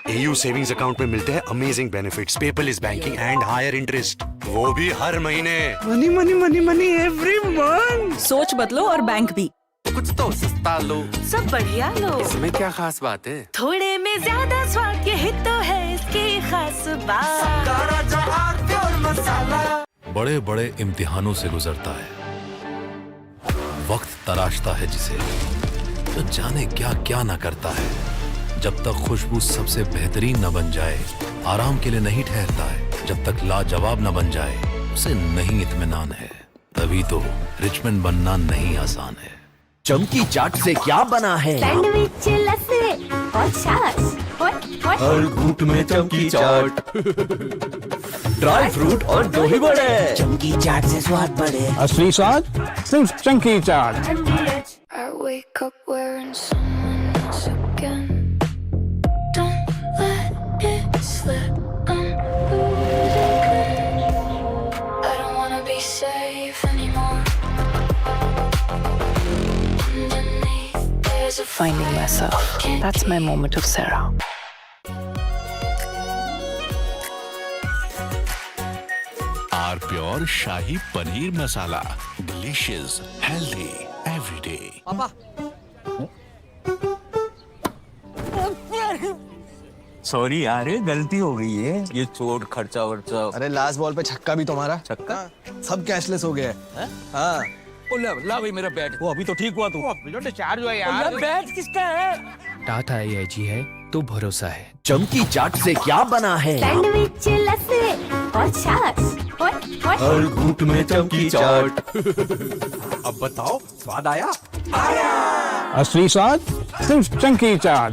AU savings account में मिलते हैं amazing benefits, paperless banking and higher interest, वो भी हर महीने। Money money money money every month. सोच बदलो और बैंक भी। कुछ तो सस्ता लो, सब बढ़िया लो। इसमें क्या खास बात है? थोड़े में ज्यादा स्वाद, यही तो है इसकी खास बात। बड़े बड़े इम्तिहानों से गुजरता है, वक्त तराशता है जिसे, तो जाने क्या क्या न करता है। जब तक खुशबू सबसे बेहतरीन न बन जाए, आराम के लिए नहीं ठहरता है। जब तक लाजवाब न बन जाए, उसे नहीं इत्मीनान है। तभी तो रिचमंड बनना नहीं आसान है। चमकी चाट से क्या बना है? सैंडविच, लस्सी और छाछ। हर घूंट में चमकी चाट। ड्राई फ्रूट और दही बड़े। चमकी चाट से स्वाद बढ़े। असली स्वाद सिर्फ चमकी चाट। I wake up wearing someone else again. Don't let it slip. I'm losing. I don't wanna be safe anymore. Underneath there's a Finding myself. That's my moment of Sarah. Are pure shahi paneer masala, delicious, healthy every day. पापा sorry यार, गलती हो गई है। ये चोट खर्चा वर्चा। अरे लास्ट बॉल पे छक्का भी तुम्हारा। छक्का सब कैशलेस हो गया है। हाँ ला भाई मेरा बैट। वो अभी तो ठीक हुआ तू। अभी तो डिस्चार्ज हुआ यार। बैट किसका है? टाटा AIG है तो भरोसा है। चमकी चाट से क्या बना है? सैंडविच, लस्सी और छाछ। हर घूंट में चमकी चाट। अब बताओ स्वाद आया? असली स्वाद सिर्फ चमकी चाट।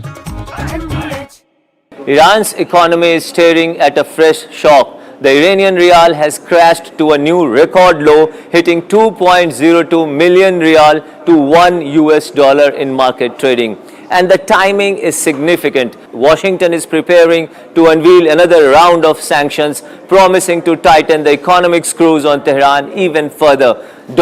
Iran's economy is staring at a fresh shock. The Iranian rial has crashed to a new record low, hitting 2.02 million rial to $1 in market trading. And the timing is significant. Washington is preparing to unveil another round of sanctions, promising to tighten the economic screws on Tehran even further.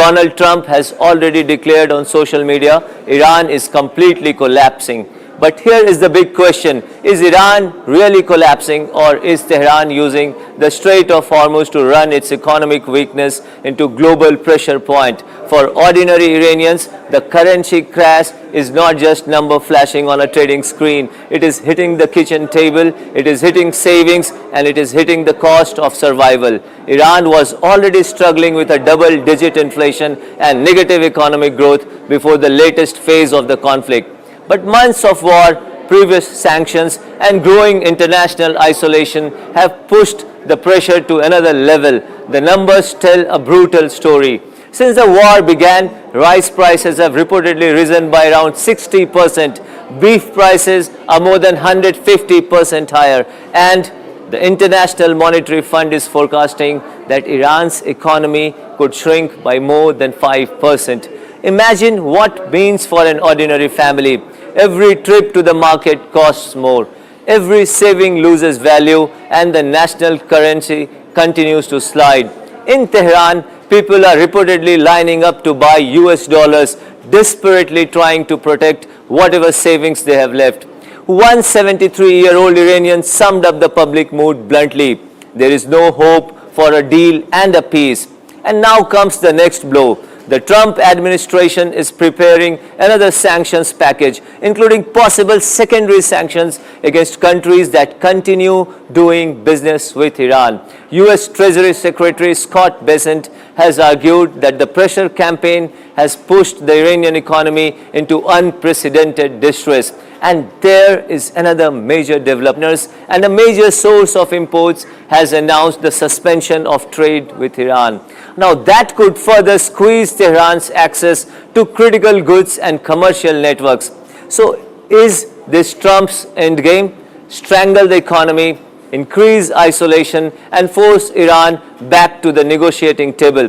Donald Trump has already declared on social media, Iran is completely collapsing. But here is the big question, is Iran really collapsing, or is Tehran using the Strait of Hormuz to run its economic weakness into global pressure point? For ordinary Iranians, the currency crash is not just number flashing on a trading screen. It is hitting the kitchen table, it is hitting savings, and it is hitting the cost of survival. Iran was already struggling with a double-digit inflation and negative economic growth before the latest phase of the conflict. But months of war, previous sanctions, and growing international isolation have pushed the pressure to another level. The numbers tell a brutal story. Since the war began, rice prices have reportedly risen by around 60%. Beef prices are more than 150% higher. And the International Monetary Fund is forecasting that Iran's economy could shrink by more than 5%. Imagine what means for an ordinary family. Every trip to the market costs more. Every saving loses value, and the national currency continues to slide. In Tehran, people are reportedly lining up to buy US dollars, desperately trying to protect whatever savings they have left. One 73-year-old Iranian summed up the public mood bluntly. There is no hope for a deal and a peace. And now comes the next blow. The Trump administration is preparing another sanctions package, including possible secondary sanctions against countries that continue doing business with Iran. US Treasury Secretary Scott Bessent has argued that the pressure campaign has pushed the Iranian economy into unprecedented distress. And there is another major development, and a major source of imports has announced the suspension of trade with Iran. Now that could further squeeze Tehran's access to critical goods and commercial networks. So is this Trump's endgame? Strangle the economy, increase isolation, and force Iran back to the negotiating table?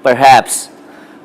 Perhaps.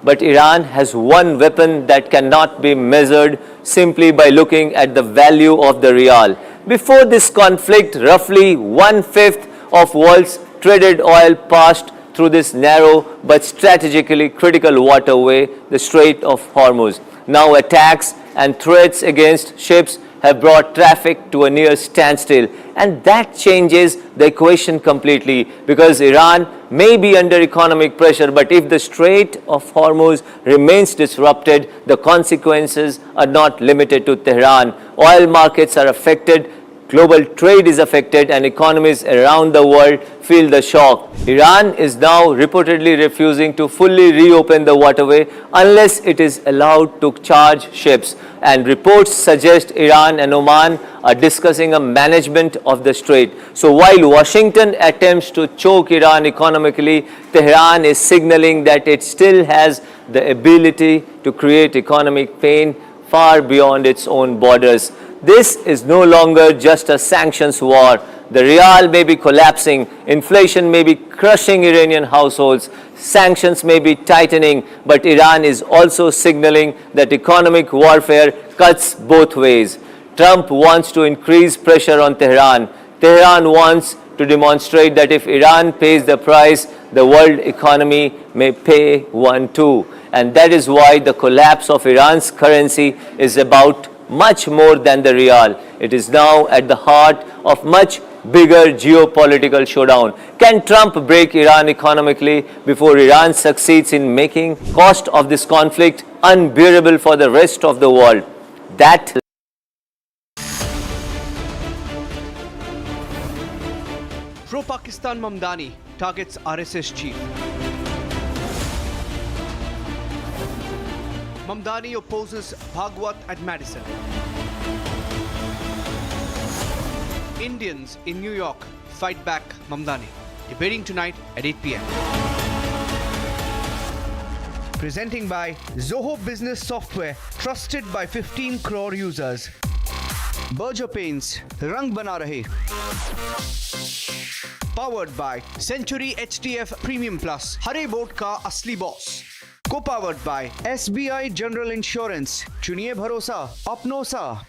But Iran has one weapon that cannot be measured simply by looking at the value of the rial. Before this conflict, roughly 1/5 of world's traded oil passed through this narrow but strategically critical waterway, the Strait of Hormuz. Now attacks and threats against ships have brought traffic to a near standstill. And that changes the equation completely, because Iran may be under economic pressure, but if the Strait of Hormuz remains disrupted, the consequences are not limited to Tehran. Oil markets are affected, global trade is affected, and economies around the world feel the shock. Iran is now reportedly refusing to fully reopen the waterway unless it is allowed to charge ships. And reports suggest Iran and Oman are discussing a management of the strait. So while Washington attempts to choke Iran economically, Tehran is signaling that it still has the ability to create economic pain far beyond its own borders. This is no longer just a sanctions war. The rial may be collapsing, inflation may be crushing Iranian households, sanctions may be tightening, but Iran is also signaling that economic warfare cuts both ways. Trump wants to increase pressure on Tehran. Tehran wants to demonstrate that if Iran pays the price, the world economy may pay one too. And that is why the collapse of Iran's currency is about much more than the rial. It is now at the heart of much bigger geopolitical showdown. Can Trump break Iran economically before Iran succeeds in making cost of this conflict unbearable for the rest of the world? That Pro-Pakistan Mamdani targets RSS chief. Mamdani opposes Bhagwat at Madison. Indians in New York fight back Mamdani. Debating tonight at 8 p.m. Presenting by Zoho Business Software, trusted by 15 crore users. Berger Paints, Rang Bana Rahe. Powered by Century HDF Premium Plus, Hare Bhote Ka Asli Boss. Co-powered by SBI General Insurance, Chuniye Bharosa, Apno Sa.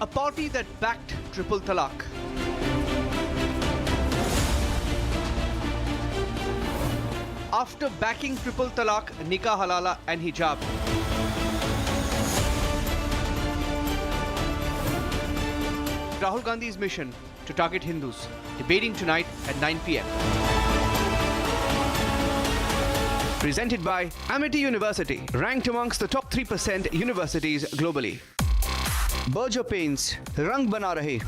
A party that backed triple talaq. After backing triple talaq, nikah halala and hijab. Rahul Gandhi's mission to target Hindus. Debating tonight at 9 p.m. Presented by Amity University, ranked amongst the top 3% universities globally. Berger Paints, Rang Bana Rahe.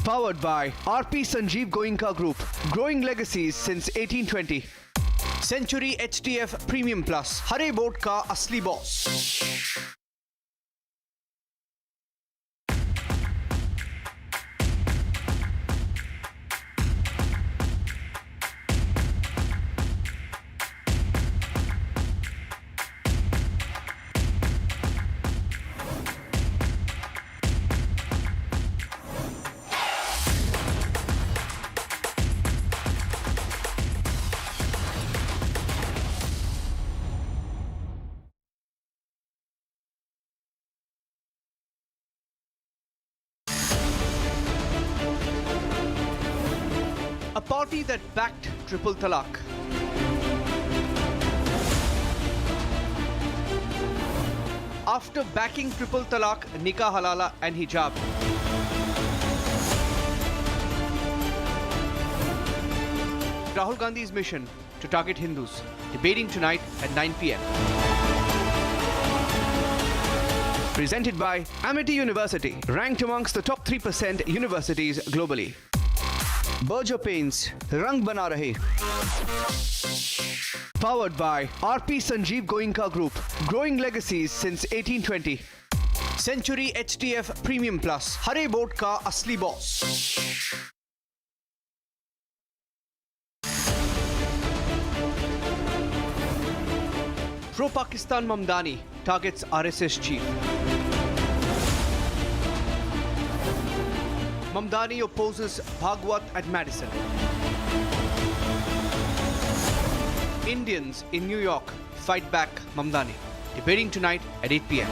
Powered by RP Sanjeev Goenka Group, growing legacies since 1820. Century HDF Premium Plus, Hare Bhote Ka Asli Boss. A party that backed triple talaq. After backing triple talaq, nikah halala and hijab. Rahul Gandhi's mission to target Hindus. Debating tonight at 9 p.m. Presented by Amity University, ranked amongst the top 3% universities globally. Berger Paints, Rang Bana Rahe. Powered by RP Sanjeev Goenka Group, growing legacies since 1820. Century HDF Premium Plus, Hare Bhote Ka Asli Boss. Pro-Pakistan Mamdani targets RSS chief. Mamdani opposes Bhagwat at Madison. Indians in New York fight back Mamdani. Debating tonight at 8 p.m.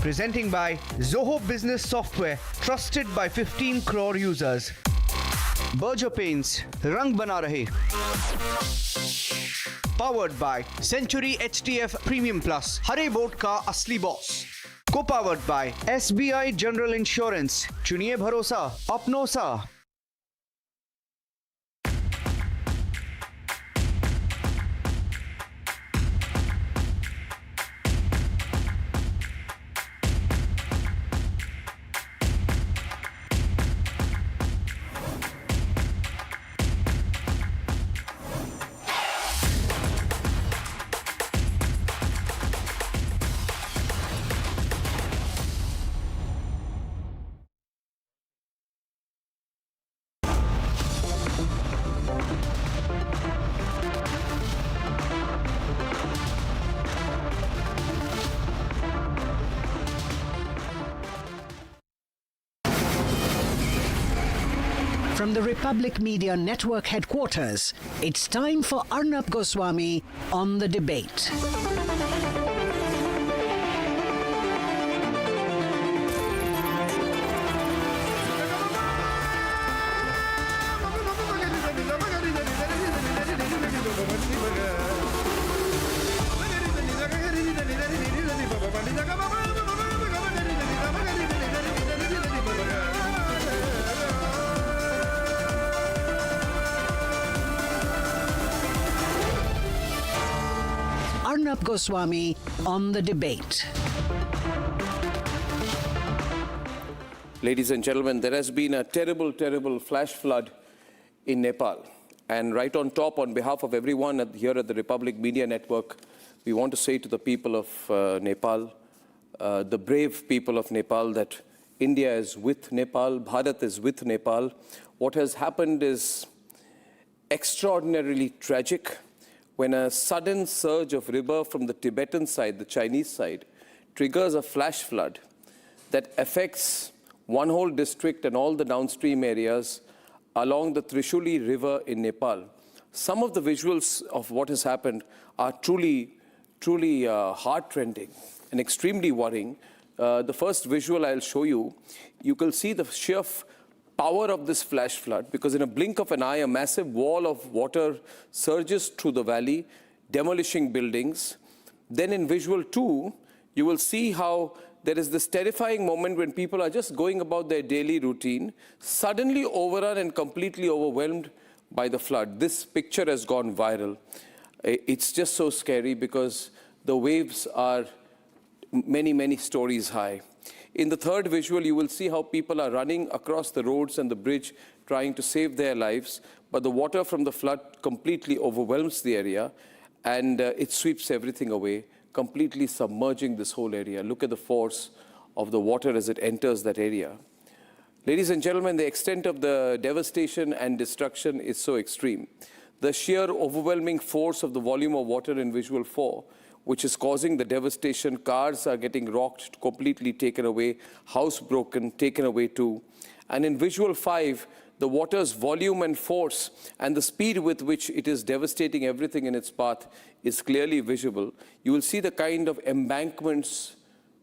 Presenting by Zoho Business Software, trusted by 15 crore users. Berger Paints, Rang Bana Rahe. Powered by Century HTF Premium Plus, Hare boat का असली boss. Co-powered by SBI General Insurance. चुनिए भरोसा अपनों सा. From the Republic Media Network headquarters, it's time for Arnab Goswami on the debate. Arnab Goswami on the debate. Ladies and gentlemen, there has been a terrible, terrible flash flood in Nepal. And right on top, on behalf of everyone here at the Republic Media Network, we want to say to the people of Nepal, the brave people of Nepal, that India is with Nepal, Bharat is with Nepal. What has happened is extraordinarily tragic. When a sudden surge of river from the Tibetan side, the Chinese side, triggers a flash flood that affects one whole district and all the downstream areas along the Trishuli River in Nepal. Some of the visuals of what has happened are truly heart-rending and extremely worrying. The first visual I'll show you, you can see the sheer power of this flash flood, because in a blink of an eye, a massive wall of water surges through the valley, demolishing buildings. Then in visual 2, you will see how there is this terrifying moment when people are just going about their daily routine, suddenly overrun and completely overwhelmed by the flood. This picture has gone viral. It's just so scary because the waves are many, many stories high. In the third visual, you will see how people are running across the roads and the bridge trying to save their lives, but the water from the flood completely overwhelms the area and it sweeps everything away, completely submerging this whole area. Look at the force of the water as it enters that area. Ladies and gentlemen, the extent of the devastation and destruction is so extreme. The sheer overwhelming force of the volume of water in visual 4, which is causing the devastation. Cars are getting rocked, completely taken away, house broken, taken away too. And in visual 5, the water's volume and force and the speed with which it is devastating everything in its path is clearly visible. You will see the kind of embankments,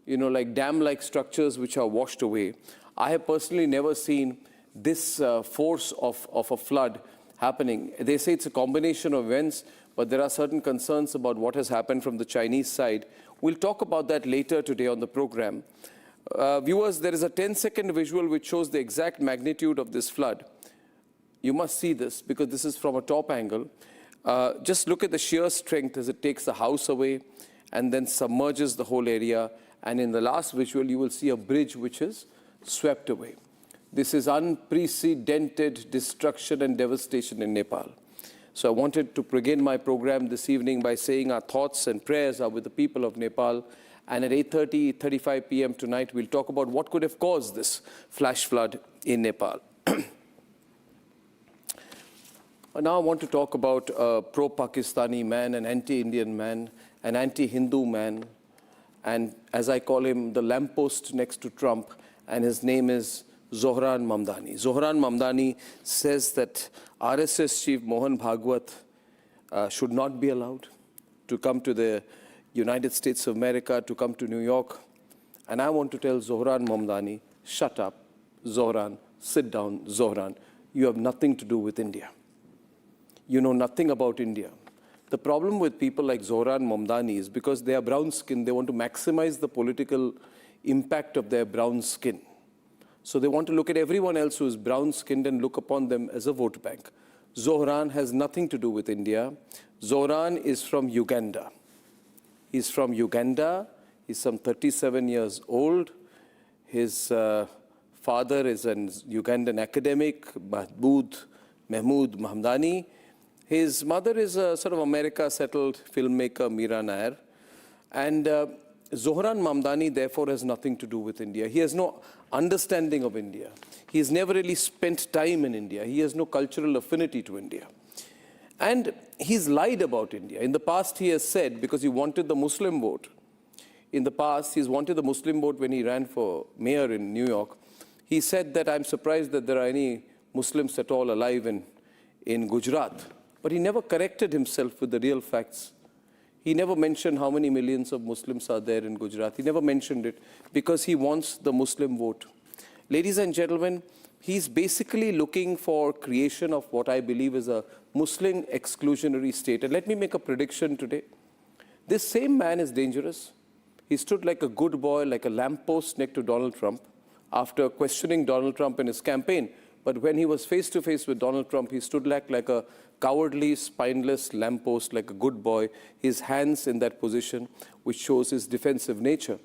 like dam-like structures which are washed away. I have personally never seen this force of a flood happening. They say it's a combination of events, but there are certain concerns about what has happened from the Chinese side. We'll talk about that later today on the program. Viewers, there is a 10-second visual which shows the exact magnitude of this flood. You must see this because this is from a top angle. Just look at the sheer strength as it takes the house away and then submerges the whole area. And in the last visual, you will see a bridge which is swept away. This is unprecedented destruction and devastation in Nepal. So I wanted to begin my program this evening by saying our thoughts and prayers are with the people of Nepal. And at 8:35 p.m. tonight, we'll talk about what could have caused this flash flood in Nepal. Now I want to talk about a pro-Pakistani man, an anti-Indian man, an anti-Hindu man, and as I call him, the lamppost next to Trump, and his name is Zohran Mamdani. Zohran Mamdani says that RSS chief Mohan Bhagwat should not be allowed to come to the United States of America, to come to New York. And I want to tell Zohran Mamdani, shut up, Zohran, sit down, Zohran. You have nothing to do with India. You know nothing about India. The problem with people like Zohran Mamdani is because they are brown skinned, they want to maximize the political impact of their brown skin. So they want to look at everyone else who is brown skinned and look upon them as a vote bank. Zohran has nothing to do with India. Zohran is from Uganda. He's from Uganda. He's some 37 years old. His father is an Ugandan academic, Mahmoud Mamdani. His mother is a sort of America-settled filmmaker, Meera Nair. And Zohran Mamdani, therefore, has nothing to do with India. He has no understanding of India. He has never really spent time in India. He has no cultural affinity to India. And he's lied about India. In the past, he has said, because he wanted the Muslim vote, in the past, he's wanted the Muslim vote when he ran for mayor in New York. He said that I'm surprised that there are any Muslims at all alive in Gujarat. But he never corrected himself with the real facts. He never mentioned how many millions of Muslims are there in Gujarat. He never mentioned it because he wants the Muslim vote. Ladies and gentlemen, he's basically looking for creation of what I believe is a Muslim exclusionary state. And let me make a prediction today. This same man is dangerous. He stood like a good boy, like a lamppost next to Donald Trump after questioning Donald Trump in his campaign. But when he was face to face with Donald Trump, he stood like a cowardly, spineless lamppost, like a good boy, his hands in that position, which shows his defensive nature.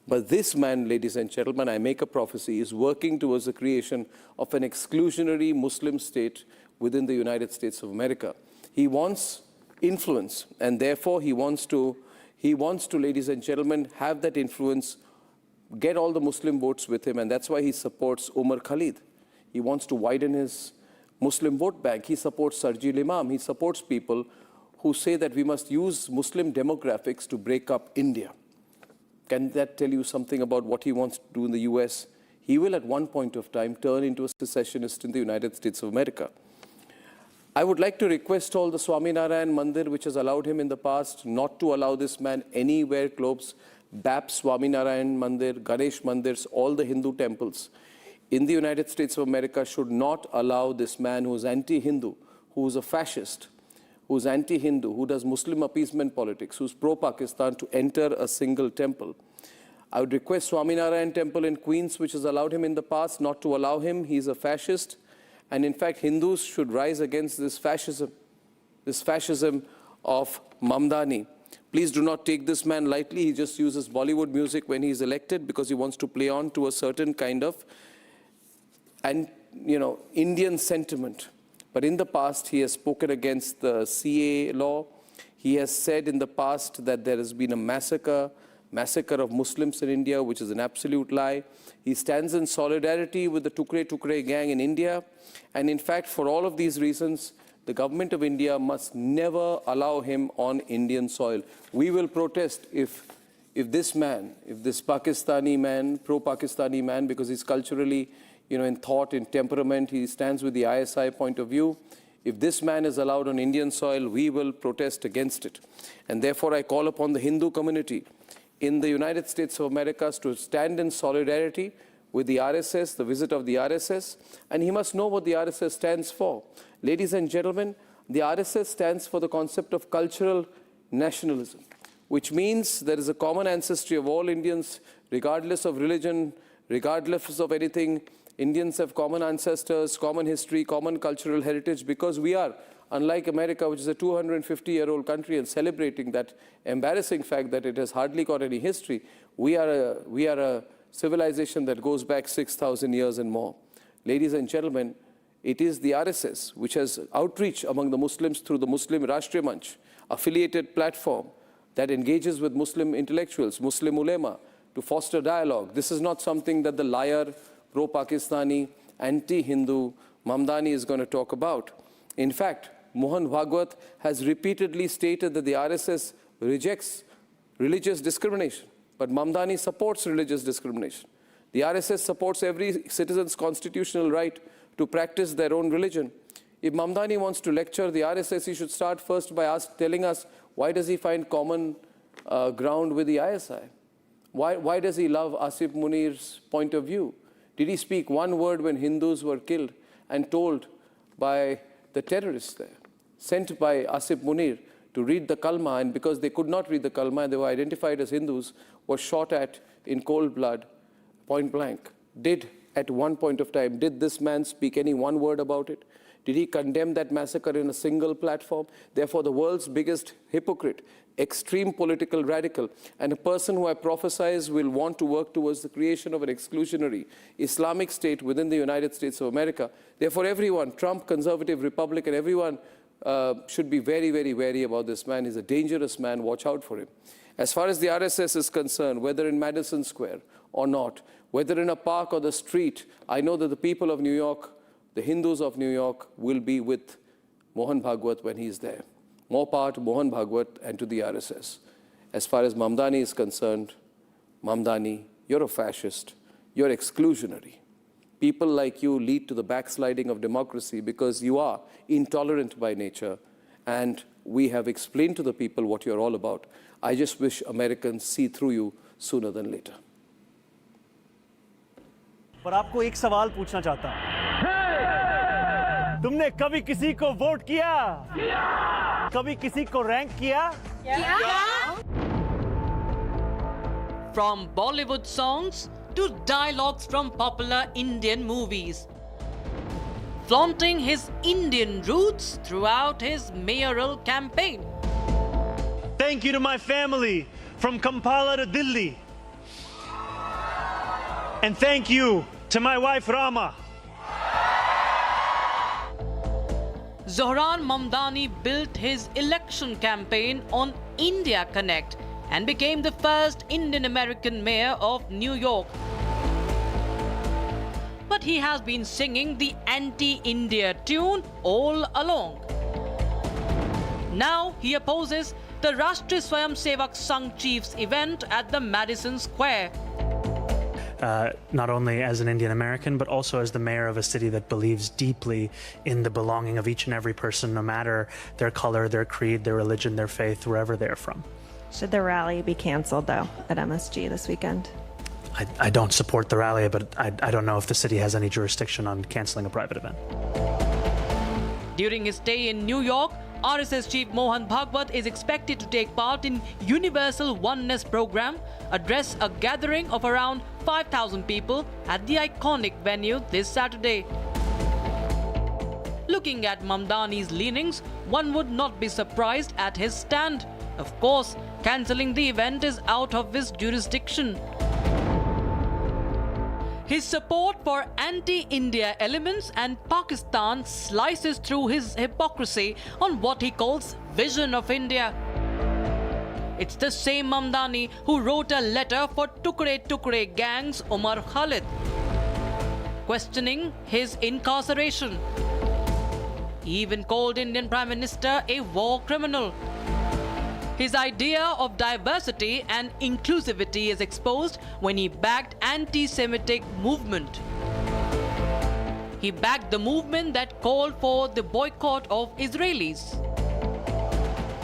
But this man, ladies and gentlemen, I make a prophecy, is working towards the creation of an exclusionary Muslim state within the United States of America. He wants influence, and therefore he wants to, ladies and gentlemen, have that influence, get all the Muslim votes with him, and that's why he supports Umar Khalid. He wants to widen his Muslim vote bank. He supports Sarjil Imam. He supports people who say that we must use Muslim demographics to break up India. Can that tell you something about what he wants to do in the US? He will at one point of time turn into a secessionist in the United States of America. I would like to request all the Swaminarayan Mandir, which has allowed him in the past, not to allow this man anywhere close. BAP Swaminarayan Mandir, Ganesh Mandirs, all the Hindu temples in the United States of America should not allow this man who is anti-Hindu, who is a fascist, who is anti-Hindu, who does Muslim appeasement politics, who is pro-Pakistan, to enter a single temple. I would request Swaminarayan Temple in Queens, which has allowed him in the past, not to allow him. He is a fascist. And in fact, Hindus should rise against this fascism of Mamdani. Please do not take this man lightly. He just uses Bollywood music when he is elected because he wants to play on to a certain kind of Indian sentiment. But in the past, he has spoken against the CAA law. He has said in the past that there has been a massacre of Muslims in India, which is an absolute lie. He stands in solidarity with the Tukre gang in India. And in fact, for all of these reasons, the government of India must never allow him on Indian soil. We will protest if this Pakistani man, pro-Pakistani man, because he's culturally, in thought, in temperament, he stands with the ISI point of view. If this man is allowed on Indian soil, we will protest against it. And therefore, I call upon the Hindu community in the United States of America to stand in solidarity with the RSS, the visit of the RSS, and he must know what the RSS stands for. Ladies and gentlemen, the RSS stands for the concept of cultural nationalism, which means there is a common ancestry of all Indians, regardless of religion, regardless of anything. Indians have common ancestors, common history, common cultural heritage, because we are, unlike America, which is a 250-year-old country and celebrating that embarrassing fact that it has hardly got any history, we are a civilization that goes back 6,000 years and more. Ladies and gentlemen, it is the RSS which has outreach among the Muslims through the Muslim Rashtriya Manch, affiliated platform that engages with Muslim intellectuals, Muslim ulema, to foster dialogue. This is not something that the liar, pro-Pakistani, anti-Hindu Mamdani is going to talk about. In fact, Mohan Bhagwat has repeatedly stated that the RSS rejects religious discrimination, but Mamdani supports religious discrimination. The RSS supports every citizen's constitutional right to practice their own religion. If Mamdani wants to lecture the RSS, he should start first by telling us why does he find common ground with the ISI? Why does he love Asif Munir's point of view? Did he speak one word when Hindus were killed and told by the terrorists there, sent by Asif Munir? to read the Kalma, and because they could not read the Kalma and they were identified as Hindus, were shot at in cold blood, point blank. At one point of time, did this man speak any one word about it? Did he condemn that massacre in a single platform? Therefore, the world's biggest hypocrite, extreme political radical, and a person who I prophesize will want to work towards the creation of an exclusionary Islamic state within the United States of America. Therefore, everyone, Trump, conservative, Republican, everyone should be very, very wary about this man. He's a dangerous man. Watch out for him. As far as the RSS is concerned, whether in Madison Square or not, whether in a park or the street, I know that the people of New York, the Hindus of New York, will be with Mohan Bhagwat when he's there. More power to Mohan Bhagwat and to the RSS. As far as Mamdani is concerned, Mamdani, you're a fascist. You're exclusionary. People like you lead to the backsliding of democracy because you are intolerant by nature, and we have explained to the people what you're all about. I just wish Americans see through you sooner than later. पर आपको एक सवाल पूछना चाहता हूं। तुमने कभी किसी को वोट किया? कभी किसी को रैंक किया? From Bollywood songs to dialogues from popular Indian movies, flaunting his Indian roots throughout his mayoral campaign. Thank you to my family from Kampala to Delhi. And thank you to my wife Rama. Zohran Mamdani built his election campaign on India Connect and became the first Indian American mayor of New York. But he has been singing the anti-India tune all along. Now he opposes the Rashtriya Swayamsevak Sangh Chiefs event at the Madison Square. Not only as an Indian American, but also as the mayor of a city that believes deeply in the belonging of each and every person, no matter their color, their creed, their religion, their faith, wherever they're from. Should the rally be canceled, though, at MSG this weekend? I don't support the rally, but I don't know if the city has any jurisdiction on canceling a private event. During his stay in New York, RSS chief Mohan Bhagwat is expected to take part in Universal Oneness program, address a gathering of around 5,000 people at the iconic venue this Saturday. Looking at Mamdani's leanings, one would not be surprised at his stand. Of course, cancelling the event is out of his jurisdiction. His support for anti-India elements and Pakistan slices through his hypocrisy on what he calls vision of India. It's the same Mamdani who wrote a letter for Tukre Tukre gang's Umar Khalid, questioning his incarceration. He even called Indian Prime Minister a war criminal. His idea of diversity and inclusivity is exposed when he backed anti-Semitic movement. He backed the movement that called for the boycott of Israelis.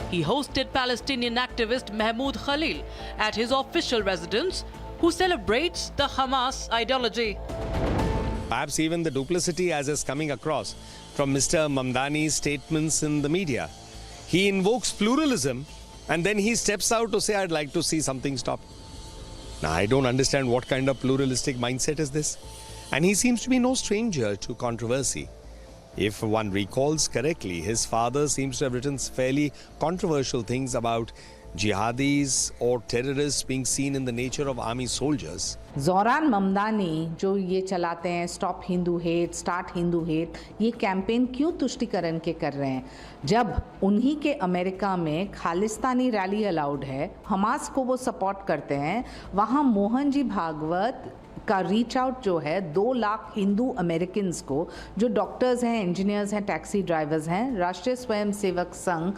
He hosted Palestinian activist Mahmoud Khalil at his official residence, who celebrates the Hamas ideology. Perhaps even the duplicity as is coming across from Mr. Mamdani's statements in the media. He invokes pluralism, and then he steps out to say, I'd like to see something stop. Now, I don't understand what kind of pluralistic mindset is this. And he seems to be no stranger to controversy. If one recalls correctly, his father seems to have written fairly controversial things about jihadis or terrorists being seen in the nature of army soldiers. Zoran Mamdani जो ये चलाते हैं stop Hindu hate, start Hindu hate, ये campaign क्यों तुष्टिकरण के कर रहे हैं जब उन्हीं के अमेरिका में खालिस्तानी रैली अलाउड है, हमास को वो सपोर्ट करते हैं, वहाँ मोहन जी भागवत का रीच आउट जो है 2 लाख हिंदू अमेरिकन्स को जो डॉक्टर्स हैं, इंजीनियर्स हैं, टैक्सी ड्राइवर्स हैं, राष्ट्रीय स्वयंसेवक संघ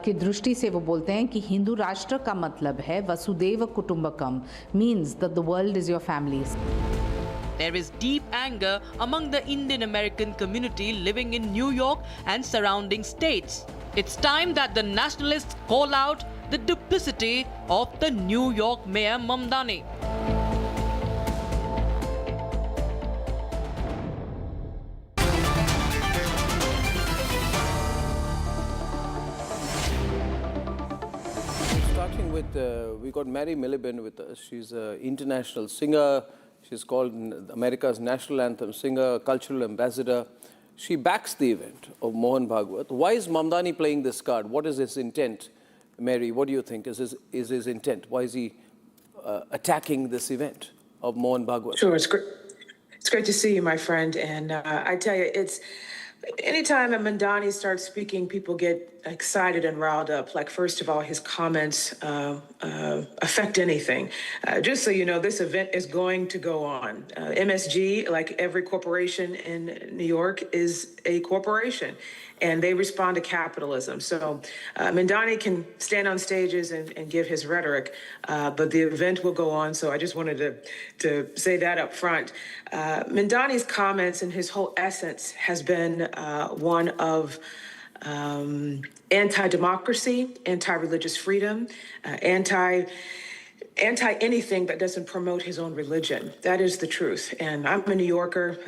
की दृष्टि से वो बोलते हैं कि हिंदू राष्ट्र का मतलब है वसुदेव कुटुंबकम, means that the world is your families. There is deep anger among the Indian American community living in New York and surrounding states. It's time that the nationalists call out the duplicity of the New York Mayor Mamdani. right, we got Mary Miliband with us. She's an international singer. She's called America's national anthem singer, cultural ambassador. She backs the event of Mohan Bhagwat. Why is Mamdani playing this card? What is his intent? Mary, what do you think is his intent? Why is he attacking this event of Mohan Bhagwat? Sure, it's great. It's great to see you, my friend. And I tell you, it's anytime a Mamdani starts speaking, people get excited and riled up. Like, first of all, his comments affect anything. Just so you know, this event is going to go on. MSG, like every corporation in New York, is a corporation, and they respond to capitalism. So Mamdani can stand on stages and give his rhetoric, but the event will go on. So I just wanted to say that up front. Mamdani's comments and his whole essence has been one of anti-democracy, anti-religious freedom, anti-anything that doesn't promote his own religion. That is the truth. And I'm a New Yorker.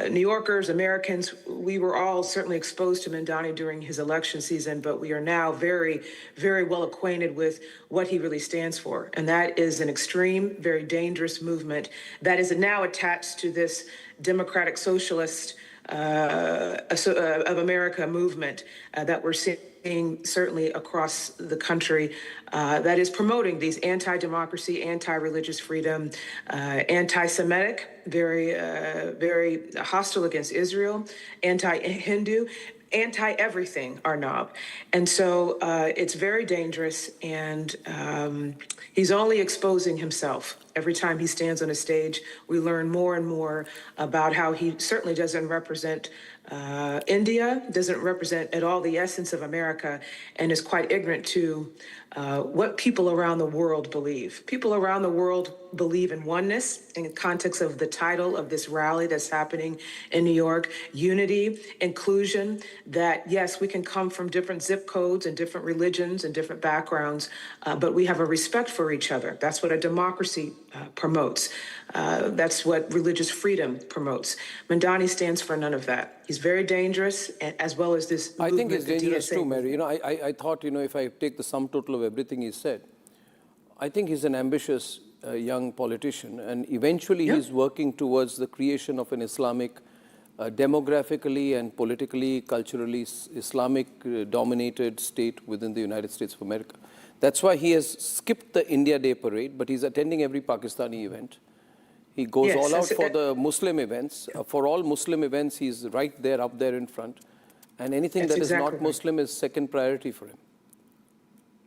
New Yorkers, Americans, we were all certainly exposed to Mamdani during his election season, but we are now very, very well acquainted with what he really stands for. And that is an extreme, very dangerous movement that is now attached to this democratic socialist of America movement that we're seeing certainly across the country that is promoting these anti-democracy, anti-religious freedom, anti-Semitic, very hostile against Israel, anti-Hindu, anti-everything, Arnab. And so it's very dangerous, and he's only exposing himself. Every time he stands on a stage, we learn more and more about how he certainly doesn't represent India, doesn't represent at all the essence of America, and is quite ignorant to what people around the world believe. People around the world believe in oneness in the context of the title of this rally that's happening in New York, unity, inclusion, that yes, we can come from different zip codes and different religions and different backgrounds, but we have a respect for each other. That's what a democracy promotes. That's what religious freedom promotes. Mamdani stands for none of that. He's very dangerous, as well as this movement. I think he's dangerous too, Mary. You know, I thought, you know, if I take the sum total of everything he said, I think he's an ambitious young politician, and eventually he's working towards the creation of an Islamic, demographically and politically, culturally Islamic-dominated state within the United States of America. That's why he has skipped the India Day parade, but he's attending every Pakistani event. He goes all out for the Muslim events. For all Muslim events, he's right there, up there in front. And anything that is not Muslim is second priority for him.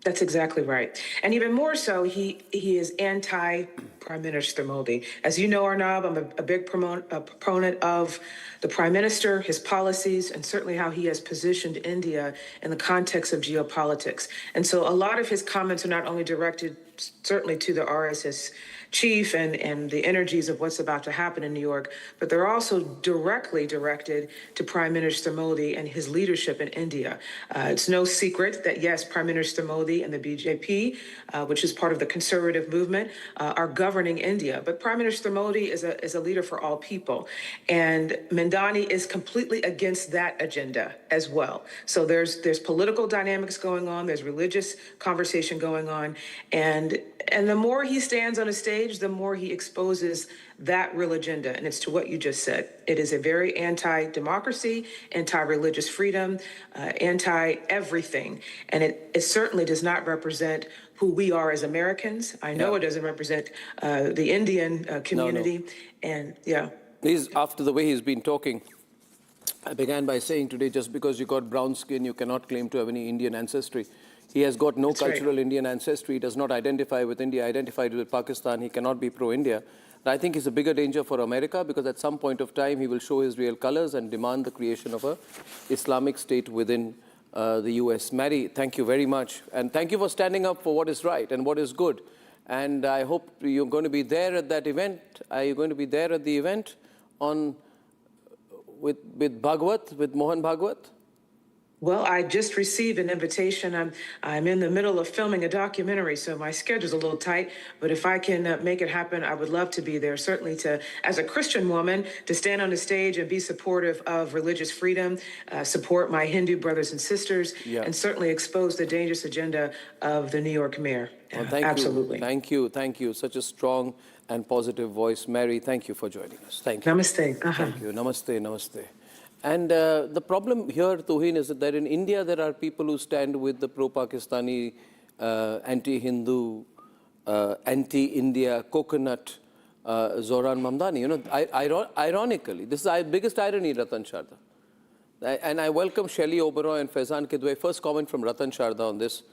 That's exactly right. And even more so, he is anti-Prime Minister Modi. As you know, Arnab, I'm a big proponent of the Prime Minister, his policies, and certainly how he has positioned India in the context of geopolitics. And so a lot of his comments are not only directed certainly to the RSS chief and the energies of what's about to happen in New York, but they're also directly directed to Prime Minister Modi and his leadership in India. It's no secret that, yes, Prime Minister Modi and the BJP, which is part of the conservative movement, are governing India. But Prime Minister Modi is a leader for all people. And Mamdani is completely against that agenda as well. So there's political dynamics going on, there's religious conversation going on, and the more he stands on a stage, the more he exposes that real agenda. And it's to what you just said. It is a very anti-democracy, anti-religious freedom, anti-everything. And it certainly does not represent who we are as Americans. I know it doesn't represent the Indian community. No. And after the way he's been talking, I began by saying today, just because you got brown skin, you cannot claim to have any Indian ancestry. He has got no cultural Indian ancestry. He does not identify with India, identified with Pakistan. He cannot be pro-India. And I think he's a bigger danger for America, because at some point of time, he will show his real colors and demand the creation of an Islamic state within the US. Mary, thank you very much. And thank you for standing up for what is right and what is good. And I hope you're going to be there at that event. Are you going to be there at the event with Bhagwat, with Mohan Bhagwat? Well, I just received an invitation. I'm in the middle of filming a documentary, so my schedule's a little tight. But if I can make it happen, I would love to be there. Certainly, as a Christian woman, to stand on the stage and be supportive of religious freedom, support my Hindu brothers and sisters, and certainly expose the dangerous agenda of the New York mayor. Well, thank Absolutely. you. Thank you. Such a strong and positive voice, Mary. Thank you for joining us. Thank you. Namaste. Thank you. Namaste. And the problem here, Tuhin, is that in India there are people who stand with the pro-Pakistani, anti-Hindu, anti-India, coconut, Zoran Mamdani. You know, ironically, this is the biggest irony, Ratan Sharda. And I welcome Shelley Oberoi and Faizan Kidwai. First comment from Ratan Sharda on this.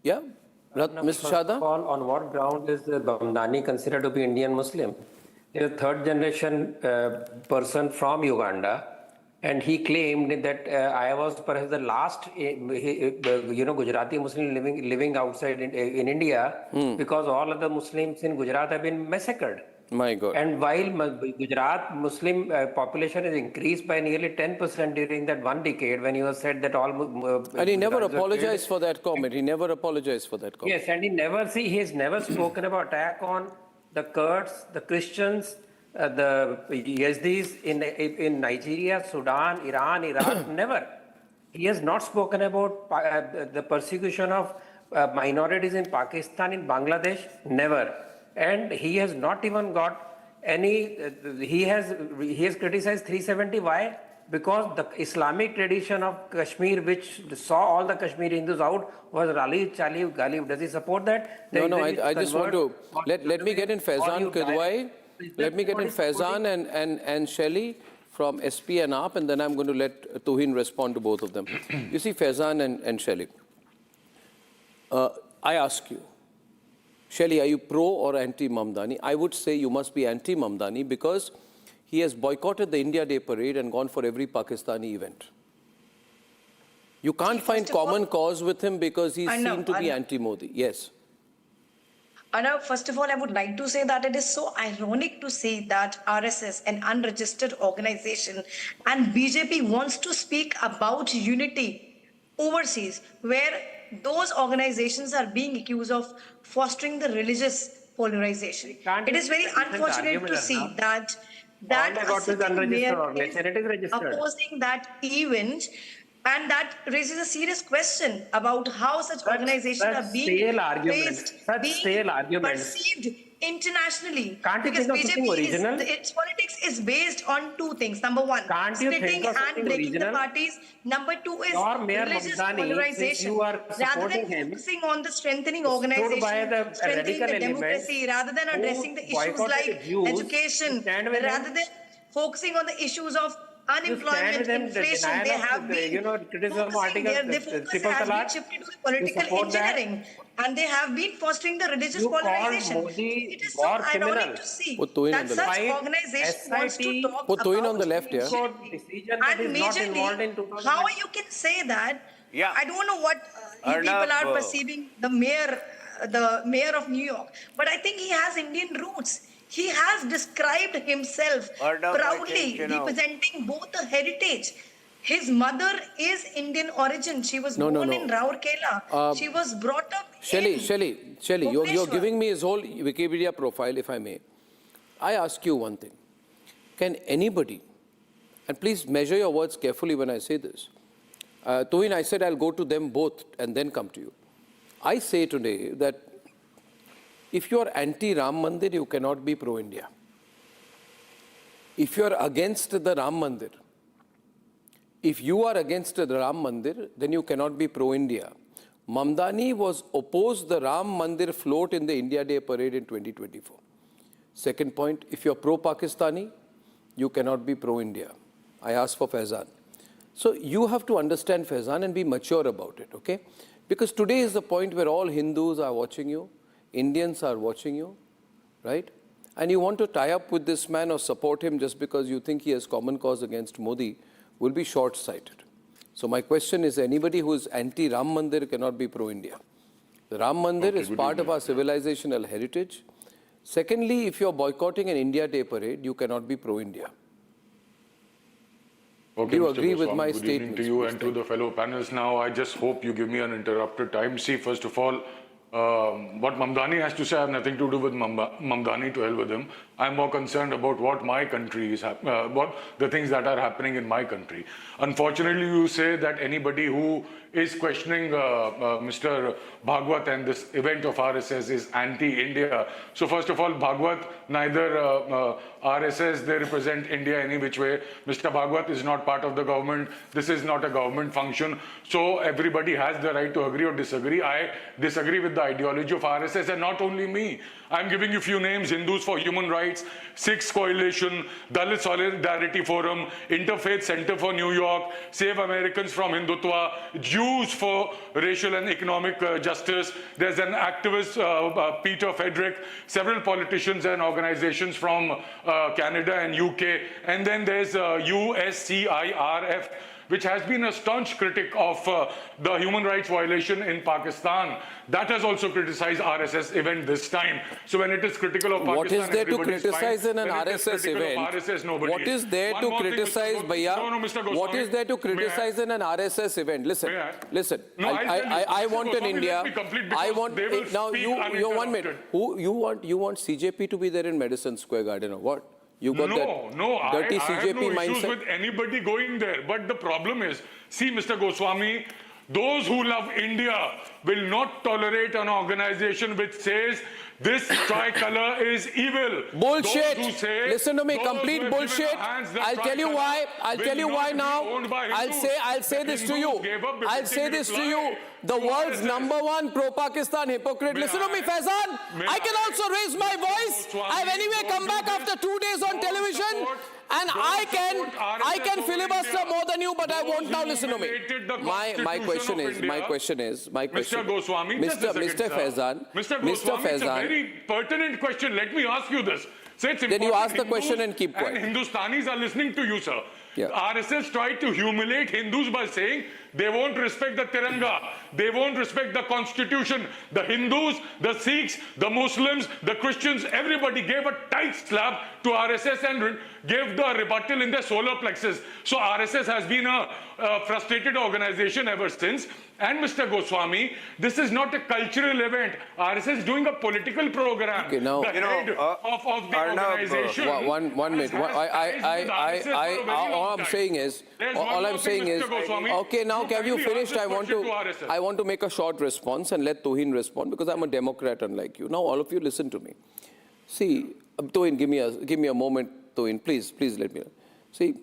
Yeah? Mr. Sharda? On what ground is Mamdani considered to be Indian Muslim? He is a third generation person from Uganda, and he claimed that I was perhaps the last Gujarati Muslim living outside in India, because all other Muslims in Gujarat have been massacred. My God. And while Gujarat Muslim population has increased by nearly 10% during that one decade, when he was said that all and he never apologized for that comment. Yes, and he has never spoken about attack on the Kurds, the Christians, the Yazidis in Nigeria, Sudan, Iran, Iraq. Never. He has not spoken about the persecution of minorities in Pakistan, in Bangladesh. Never. And he has not even got any. He has criticized 370. Why? Because the Islamic tradition of Kashmir, which saw all the Kashmiri Hindus out, was Rali, Chali, Galib. Does he support that? No, I just want to, let me get in Faizan Kidwai. Let me get in Faizan and Shelley from SP and AAP, and then I'm going to let Tuhin respond to both of them. You see, Faizan and Shelley, I ask you, Shelley, are you pro or anti-Mamdani? I would say you must be anti-Mamdani because he has boycotted the India Day parade and gone for every Pakistani event. You can't find common cause with him because he's seen to be anti-Modi. Yes. Arnab, first of all, I would like to say that it is so ironic to see that RSS, an unregistered organization, and BJP wants to speak about unity overseas, where those organizations are being accused of fostering the religious polarization. It is very unfortunate to see that a sitting mayor is opposing that event, and that raises a serious question about how such organizations are being perceived internationally. Because BJP, its politics is based on two things. Number one, splitting and breaking the parties. Number two is religious polarization. Rather than focusing on the strengthening organization, strengthening the democracy, rather than addressing the issues like education, rather than focusing on the issues of unemployment, inflation, they have been focusing their focus has been shifted to political engineering, and they have been fostering the religious polarization. It is so ironic to see that such organization wants to talk about on the left, and majorly, how you can say that? I don't know what you people are perceiving the mayor of New York, but I think he has Indian roots. He has described himself proudly, representing both the heritage. His mother is Indian origin. She was born in Rourkela. She was brought up Shelley, you're giving me his whole Wikipedia profile, if I may. I ask you one thing. Can anybody, and please measure your words carefully when I say this. Tuhin, I said I'll go to them both and then come to you. I say today that if you are anti-Ram Mandir, you cannot be pro-India. If you are against the Ram Mandir, then you cannot be pro-India. Mamdani was opposed the Ram Mandir float in the India Day parade in 2024. Second point, if you are pro-Pakistani, you cannot be pro-India. I ask for Faizan. So you have to understand, Faizan, and be mature about it, okay? Because today is the point where all Hindus are watching you, Indians are watching you, right? And you want to tie up with this man or support him just because you think he has common cause against Modi will be short-sighted. So my question is, anybody who is anti-Ram Mandir cannot be pro-India. The Ram Mandir is part of our civilizational heritage. Secondly, if you're boycotting an India Day parade, you cannot be pro-India. Okay, Do you Mr. agree with Goswami, my good evening statements? to you and to the fellow panelists. Now, I just hope you give me uninterrupted time. See, first of all, what Mamdani has to say, I have nothing to do with Mamdani, to hell with him. I'm more concerned about what my country is, what the things that are happening in my country. Unfortunately, you say that anybody who is questioning Mr. Bhagwat and this event of RSS is anti-India. So first of all, Bhagwat, neither RSS, they represent India any which way. Mr. Bhagwat is not part of the government. This is not a government function. So everybody has the right to agree or disagree. I disagree with the ideology of RSS, and not only me. I'm giving you a few names: Hindus for Human Rights, Sikhs Coalition, Dalit Solidarity Forum, Interfaith Center for New York, Save Americans from Hindutva, Jews for Racial and Economic Justice. There's an activist, Peter Frederick, several politicians and organizations from Canada and UK, and then there's USCIRF, which has been a staunch critic of the human rights violation in Pakistan. That has also criticized RSS event this time. So when it is critical of Pakistan, what is there to everybody's criticize fine. in an When it is RSS critical of event? RSS, nobody What is there One to more thing, criticize, Mr. Bhaiya? No, Mr. Goswami. What is there to criticize in an RSS event? Listen, listen. No, I Mr. want an Goswami, India. let me complete I because want they will now. speak You 1 minute. uninterrupted. You want CJP to be there in Madison Square Garden or what? You got that dirty I CJP have no issues mindset. with anybody going there. But the problem is, see, Mr. Goswami, those who love India will not tolerate an organization which says this tricolor is evil. Bullshit. Those who say, Listen to me, those who complete have given bullshit. a hands the I'll tell you why. I'll will tell you why not be now. owned by I'll Hindus. say this to you. Hindus gave up I'll say befitting this to you. reply The to world's RSS. number one pro-Pakistan hypocrite. Listen to me, Faizan. I can also raise my voice. I've anyway come back after 2 days on television. And I can filibuster more than you, but I won't now. Listen to me. My question is, Mr. Goswami, just a second, Mr. sir. Faizan, Mr. Goswami, it's a very pertinent question. Let me ask you this. Say it's Then you ask the important question Hindus and keep quiet. And Hindustanis are listening to you, sir. Yeah. RSS tried to humiliate Hindus by saying they won't respect the Tiranga, they won't respect the constitution. The Hindus, the Sikhs, the Muslims, the Christians, everybody gave a tight slap to RSS and gave the rebuttal in their solar plexus. So RSS has been a frustrated organization ever since. And Mr. Goswami, this is not a cultural event. RSS is doing a political program. Okay, now, the head of the organization. One minute. All I'm saying is, okay, now can you finish? I want to make a short response and let Tuhin respond because I'm a Democrat unlike you. Now all of you listen to me. See, Tuhin, give me a moment, Tuhin, please let me. See,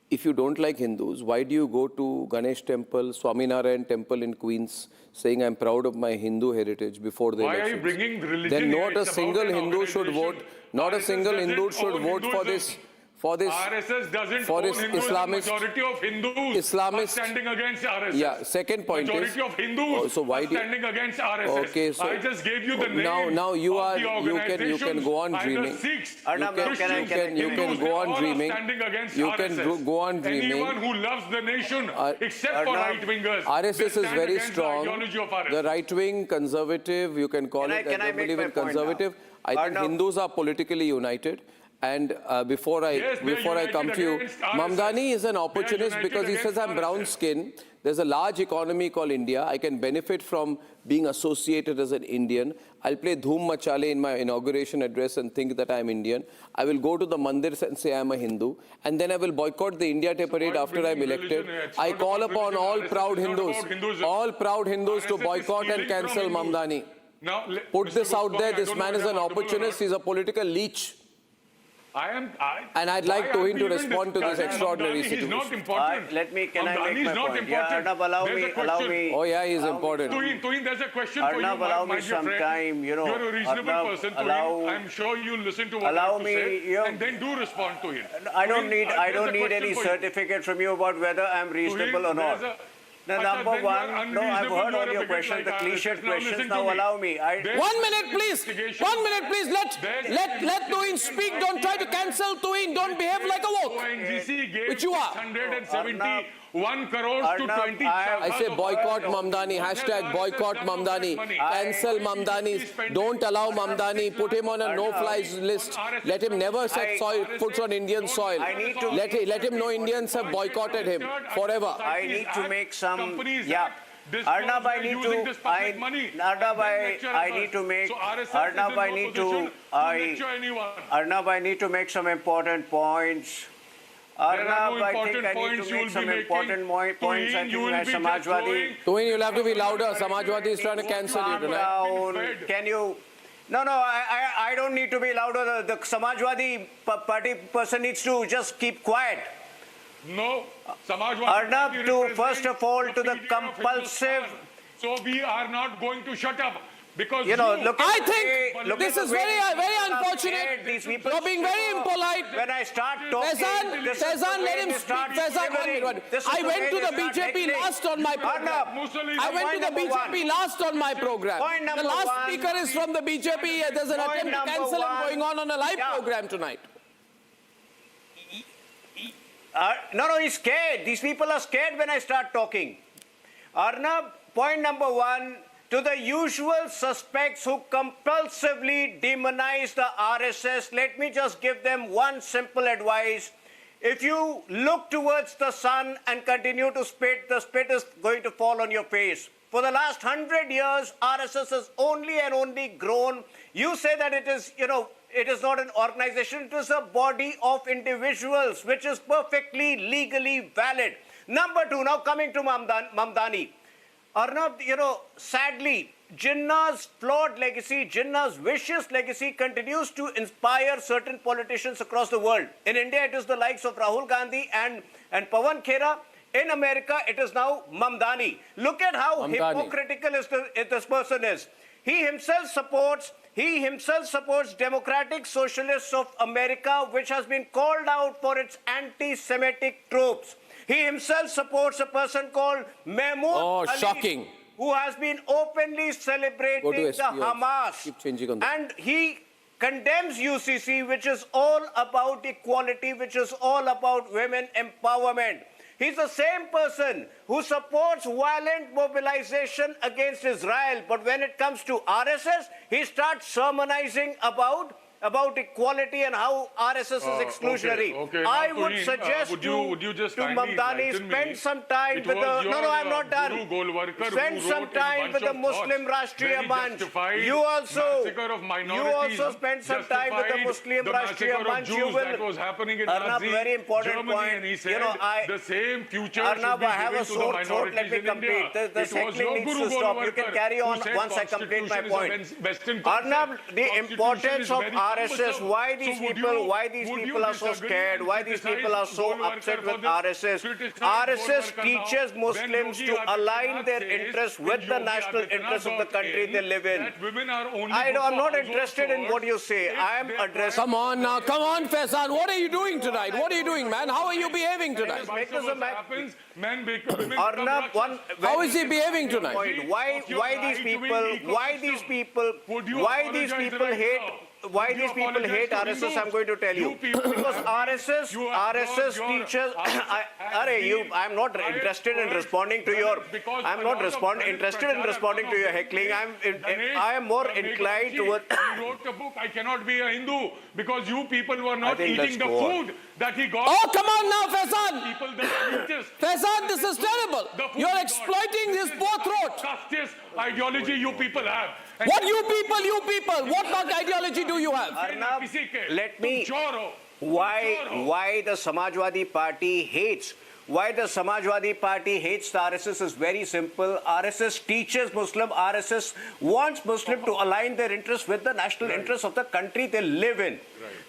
if you don't like Hindus, why do you go to Ganesh temple, Swaminarayan temple in Queens, saying I'm proud of my Hindu heritage before the elections? Why are you bringing religion Then here? not a It's single about an Hindu should vote. Not a RSS single Hindu doesn't should own vote for Hinduism. this. RSS doesn't for own this Hinduism. Islamist. Majority of Hindus are standing against RSS. Yeah. Second point Majority is. of Hindus so why are standing against RSS. Okay, so I just gave you the name. Now you of are the you can go on organizations. dreaming. Either Sikhs, You can go on dreaming. You can go on dreaming. Anyone who loves the nation, except for right wingers, RSS is very strong. The right wing, conservative, you can call it. I believe in conservative. I think Hindus are politically united. And before I come to you, Mamdani is an opportunist because he says I'm brown skin. There's a large economy called India. I can benefit from being associated as an Indian. I'll play Dhoom Machale in my inauguration address and think that I'm Indian. I will go to the mandirs and say I'm a Hindu. And then I will boycott the India Day parade after I'm elected. I call upon all proud Hindus to boycott and cancel Mamdani. Put this out there. This man is an opportunist. He's a political leech. And I'd like Tuhin to respond to this extraordinary situation. He's not important. Can I make my point? Yeah, Arnab, allow me. Oh yeah, he's important. Tuhin, there's a question Arnab, for you, allow my me some friend. time. You're a reasonable person, Tuhin. I'm sure you'll listen to what I have to say, and then do respond to him. I don't need any certificate from you about whether I'm reasonable or not. Now, number one, no, I've heard all your questions, the cliched questions. Now allow me. 1 minute, please. 1 minute, please. Let Tuhin speak. Don't try to cancel Tuhin. Don't behave like a woke, which you are. 1 crore to 20. I say boycott Mamdani, hashtag boycott Mamdani, cancel Mamdani, don't allow Mamdani, put him on a no-fly list, let him never set foot on Indian soil, let him know Indians have boycotted him forever. I need to make some, yeah. Arnab, I need to, Arnab, I need to make some important points. Arnab, I think I need to make some important points. I think Samajwadi. Tuhin, you'll have to be louder. Samajwadi is trying to cancel you tonight. Can you? No, I don't need to be louder. The Samajwadi party person needs to just keep quiet. No, Samajwadi. Arnab, first of all, to the compulsive. So we are not going to shut up. Because I think this is very unfortunate. You're being very impolite. When I start talking, Fezan, let him speak. Fezan, I went to the BJP last on my program. I went to the BJP last on my program. The last speaker is from the BJP. There's an attempt to cancel him going on a live program tonight. No, he's scared. These people are scared when I start talking. Arnab, point number one. To the usual suspects who compulsively demonize the RSS, let me just give them one simple advice. If you look towards the sun and continue to spit, the spit is going to fall on your face. For the last 100 years, RSS has only and only grown. You say that it is, it is not an organization, it is a body of individuals, which is perfectly legally valid. Number two, now coming to Mamdani. Arnab, sadly, Jinnah's flawed legacy, Jinnah's vicious legacy continues to inspire certain politicians across the world. In India, it is the likes of Rahul Gandhi and Pawan Khera. In America, it is now Mamdani. Look at how hypocritical this person is. He himself supports Democratic Socialists of America, which has been called out for its anti-Semitic tropes. He himself supports a person called Mahmoud Ali, who has been openly celebrating the Hamas. And he condemns UCC, which is all about equality, which is all about women empowerment. He's the same person who supports violent mobilization against Israel. But when it comes to RSS, he starts sermonizing about equality and how RSS is exclusionary. I would suggest to Mamdani spend some time with the... No, I'm not done. Spend some time with the Muslim Rashtriya Manch. You also spend some time with the Muslim Rashtriya Manch. You will... Arnab, very important point. The same future Arnab, I have a sore throat. Let me complete. The heckling needs to stop. You can carry on once I complete my point. Arnab, the importance of RSS, why these people are so scared, why these people are so upset with RSS. RSS teaches Muslims to align their interests with the national interests of the country they live in. I'm not interested in what you say. I am addressing... Come on now, come on Faizan, what are you doing tonight? What are you doing, man? How are you behaving tonight? Arnab, how is he behaving tonight? Why these people hate RSS, I'm going to tell you. Because RSS teaches... I'm not interested in responding to your... interested in responding to your heckling. I am more inclined towards... He wrote a book, I Cannot Be a Hindu, because you people were not eating the food that he got. Oh, come on now, Faizan! Faizan, this is terrible. You're exploiting his poor throat. Justice ideology you people have. And what you people? What ideology do you have? Arnab, let me... Why the Samajwadi Party hates... Why the Samajwadi Party hates the RSS is very simple. RSS teaches Muslim. RSS wants Muslim to align their interests with the national interests of the country they live in.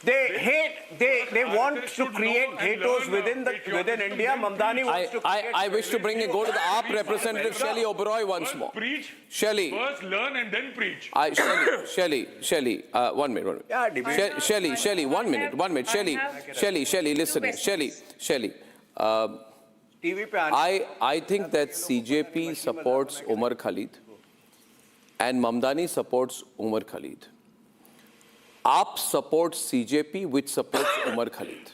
They want to create ghettos within India. Mamdani wants to create... I wish to go to the AAP representative Shelley Oberoi once more. Preach. Shelley. First learn and then preach. Shelley, 1 minute. Yeah, debate. Shelley, 1 minute. Shelley, listen. Shelley. I think that CJP supports Umar Khalid and Mamdani supports Umar Khalid. AAP supports CJP, which supports Umar Khalid.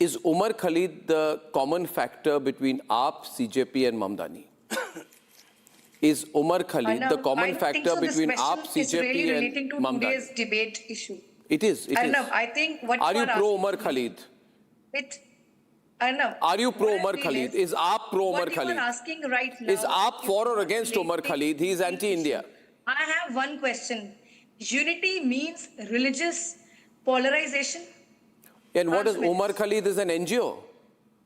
Is Umar Khalid the common factor between AAP, CJP and Mamdani? Is Umar Khalid the common factor between AAP, CJP and Mamdani? Today's debate issue. It is. Arnab, I think what Are you are pro asking Umar Khalid? Arnab, Are you pro what I Umar feel Khalid? Is AAP pro Umar What you Khalid? are asking right now Is AAP for or against Umar Khalid? He is anti-India. I have one question. Unity means religious polarization? And what is Umar Khalid is an NGO?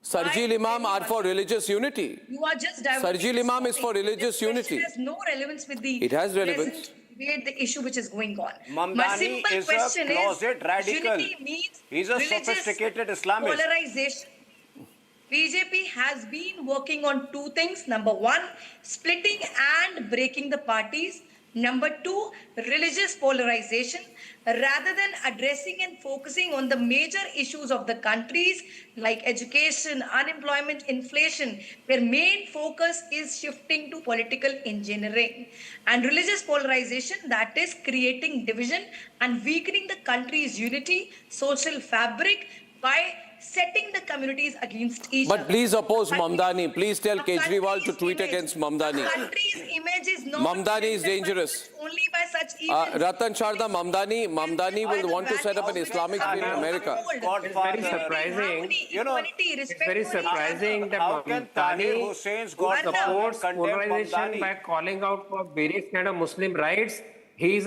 Sarjil Imam are for religious unity. You are just diverting Sarjil this Imam is for topic. religious This unity. question has no relevance with the It has relevance. present debate, the issue which is going on. My Mamdani simple is a question closet is, radical. unity means He's a religious sophisticated Islamist. polarization. BJP has been working on two things. Number one, splitting and breaking the parties. Number two, religious polarization. Rather than addressing and focusing on the major issues of the countries like education, unemployment, inflation, their main focus is shifting to political engineering and religious polarization, that is creating division and weakening the country's unity, social fabric by setting the communities against each other. But please oppose Mamdani. Please tell Kejriwal to tweet against Mamdani. Country's image is not Mamdani is dangerous. only by such events. Ratan Sharda Mamdani will want to set up an Islamic state in America. It's very surprising. It's very surprising that Mamdani supports polarization by calling out for various kind of Muslim rights. He's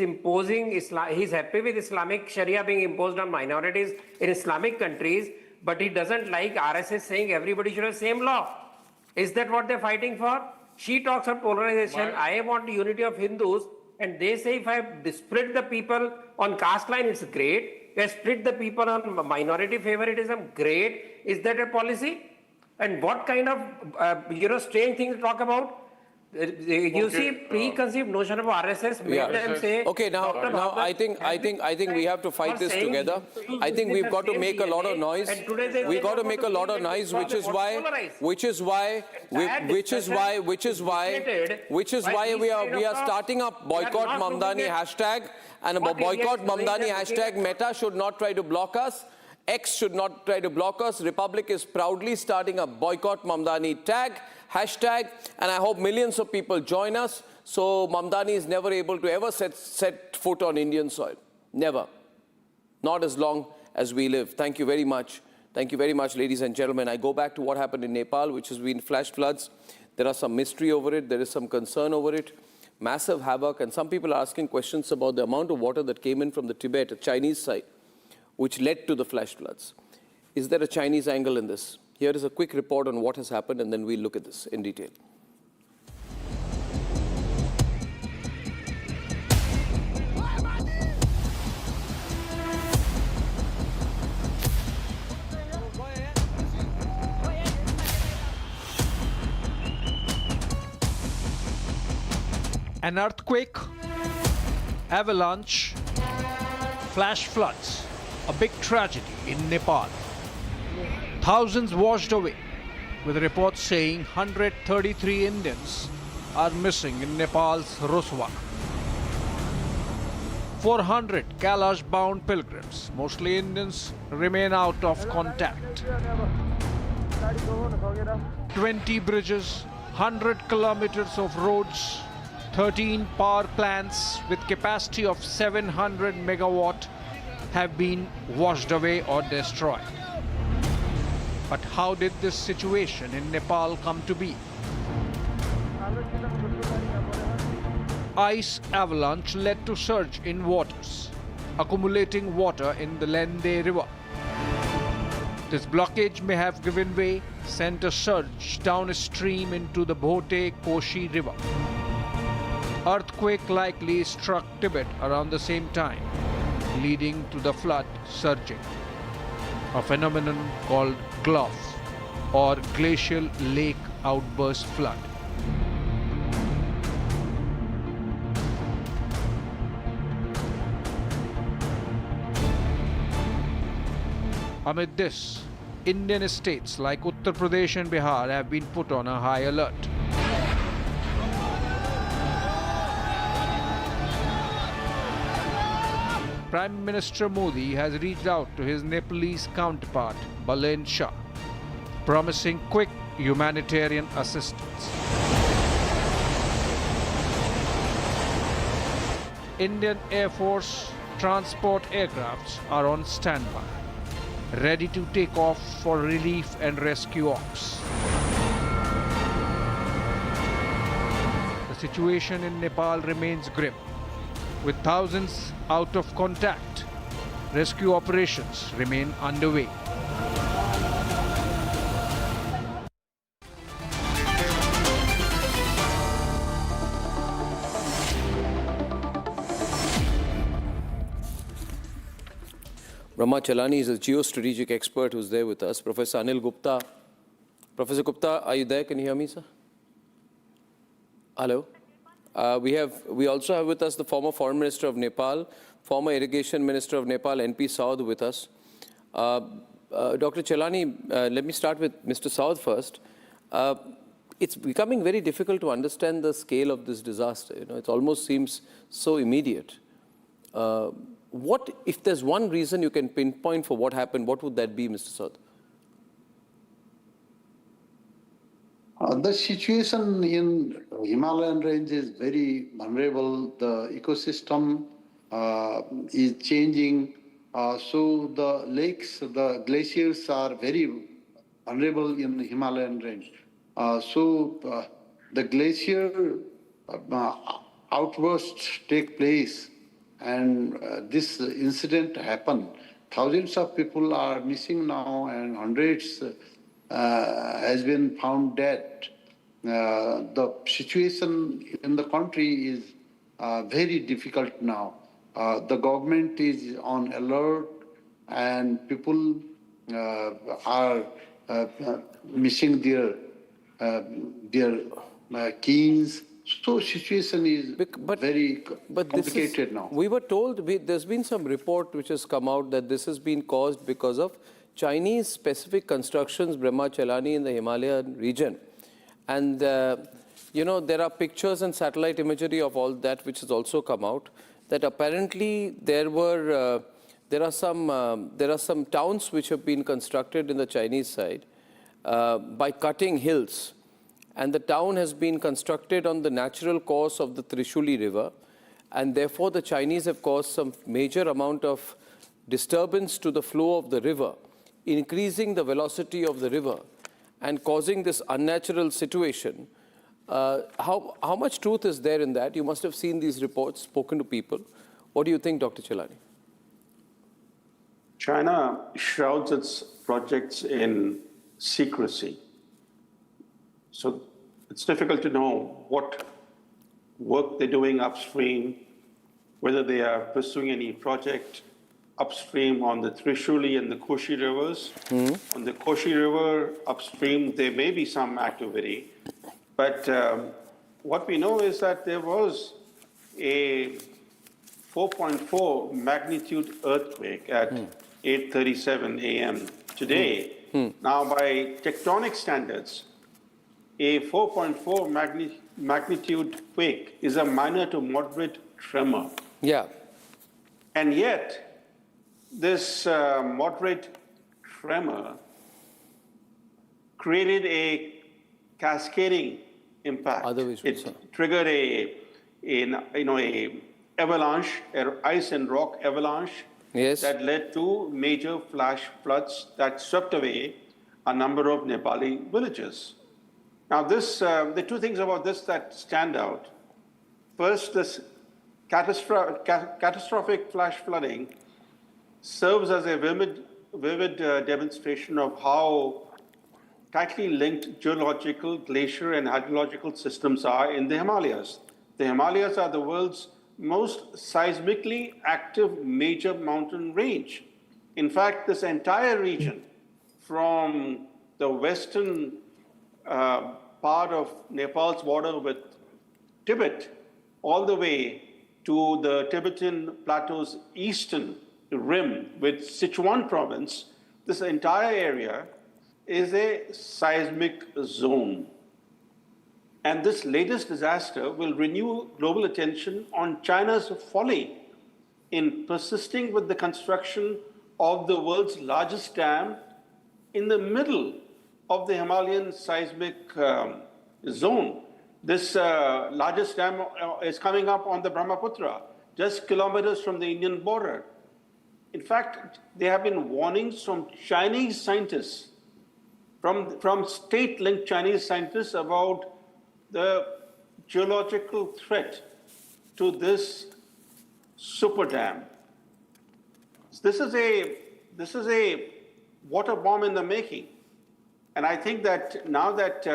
imposing Islam. He's happy with Islamic Sharia being imposed on minorities in Islamic countries, but he doesn't like RSS saying everybody should have same law. Is that what they're fighting for? She talks of polarization. I want unity of Hindus, and they say if I split the people on caste line, it's great. If I split the people on minority favoritism, great. Is that a policy? And what kind of strange thing to talk about? You see, preconceived notion of RSS made them say. Okay, now I think we have to fight this together. I think we've got to make a lot of noise. We've got to make a lot of noise, which is why we are starting a boycott Mamdani hashtag, and a boycott Mamdani hashtag. Meta should not try to block us. X should not try to block us. Republic is proudly starting a boycott Mamdani hashtag, and I hope millions of people join us so Mamdani is never able to ever set foot on Indian soil. Never. Not as long as we live. Thank you very much. Thank you very much, ladies and gentlemen. I go back to what happened in Nepal, which has been flash floods. There are some mystery over it. There is some concern over it. Massive havoc, and some people are asking questions about the amount of water that came in from the Tibet, the Chinese side, which led to the flash floods. Is there a Chinese angle in this? Here is a quick report on what has happened, and then we'll look at this in detail. An earthquake, avalanche, flash floods, a big tragedy in Nepal. Thousands washed away, with reports saying 133 Indians are missing in Nepal's Rasuwa. 400 Kailash-bound pilgrims, mostly Indians, remain out of contact. 20 bridges, 100 kilometers of roads, 13 power plants with capacity of 700 megawatt have been washed away or destroyed. But how did this situation in Nepal come to be? Ice avalanche led to surge in waters, accumulating water in the Lende River. This blockage may have given way, sent a surge downstream into the Bhote Koshi River. Earthquake likely struck Tibet around the same time, leading to the flood surging, a phenomenon called GLOF, or Glacial Lake Outburst Flood. Amid this, Indian states like Uttar Pradesh and Bihar have been put on a high alert. Prime Minister Modi has reached out to his Nepalese counterpart, Balen Shah, promising quick humanitarian assistance. Indian Air Force transport aircrafts are on standby, ready to take off for relief and rescue ops. The situation in Nepal remains grim, with thousands out of contact. Rescue operations remain underway. Brahma Chalani is a geostrategic expert who's there with us. Professor Anil Gupta. Professor Gupta, are you there? Can you hear me, sir? Hello? We also have with us the former Foreign Minister of Nepal, former Irrigation Minister of Nepal, NP Saud, with us. Dr. Chalani, let me start with Mr. Saud first. It's becoming very difficult to understand the scale of this disaster. You know, it almost seems so immediate. What, if there's one reason you can pinpoint for what happened, what would that be, Mr. Saud? The situation in Himalayan range is very vulnerable. The ecosystem is changing. So the lakes, the glaciers are very vulnerable in the Himalayan range. So the glacier outbursts take place, and this incident happened. Thousands of people are missing now, and hundreds has been found dead. The situation in the country is very difficult now. The government is on alert, and people are missing their keys. So situation is very complicated now. We were told, there's been some report which has come out that this has been caused because of Chinese specific constructions, Brahma Chalani, in the Himalayan region. And, you know, there are pictures and satellite imagery of all that which has also come out, that apparently there are some towns which have been constructed in the Chinese side by cutting hills. And the town has been constructed on the natural course of the Trishuli River. And therefore, the Chinese have caused some major amount of disturbance to the flow of the river, increasing the velocity of the river and causing this unnatural situation. How much truth is there in that? You must have seen these reports, spoken to people. What do you think, Dr. Chalani? China shrouds its projects in secrecy. So it's difficult to know what work they're doing upstream, whether they are pursuing any project upstream on the Trishuli and the Koshi rivers. On the Koshi river upstream, there may be some activity. But what we know is that there was a 4.4 magnitude earthquake at 8:37 a.m. today. Now, by tectonic standards, a 4.4 magnitude quake is a minor to moderate tremor. Yeah. And yet, this moderate tremor created a cascading impact. It triggered a avalanche, ice and rock avalanche, that led to major flash floods that swept away a number of Nepali villages. Now, there are two things about this that stand out. First, this catastrophic flash flooding serves as a vivid demonstration of how tightly linked geological, glacier, and hydrological systems are in the Himalayas. The Himalayas are the world's most seismically active major mountain range. In fact, this entire region, from the western part of Nepal's border with Tibet, all the way to the Tibetan Plateau's eastern rim with Sichuan province, this entire area is a seismic zone. And this latest disaster will renew global attention on China's folly in persisting with the construction of the world's largest dam in the middle of the Himalayan seismic zone. This largest dam is coming up on the Brahmaputra, just kilometers from the Indian border. In fact, there have been warnings from Chinese scientists, from state-linked Chinese scientists about the geological threat to this super dam. This is a water bomb in the making. And I think that now that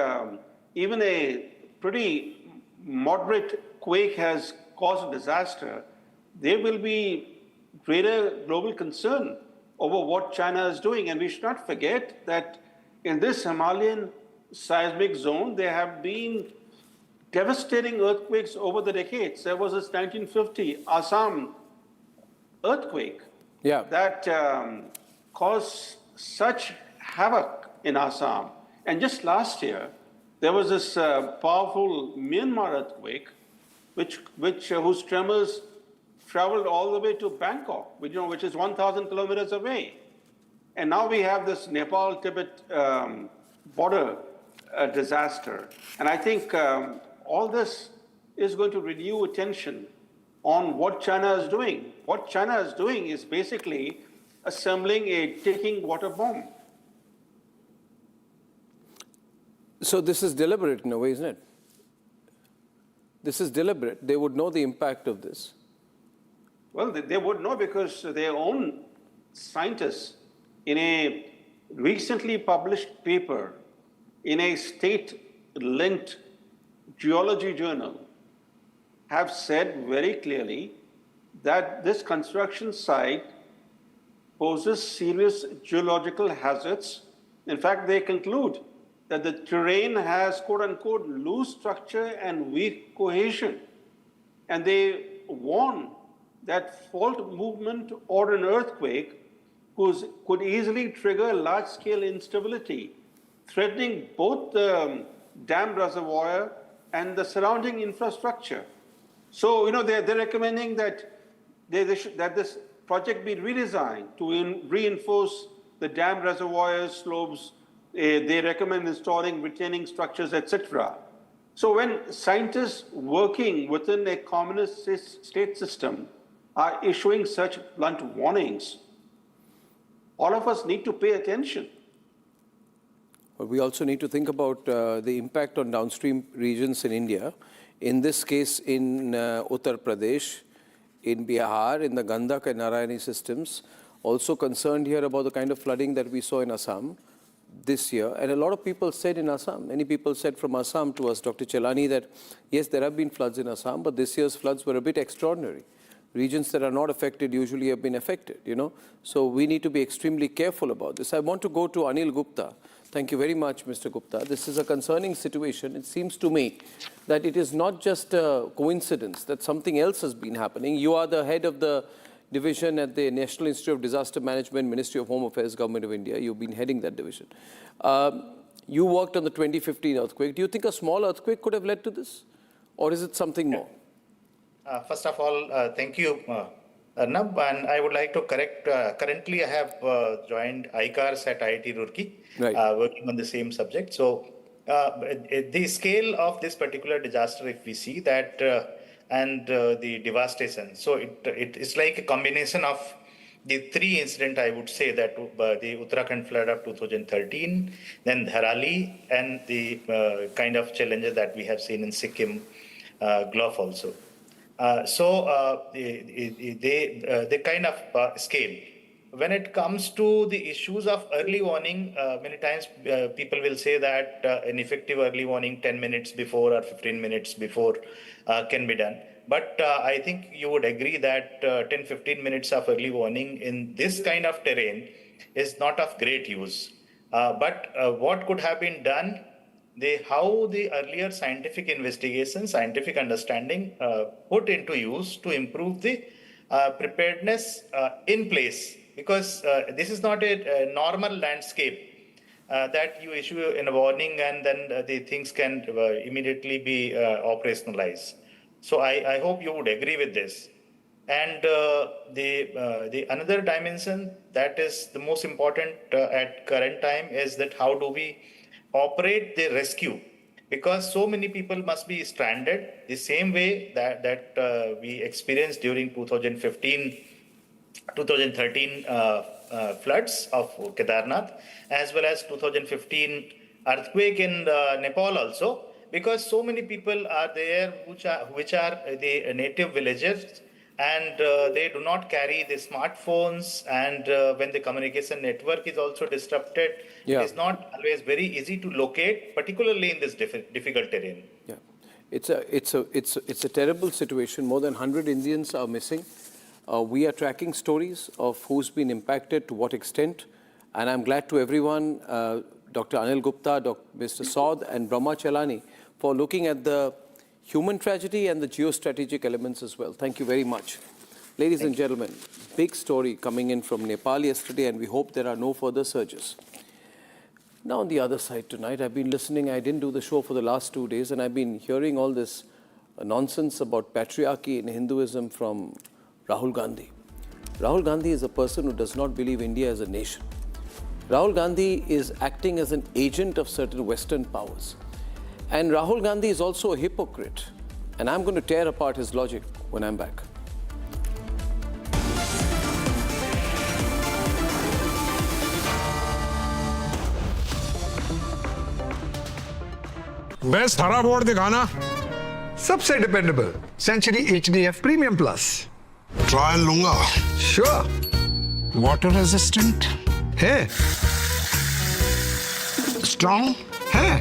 even a pretty moderate quake has caused a disaster, there will be greater global concern over what China is doing. And we should not forget that in this Himalayan seismic zone, there have been devastating earthquakes over the decades. There was this 1950 Assam earthquake that caused such havoc in Assam. And just last year, there was this powerful Myanmar earthquake, whose tremors traveled all the way to Bangkok, which is 1,000 kilometers away. And now we have this Nepal-Tibet border disaster. And I think all this is going to renew attention on what China is doing. What China is doing is basically assembling a ticking water bomb. So this is deliberate in a way, isn't it? This is deliberate. They would know the impact of this. Well, they would know because their own scientists, in a recently published paper in a state-linked geology journal, have said very clearly that this construction site poses serious geological hazards. In fact, they conclude that the terrain has quote-unquote loose structure and weak cohesion. And they warn that fault movement or an earthquake could easily trigger large-scale instability, threatening both the dam reservoir and the surrounding infrastructure. So, they're recommending that this project be redesigned to reinforce the dam reservoir slopes. They recommend installing retaining structures, etc. So when scientists working within a communist state system are issuing such blunt warnings, all of us need to pay attention. But we also need to think about the impact on downstream regions in India. In this case, in Uttar Pradesh, in Bihar, in the Gandak and Narayani systems, also concerned here about the kind of flooding that we saw in Assam this year. And a lot of people said in Assam, many people said from Assam to us, Dr. Chelani, that yes, there have been floods in Assam, but this year's floods were a bit extraordinary. Regions that are not affected usually have been affected, So we need to be extremely careful about this. I want to go to Anil Gupta. Thank you very much, Mr. Gupta. This is a concerning situation. It seems to me that it is not just a coincidence that something else has been happening. You are the head of the division at the National Institute of Disaster Management, Ministry of Home Affairs, Government of India. You've been heading that division. You worked on the 2015 earthquake. Do you think a small earthquake could have led to this? Or is it something more? First of all, thank you, Arnab. And I would like to correct, currently I have joined ICARS at IIT Roorkee, working on the same subject. So the scale of this particular disaster, if we see that, and the devastation, so it's like a combination of the three incidents, I would say, that the Uttarakhand flood of 2013, then Dharali, and the kind of challenges that we have seen in Sikkim, Gulf also. The kind of scale. When it comes to the issues of early warning, many times people will say that an effective early warning 10 minutes before or 15 minutes before can be done. But I think you would agree that 10-15 minutes of early warning in this kind of terrain is not of great use. But what could have been done, how the earlier scientific investigation, scientific understanding put into use to improve the preparedness in place. Because this is not a normal landscape that you issue a warning and then the things can immediately be operationalized. So I hope you would agree with this. And the another dimension that is the most important at current time is that how do we operate the rescue, because so many people must be stranded the same way that we experienced during 2013 floods of Kedarnath, as well as 2015 earthquake in Nepal also, because so many people are there which are the native villagers, and they do not carry the smartphones, and when the communication network is also disrupted, it is not always very easy to locate, particularly in this difficult terrain. Yeah, it's a terrible situation. More than 100 Indians are missing. We are tracking stories of who's been impacted, to what extent, and I'm glad to everyone, Dr. Anil Gupta, Mr. Saud, and Brahma Chalani, for looking at the human tragedy and the geostrategic elements as well. Thank you very much. Ladies and gentlemen, big story coming in from Nepal yesterday, and we hope there are no further surges. Now on the other side tonight, I've been listening. I didn't do the show for the last 2 days, and I've been hearing all this nonsense about patriarchy in Hinduism from Rahul Gandhi. Rahul Gandhi is a person who does not believe India as a nation. Rahul Gandhi is acting as an agent of certain Western powers. And Rahul Gandhi is also a hypocrite. And I'm going to tear apart his logic when I'm back. Best हरा board दिखाना सबसे dependable Century HDF premium plus trial लूंगा sure water resistant है strong है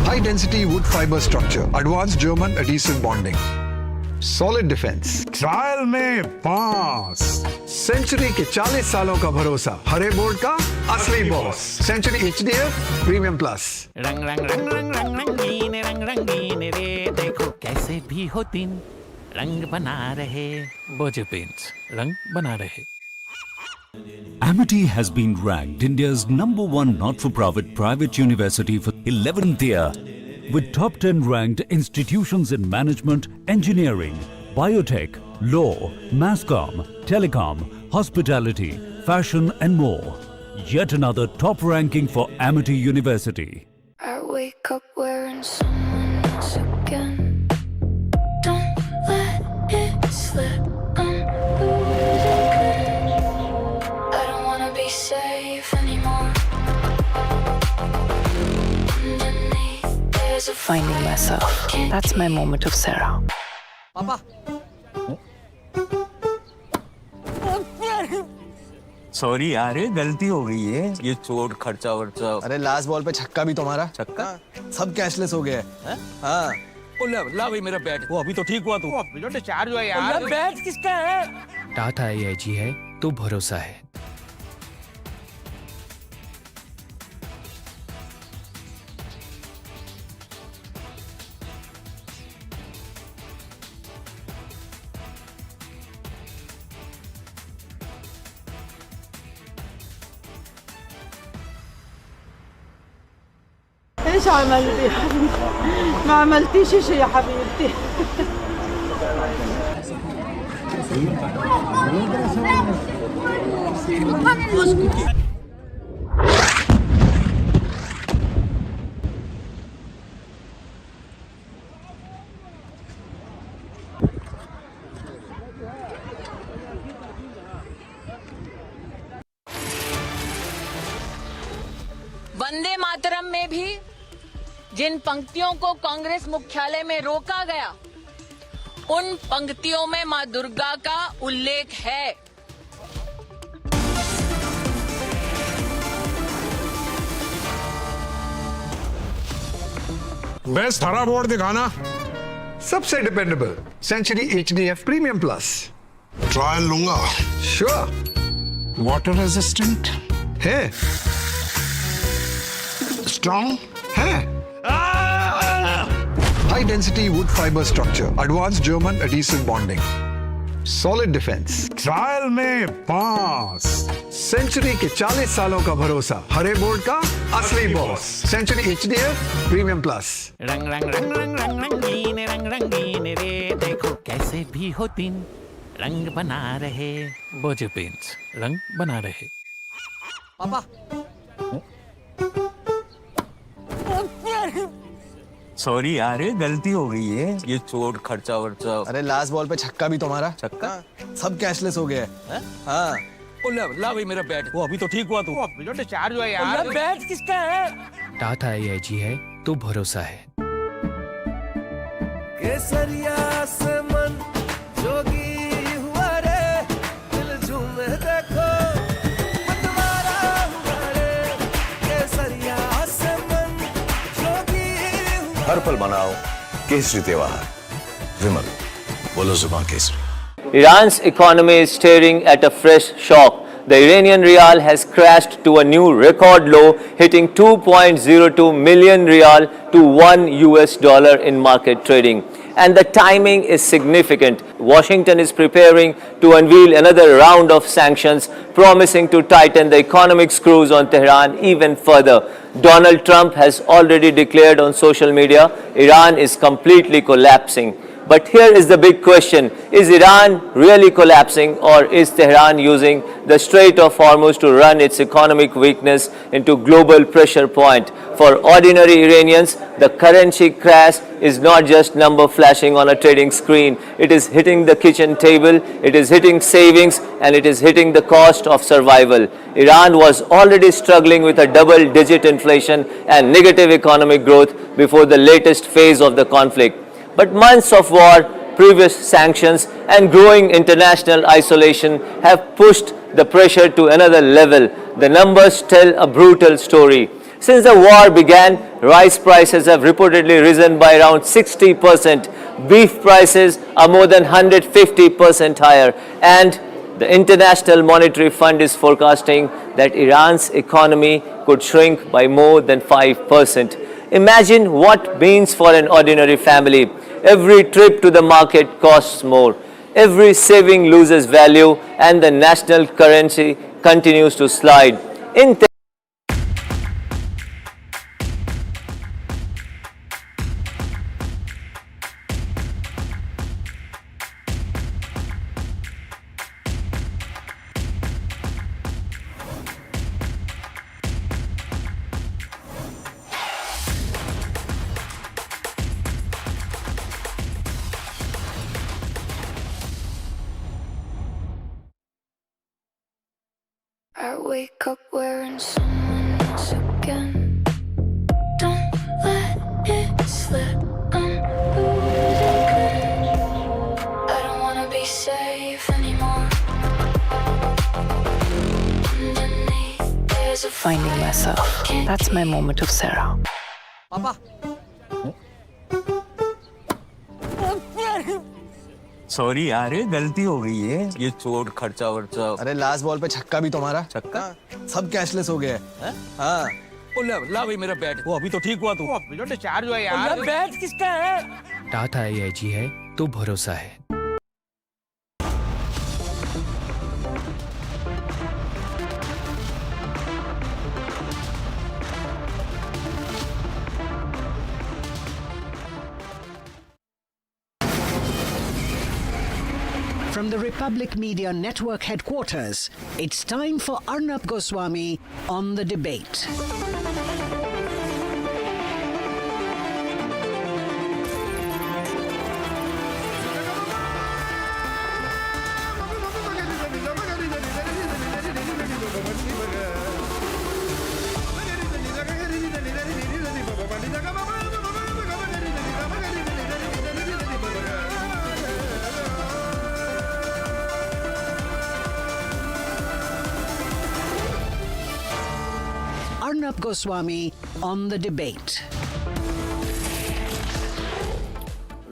high density wood fibre structure advance German adhesive bonding solid defence trial में pass century के 40 सालों का भरोसा हरे बोर्ड का असली boss Century HDF premium plus रंग रंग रंग रंग रंग रंगीन रे देखो कैसे भी हो दिन रंग बना रहे बोझे पेंट्स रंग बना रहे Amity has been ranked India's #1 not-for-profit private university for 11th year, with top 10 ranked institutions in management, engineering, biotech, law, masscom, telecom, hospitality, fashion and more. Yet another top ranking for Amity University. I wake up wearing someone else again. Don't let it slip. I don't wanna be safe anymore. Underneath there's a Finding myself. That's my moment of Sarah. Papa. Sorry यार गलती हो गई है ये चोट खर्चा वर्चा अरे लास्ट बॉल पे छक्का भी तुम्हारा छक्का सब कैशलेस हो गया है हाँ ला भाई मेरा बैट वो अभी तो ठीक हुआ तू जो डिस्चार्ज हुआ यार बैट किसका है टाटा AIG है तो भरोसा है ايش عملتي يا حبيبتي؟ ما عملتيش شيء يا حبيبتي. वंदे मातरम में भी जिन पंक्तियों को कांग्रेस मुख्यालय में रोका गया उन पंक्तियों में मां दुर्गा का उल्लेख है बेस्ट हरा बोर्ड दिखाना सबसे dependable Century HDF premium plus trial लूंगा श्योर वाटर रेजिस्टेंट है स्ट्रॉन्ग है high density wood fibre structure advance German adhesive bonding solid defence, trial में पास, सेंचुरी के 40 सालों का भरोसा, हरे बोर्ड का असली boss, Century HDF premium plus. रंग रंग रंग रंग रंग रंगीन रे, देखो कैसे भी हो दिन, रंग बना रहे बोझ पेंट्स, रंग बना रहे। पापा सॉरी यार, गलती हो गई है। ये चोट खर्चा वर्चा। अरे लास्ट बॉल पे छक्का भी तुम्हारा। छक्का? सब कैशलेस हो गया है। हाँ। ला भाई मेरा बैट। वो अभी तो ठीक हुआ तू। अभी तो डिस्चार्ज हुआ यार। बैट किसका है? टाटा AIG है तो भरोसा है। केसरिया से मन जोगी हुआ रे, दिल झूमे देखो पतवारा हुआ रे, केसरिया से मन जोगी हुआ। हर पल मनाओ केसरी त्योहार। विमल, बोलो जुबान Kesari. Iran's economy is staring at a fresh shock. The Iranian rial has crashed to a new record low, hitting 2.02 million rial to $1 in market trading. And the timing is significant. Washington is preparing to unveil another round of sanctions, promising to tighten the economic screws on Tehran even further. Donald Trump has already declared on social media, Iran is completely collapsing. But here is the big question, is Iran really collapsing, or is Tehran using the Strait of Hormuz to run its economic weakness into global pressure point? For ordinary Iranians, the currency crash is not just number flashing on a trading screen. It is hitting the kitchen table, it is hitting savings, and it is hitting the cost of survival. Iran was already struggling with a double-digit inflation and negative economic growth before the latest phase of the conflict. But months of war, previous sanctions, and growing international isolation have pushed the pressure to another level. The numbers tell a brutal story. Since the war began, rice prices have reportedly risen by around 60%. Beef prices are more than 150% higher. And the International Monetary Fund is forecasting that Iran's economy could shrink by more than 5%. Imagine what means for an ordinary family. Every trip to the market costs more. Every saving loses value, and the national currency continues to slide. I wake up wearing someone else again. Don't let it slip. I'm losing control. I don't wanna be safe anymore. Underneath, there's a Finding myself. That's my moment of Sarah. पापा sorry यार, गलती हो गई है। ये चोट खर्चा वर्चा। अरे लास्ट बॉल पे छक्का भी तुम्हारा। छक्का? सब कैशलेस हो गया है। हाँ। ला भाई मेरा बैट। वो अभी तो ठीक हुआ तू। अभी तो डिस्चार्ज हुआ यार। बैट किसका है? टाटा AIG है तो भरोसा है। From the Republic Media Network headquarters, it's time for Arnab Goswami on the debate. Arnab Goswami on the debate.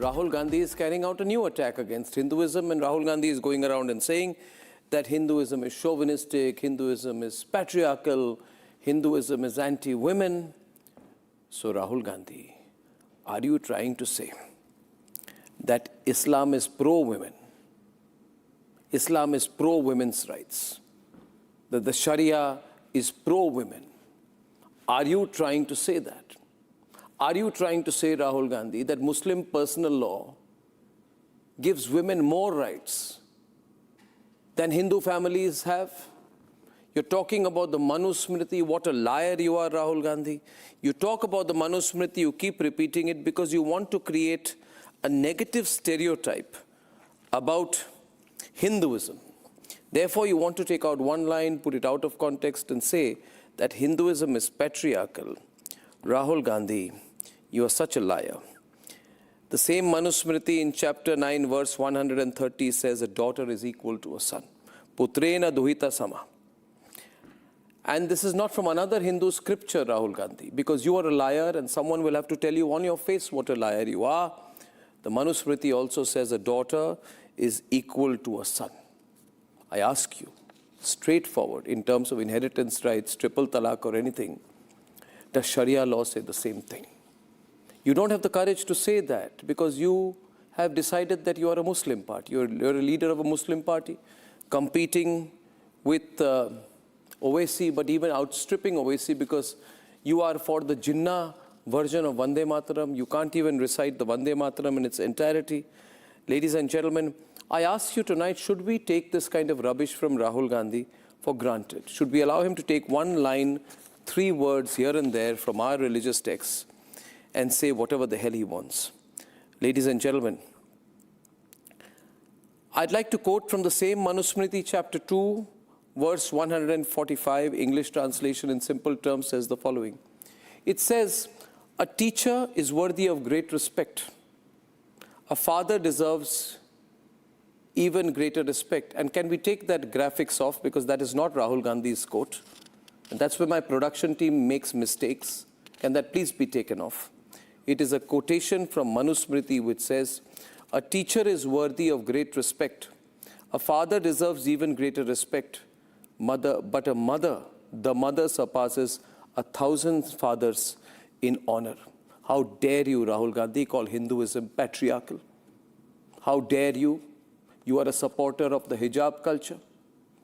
Rahul Gandhi is carrying out a new attack against Hinduism, and Rahul Gandhi is going around and saying that Hinduism is chauvinistic, Hinduism is patriarchal, Hinduism is anti-women. So Rahul Gandhi, are you trying to say that Islam is pro-women? Islam is pro-women's rights, that the Sharia is pro-women. Are you trying to say that? Are you trying to say, Rahul Gandhi, that Muslim personal law gives women more rights than Hindu families have? You're talking about the Manusmriti. What a liar you are, Rahul Gandhi. You talk about the Manusmriti, you keep repeating it because you want to create a negative stereotype about Hinduism. Therefore, you want to take out one line, put it out of context and say that Hinduism is patriarchal. Rahul Gandhi, you are such a liar. The same Manusmriti in chapter 9, verse 130 says a daughter is equal to a son. Putrena duhita sama. And this is not from another Hindu scripture, Rahul Gandhi, because you are a liar and someone will have to tell you on your face what a liar you are. The Manusmriti also says a daughter is equal to a son. I ask you, straightforward, in terms of inheritance rights, triple talaq or anything, does Sharia law say the same thing? You don't have the courage to say that because you have decided that you are a Muslim party. You're a leader of a Muslim party, competing with Owaisi, but even outstripping Owaisi because you are for the Jinnah version of Vande Mataram. You can't even recite the Vande Mataram in its entirety. Ladies and gentlemen, I ask you tonight, should we take this kind of rubbish from Rahul Gandhi for granted? Should we allow him to take one line, 3 words here and there from our religious texts and say whatever the hell he wants? Ladies and gentlemen, I'd like to quote from the same Manusmriti, chapter 2, verse 145, English translation in simple terms says the following. It says, a teacher is worthy of great respect. A father deserves even greater respect. And can we take that graphics off because that is not Rahul Gandhi's quote. And that's where my production team makes mistakes. Can that please be taken off? It is a quotation from Manusmriti which says, a teacher is worthy of great respect. A father deserves even greater respect. But a mother, the mother surpasses 1,000 fathers in honor. How dare you, Rahul Gandhi, call Hinduism patriarchal? How dare you? You are a supporter of the hijab culture,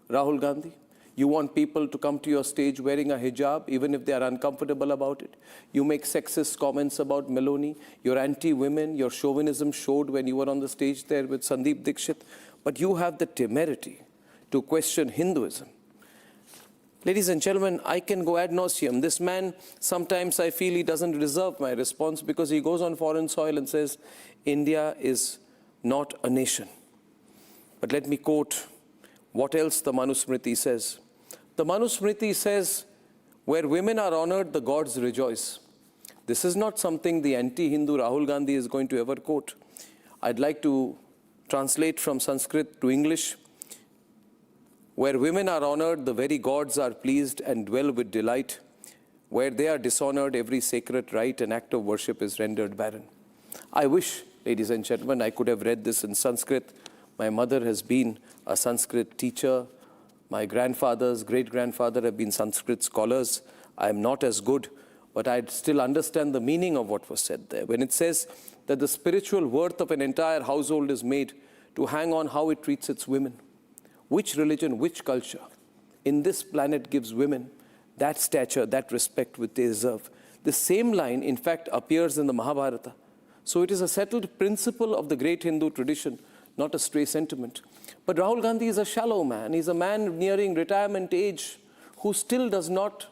Rahul Gandhi. You want people to come to your stage wearing a hijab, even if they are uncomfortable about it. You make sexist comments about Meloni. You're anti-women. Your chauvinism showed when you were on the stage there with Sandeep Dixit. But you have the temerity to question Hinduism. Ladies and gentlemen, I can go ad nauseum. This man, sometimes I feel he doesn't deserve my response because he goes on foreign soil and says, India is not a nation. But let me quote what else the Manusmriti says. The Manusmriti says, where women are honored, the gods rejoice. This is not something the anti-Hindu Rahul Gandhi is going to ever quote. I'd like to translate from Sanskrit to English. Where women are honored, the very gods are pleased and dwell with delight. Where they are dishonored, every sacred rite and act of worship is rendered barren. I wish, ladies and gentlemen, I could have read this in Sanskrit. My mother has been a Sanskrit teacher. My grandfathers, great-grandfather have been Sanskrit scholars. I am not as good, but I still understand the meaning of what was said there. When it says that the spiritual worth of an entire household is made to hang on how it treats its women. Which religion, which culture in this planet gives women that stature, that respect which they deserve? The same line, in fact, appears in the Mahabharata. So it is a settled principle of the great Hindu tradition, not a stray sentiment. But Rahul Gandhi is a shallow man. He's a man nearing retirement age who still does not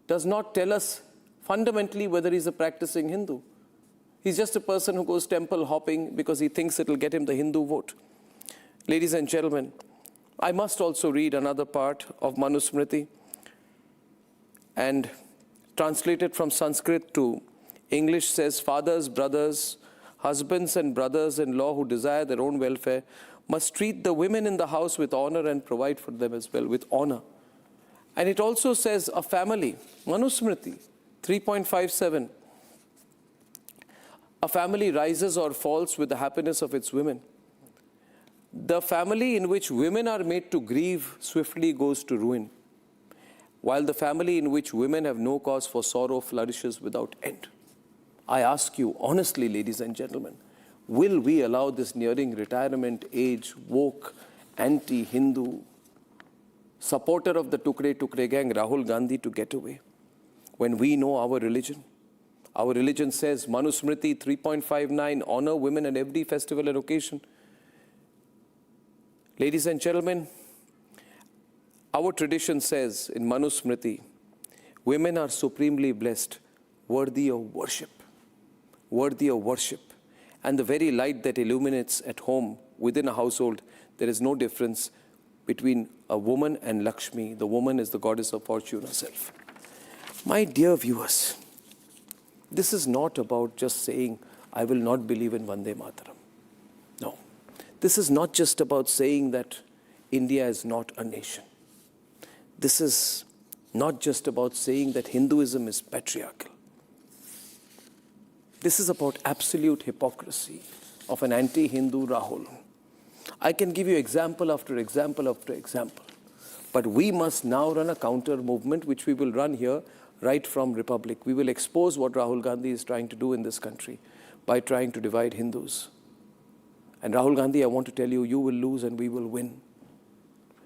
tell us fundamentally whether he's a practicing Hindu. He's just a person who goes temple hopping because he thinks it'll get him the Hindu vote. Ladies and gentlemen, I must also read another part of Manusmriti and translate it from Sanskrit to English. Says, fathers, brothers, husbands and brothers-in-law who desire their own welfare must treat the women in the house with honor and provide for them as well with honor. And it also says a family, Manusmriti 3.57, a family rises or falls with the happiness of its women. The family in which women are made to grieve swiftly goes to ruin, while the family in which women have no cause for sorrow flourishes without end. I ask you honestly, ladies and gentlemen, will we allow this nearing retirement age, woke anti-Hindu supporter of the Tukre gang, Rahul Gandhi, to get away when we know our religion? Our religion says, Manusmriti 3.59, honor women at every festival and occasion. Ladies and gentlemen, our tradition says in Manusmriti, women are supremely blessed, worthy of worship. Worthy of worship. And the very light that illuminates at home, within a household, there is no difference between a woman and Lakshmi. The woman is the goddess of fortune herself. My dear viewers, this is not about just saying, I will not believe in Vande Mataram. No. This is not just about saying that India is not a nation. This is not just about saying that Hinduism is patriarchal. This is about absolute hypocrisy of an anti-Hindu Rahul. I can give you example after example after example. But we must now run a counter movement, which we will run here right from Republic. We will expose what Rahul Gandhi is trying to do in this country by trying to divide Hindus. And Rahul Gandhi, I want to tell you, you will lose and we will win.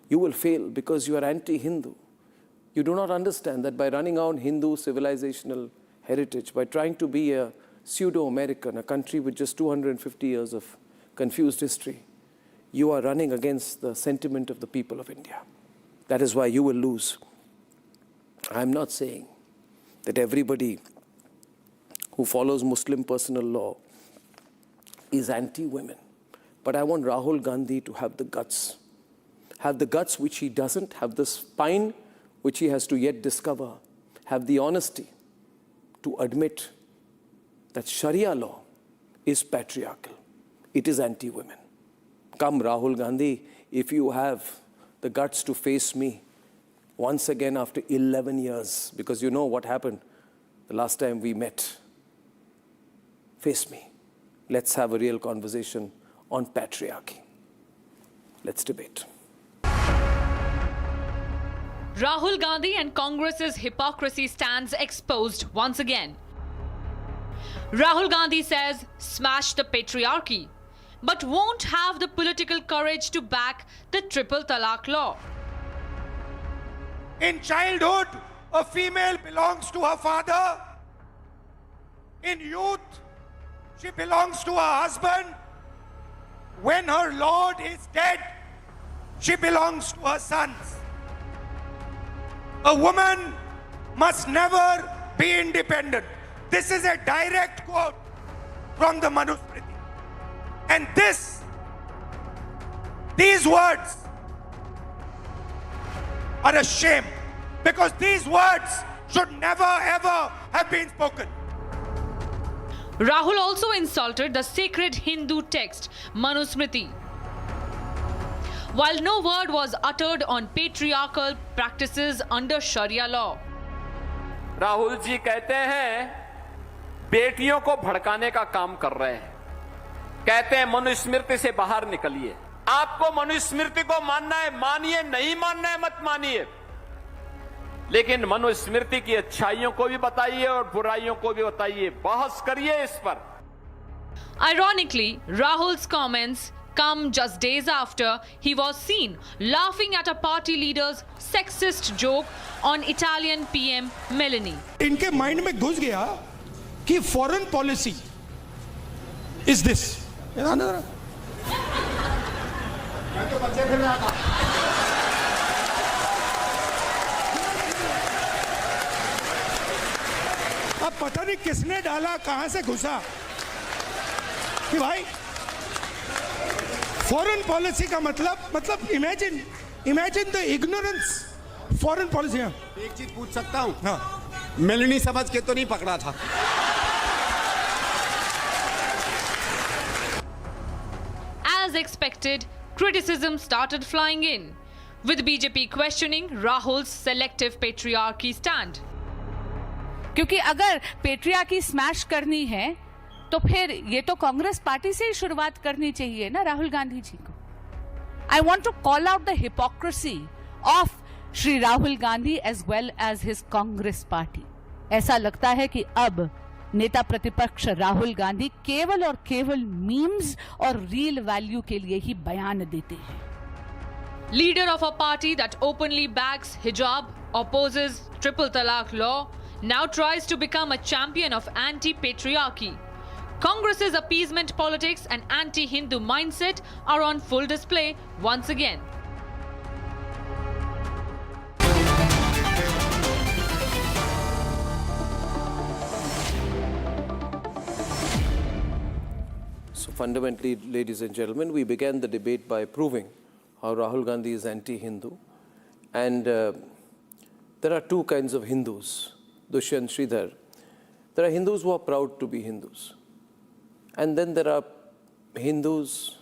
You will fail because you are anti-Hindu. You do not understand that by running on Hindu civilizational heritage, by trying to be a pseudo-American, a country with just 250 years of confused history, you are running against the sentiment of the people of India. That is why you will lose. I am not saying that everybody who follows Muslim personal law is anti-women. But I want Rahul Gandhi to have the guts which he doesn't, have the spine which he has to yet discover, have the honesty to admit that Sharia law is patriarchal. It is anti-women. Come, Rahul Gandhi, if you have the guts to face me once again after 11 years, because you know what happened the last time we met. Face me. Let's have a real conversation on patriarchy. Let's debate. Rahul Gandhi and Congress's hypocrisy stands exposed once again. Rahul Gandhi says, smash the patriarchy, but won't have the political courage to back the triple talaq law. In childhood, a female belongs to her father. In youth, she belongs to her husband. When her lord is dead, she belongs to her sons. A woman must never be independent. This is a direct quote from the Manusmriti. And these words are a shame, because these words should never ever have been spoken. Rahul also insulted the sacred Hindu text, Manusmriti. While no word was uttered on patriarchal practices under Sharia law. Rahul ji कहते हैं बेटियों को भड़काने का काम कर रहे हैं, कहते हैं मनुस्मृति से बाहर निकलिए। आपको मनुस्मृति को मानना है मानिए, नहीं मानना है मत मानिए, लेकिन मनुस्मृति की अच्छाइयों को भी बताइए और बुराइयों को भी बताइए, बहस करिए इस पर। Ironically, Rahul's comments come just days after he was seen laughing at a party leader's sexist joke on Italian PM Meloni. इनके माइंड में घुस गया कि फॉरेन पॉलिसी इज दिस। अब पता नहीं किसने डाला, कहां से घुसा कि भाई फॉरेन पॉलिसी का मतलब imagine the ignorance foreign policy. एक चीज पूछ सकता हूं? हाँ। मेलनी समझ के तो नहीं पकड़ा था? As expected, criticism started flying in, with BJP questioning Rahul's selective patriarchy stand. क्योंकि अगर पेट्रियार्की स्मैश करनी है तो फिर ये तो कांग्रेस पार्टी से ही शुरुआत करनी चाहिए ना राहुल गांधी जी को। I want to call out the hypocrisy of Shri Rahul Gandhi as well as his Congress party. ऐसा लगता है कि अब नेता प्रतिपक्ष राहुल गांधी केवल और केवल मीम्स और रील वैल्यू के लिए ही बयान देते हैं। Leader of a party that openly backs hijab, opposes triple talaq law, now tries to become a champion of anti-patriarchy. Congress's appeasement politics and anti-Hindu mindset are on full display once again. So fundamentally, ladies and gentlemen, we began the debate by proving how Rahul Gandhi is anti-Hindu. And there are two kinds of Hindus, Dushyant, Sridhar. There are Hindus who are proud to be Hindus. And then there are Hindus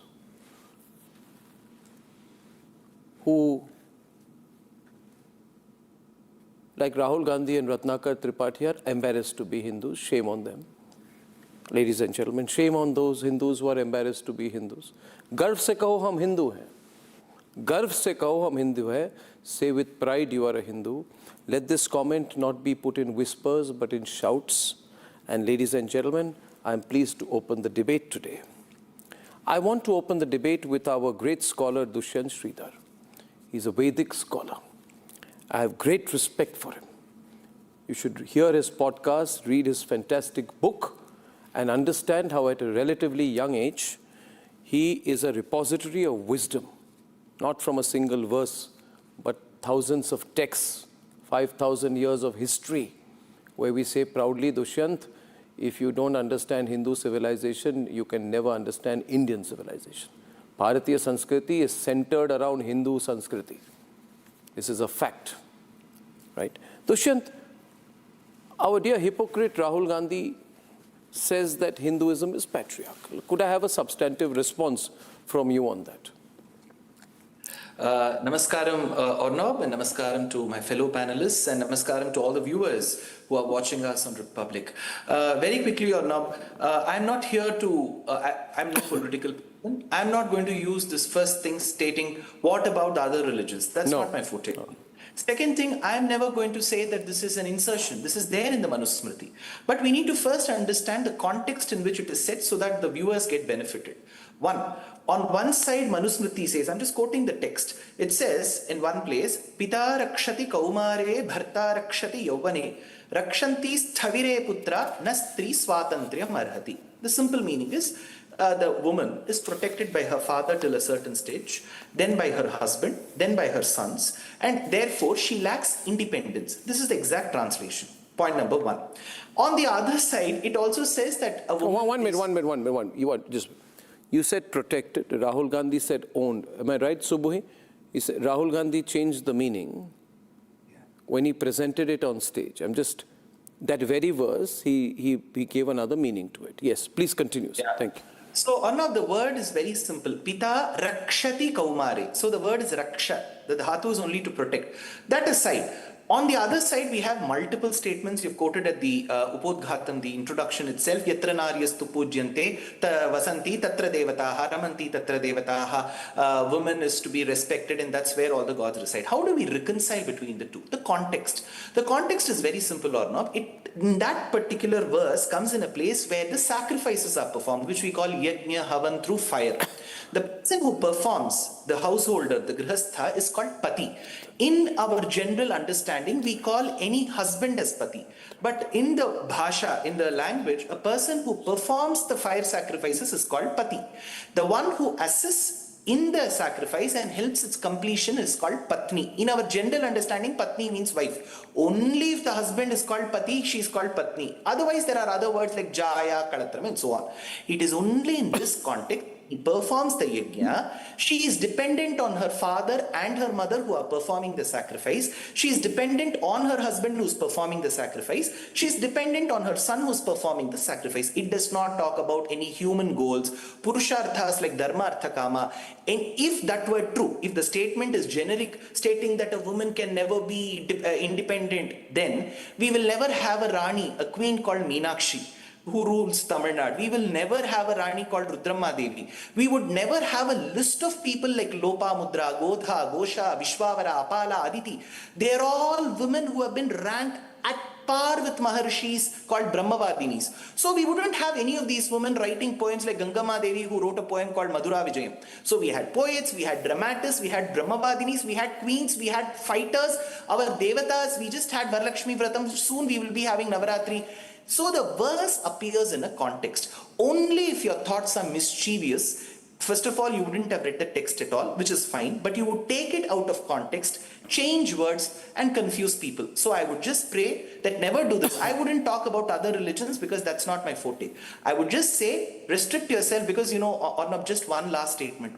who, like Rahul Gandhi and Ratnakar Tripathi, are embarrassed to be Hindus. Shame on them. Ladies and gentlemen, shame on those Hindus who are embarrassed to be Hindus. Garv se kaho hum Hindu hain. Garv se kaho hum Hindu hai. Say with pride you are a Hindu. Let this comment not be put in whispers but in shouts. And ladies and gentlemen, I am pleased to open the debate today. I want to open the debate with our great scholar Dushyant Sridhar. He's a Vedic scholar. I have great respect for him. You should hear his podcast, read his fantastic book, and understand how at a relatively young age, he is a repository of wisdom, not from a single verse, but thousands of texts, 5,000 years of history, where we say proudly, Dushyant, if you don't understand Hindu civilization, you can never understand Indian civilization. Bharatiya Sanskriti is centered around Hindu Sanskriti. This is a fact, right? Dushyant, our dear hypocrite Rahul Gandhi says that Hinduism is patriarchal. Could I have a substantive response from you on that? Namaskaram, Arnab, and namaskaram to my fellow panelists, and namaskaram to all the viewers who are watching us on Republic. Very quickly, Arnab, I'm not here to, I'm not political person. I'm not going to use this first thing stating, what about the other religions? That's not my forte. No. Second thing, I am never going to say that this is an insertion. This is there in the Manusmriti. But we need to first understand the context in which it is set so that the viewers get benefited. On one side, Manusmriti says, I'm just quoting the text. It says in one place, Pita rakshati kaumare bharta rakshati yauvane rakshanti sthavire putra nastri swatantriyam arhati. The simple meaning is, the woman is protected by her father till a certain stage, then by her husband, then by her sons, and therefore she lacks independence. This is the exact translation. Point number one. On the other side, it also says that a woman. One minute. You said protected. Rahul Gandhi said owned. Am I right, Subhuhi? He said Rahul Gandhi changed the meaning when he presented it on stage. That very verse, he gave another meaning to it. Yes, please continue. Yeah. Thank you. So, Arnab, the word is very simple. Pita rakshati kaumare. So the word is raksha. The dhatu is only to protect. That aside, on the other side, we have multiple statements you've quoted at the Upodghatam, the introduction itself. Yatra naryastu pujyante vasanti tatra devataha ramanti tatra devataha. Women is to be respected, and that's where all the gods reside. How do we reconcile between the two? The context. The context is very simple, Arnab. In that particular verse comes in a place where the sacrifices are performed, which we call yajna havan, through fire. The person who performs, the householder, the grihastha, is called pati. In our general understanding, we call any husband as pati. But in the bhasha, in the language, a person who performs the fire sacrifices is called pati. The one who assists in the sacrifice and helps its completion is called patni. In our general understanding, patni means wife. Only if the husband is called pati, she is called patni. Otherwise, there are other words like jaya, kalatram, and so on. It is only in this context he performs the yajna. She is dependent on her father and her mother who are performing the sacrifice. She is dependent on her husband who is performing the sacrifice. She is dependent on her son who is performing the sacrifice. It does not talk about any human goals, purusharthas like dharma, artha, kama. And if that were true, if the statement is generic, stating that a woman can never be independent, then we will never have a Rani, a queen called Meenakshi, who rules Tamil Nadu. We will never have a Rani called Rudramma Devi. We would never have a list of people like Lopamudra, Godha, Gosha, Vishwavara, Apala, Aditi. They are all women who have been ranked at par with Maharshis called Brahmavadinis. So we wouldn't have any of these women writing poems like Gangama Devi, who wrote a poem called Madhura Vijayam. So we had poets, we had dramatists, we had Brahmavadinis, we had queens, we had fighters, our devatas, we just had Varalakshmi Vratam, soon we will be having Navaratri. So the verse appears in a context. Only if your thoughts are mischievous, first of all, you wouldn't have read the text at all, which is fine, but you would take it out of context, change words and confuse people. So I would just pray that never do this. I wouldn't talk about other religions because that's not my forte. I would just say, restrict yourself because, Arnab, just one last statement.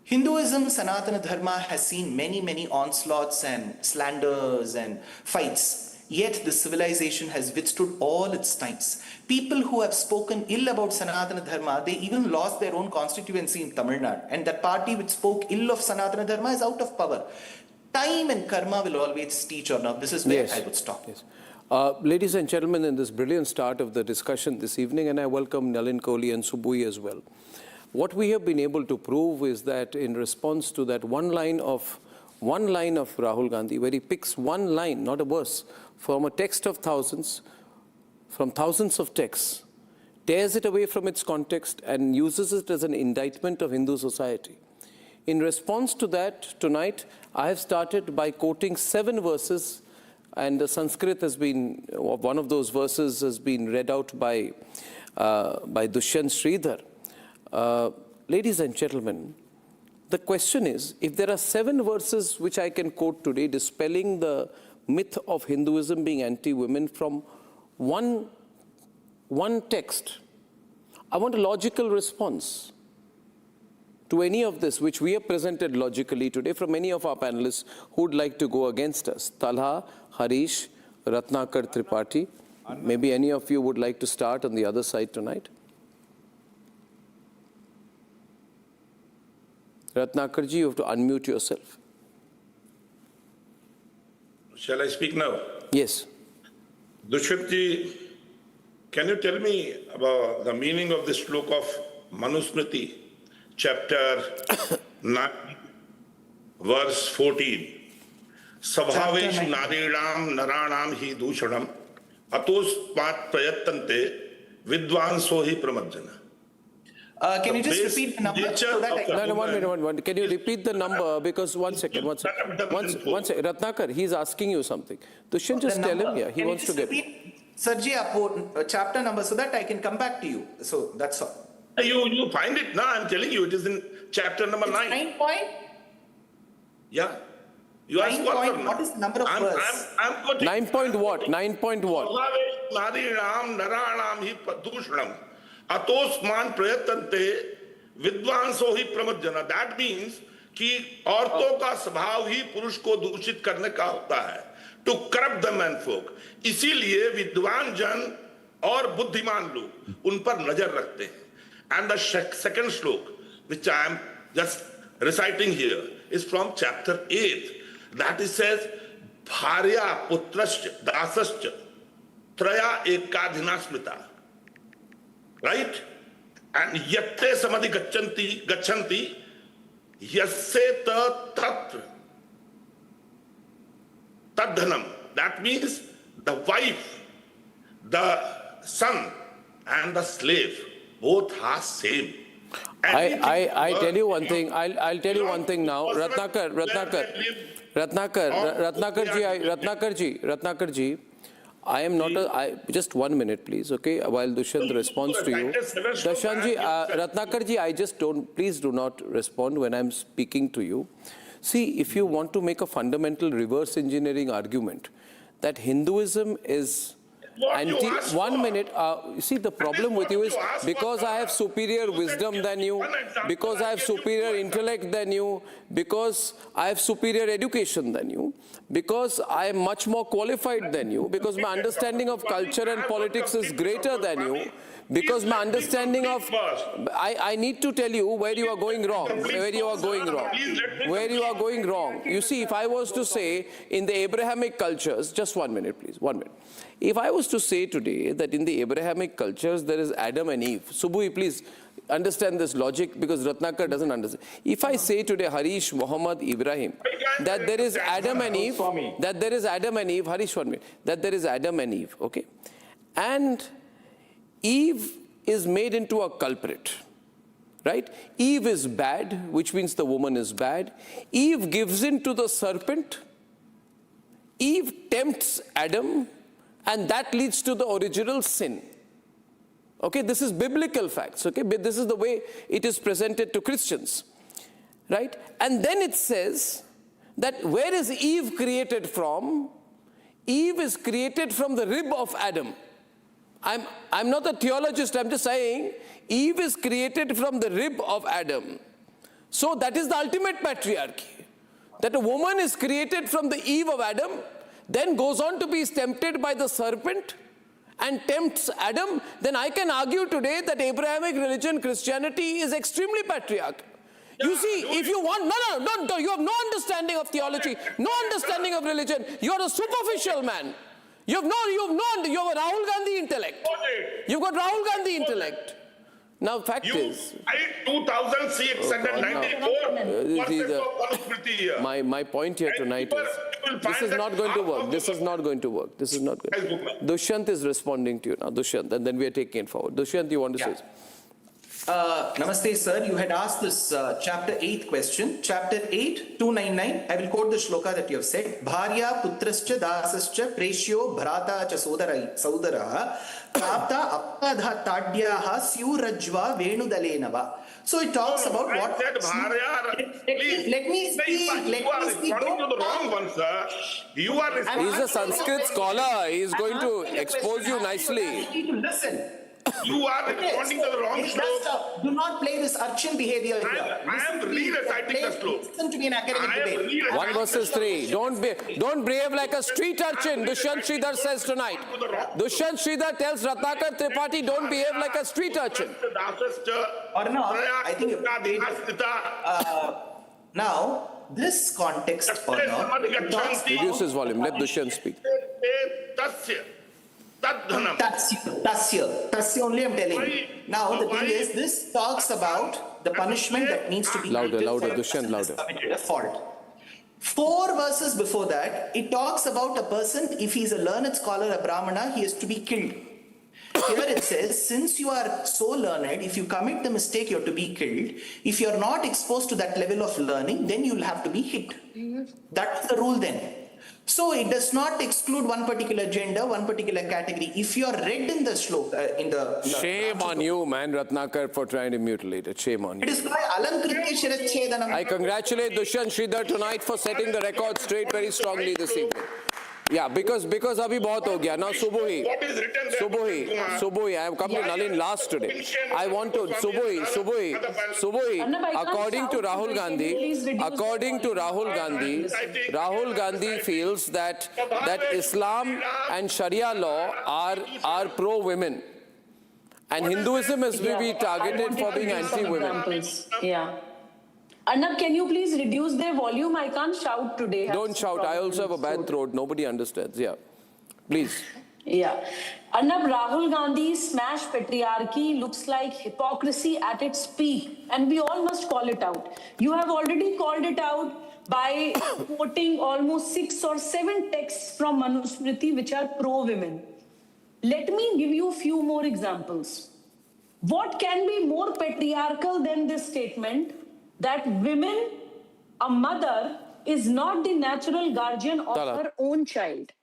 Hinduism, Sanatana Dharma has seen many onslaughts and slanders and fights. Yet the civilization has withstood all its times. People who have spoken ill about Sanatana Dharma, they even lost their own constituency in Tamil Nadu. And that party which spoke ill of Sanatana Dharma is out of power. Time and karma will always teach, or not. This is where I would stop. Yes. Ladies and gentlemen, in this brilliant start of the discussion this evening, and I welcome Nalin Kohli and Subui as well, what we have been able to prove is that in response to that one line of Rahul Gandhi, where he picks one line, not a verse, from a text of thousands, from thousands of texts, tears it away from its context and uses it as an indictment of Hindu society. In response to that, tonight, I have started by quoting 7 verses, and the Sanskrit has been, one of those verses has been read out by Dushyant Sridhar. Ladies and gentlemen, the question is, if there are 7 verses which I can quote today dispelling the myth of Hinduism being anti-women from one text, I want a logical response to any of this, which we have presented logically today from many of our panelists who would like to go against us. Talha, Harish, Ratnakar Tripathi. Maybe any of you would like to start on the other side tonight. Ratnakarji, you have to unmute yourself. Shall I speak now? Yes. Dushyantji, can you tell me about the meaning of this sloka of Manusmriti, chapter 9, verse 14? Sabhaveshu narinam naranam hi dushanam atos pat prayattante vidvanso hi pramadjana. Can you just repeat the number so that No, 1 minute. Can you repeat the number? Because one second. Ratnakar, he's asking you something. Dushyant, just tell him. Yeah, he wants to get. Sarji, chapter number so that I can come back to you. So that's all. You find it now. I'm telling you, it is in chapter number 9. 9 point? Yeah. You ask what is the number of verse? I'm quoting. 9 point what? 9 point what? Sabhaveshu narinam naranam hi dushanam atosman prayatante vidvanso hi pramadjana. That means कि औरतों का स्वभाव ही पुरुष को दूषित करने का होता है, to corrupt the manfolk. इसीलिए विद्वान जन और बुद्धिमान लोग उन पर नजर रखते हैं. And the second slok, which I am just reciting here, is from chapter 8. That it says, Bharya putrascha dasascha traya ekadhina smita. Right? And yatte samadhi gachanti yasse tat tadhanam. That means the wife, the son and the slave both are same. I tell you one thing. I'll tell you one thing now. Ratnakar ji, I am not just 1 minute, please, okay, while Dushyant responds to you. Ratnakar ji, please do not respond when I'm speaking to you. See, if you want to make a fundamental reverse engineering argument that Hinduism is anti, 1 minute, you see, the problem with you is because I have superior wisdom than you, because I have superior intellect than you, because I have superior education than you, because I am much more qualified than you, because my understanding of culture and politics is greater than you, because my understanding of, I need to tell you where you are going wrong, where you are going wrong. You see, if I was to say in the Abrahamic cultures, just 1 minute, please, 1 minute. If I was to say today that in the Abrahamic cultures there is Adam and Eve, Subui, please, understand this logic because Ratnakar doesn't understand. If I say today Harish, Muhammad, Ibrahim, that there is Adam and Eve, that there is Adam and Eve, Harish, 1 minute, that there is Adam and Eve, okay? And Eve is made into a culprit, right? Eve is bad, which means the woman is bad. Eve gives in to the serpent. Eve tempts Adam, and that leads to the original sin. Okay, this is biblical facts, okay? But this is the way it is presented to Christians, right? And then it says that where is Eve created from? Eve is created from the rib of Adam. I'm not a theologist, I'm just saying Eve is created from the rib of Adam. So that is the ultimate patriarchy. That a woman is created from the Eve of Adam, then goes on to be tempted by the serpent and tempts Adam. Then I can argue today that Abrahamic religion, Christianity, is extremely patriarchal. You see, if you want, no, you have no understanding of theology, no understanding of religion. You are a superficial man. You have a Rahul Gandhi intellect. You've got Rahul Gandhi intellect. Now, fact is, 2,694 my point here tonight is, this is not going to work. This is not going to work. This is not going to work. Dushyant is responding to you now. Dushyant, and then we are taking it forward. Dushyant, you want to say something? Namaste, sir. You had asked this chapter 8 question. Chapter 8, 299. I will quote the shloka that you have said. Bharya putrascha dasascha preshyo bhrata cha saudara prapta appadha tadyaha syurajva venudalenava. So it talks about what... Let me speak. According to the wrong one, sir. You are... He's a Sanskrit scholar. He's going to expose you nicely. Listen. You are responding to the wrong slope. Do not play this urchin behavior here. I am really reciting the slope. Listen to me in academic debate. 1 verses 3. Don't behave like a street urchin, Dushyant Sridhar says tonight. Dushyant Sridhar tells Ratnakar Tripathi, don't behave like a street urchin. Arnab, I think now, this context, Arnab, reduce his volume. Let Dushyant speak. Tasya only I'm telling you. Now the thing is, this talks about the punishment that needs to be louder, Dushyant, louder. A fault. 4 verses before that, it talks about a person, if he's a learned scholar, a Brahmana, he is to be killed. Here it says, since you are so learned, if you commit the mistake, you're to be killed. If you're not exposed to that level of learning, then you'll have to be hit. That's the rule then. So it does not exclude one particular gender, one particular category. If you are read in the shloka, shame on you, man, Ratnakar, for trying to mutilate it. Shame on you. It is by Alankritya Shirachchedanam. I congratulate Dushyant Sridhar tonight for setting the record straight very strongly this evening. Yeah, because abhi bahut ho gaya. Now Subhi, I have come to Nalin last today. I want to, Subhi, according to Rahul Gandhi feels that Islam and Sharia law are pro-women. And Hinduism is maybe targeted for being anti-women. Yeah. Arnab, can you please reduce their volume? I can't shout today. Don't shout. I also have a bad throat. Nobody understands. Yeah. Please. Yeah. Arnab, Rahul Gandhi's smash patriarchy looks like hypocrisy at its peak. And we all must call it out. You have already called it out by quoting almost 6 or 7 texts from Manusmriti which are pro-women. Let me give you a few more examples. What can be more patriarchal than this statement? That women, a mother, is not the natural guardian of her own child.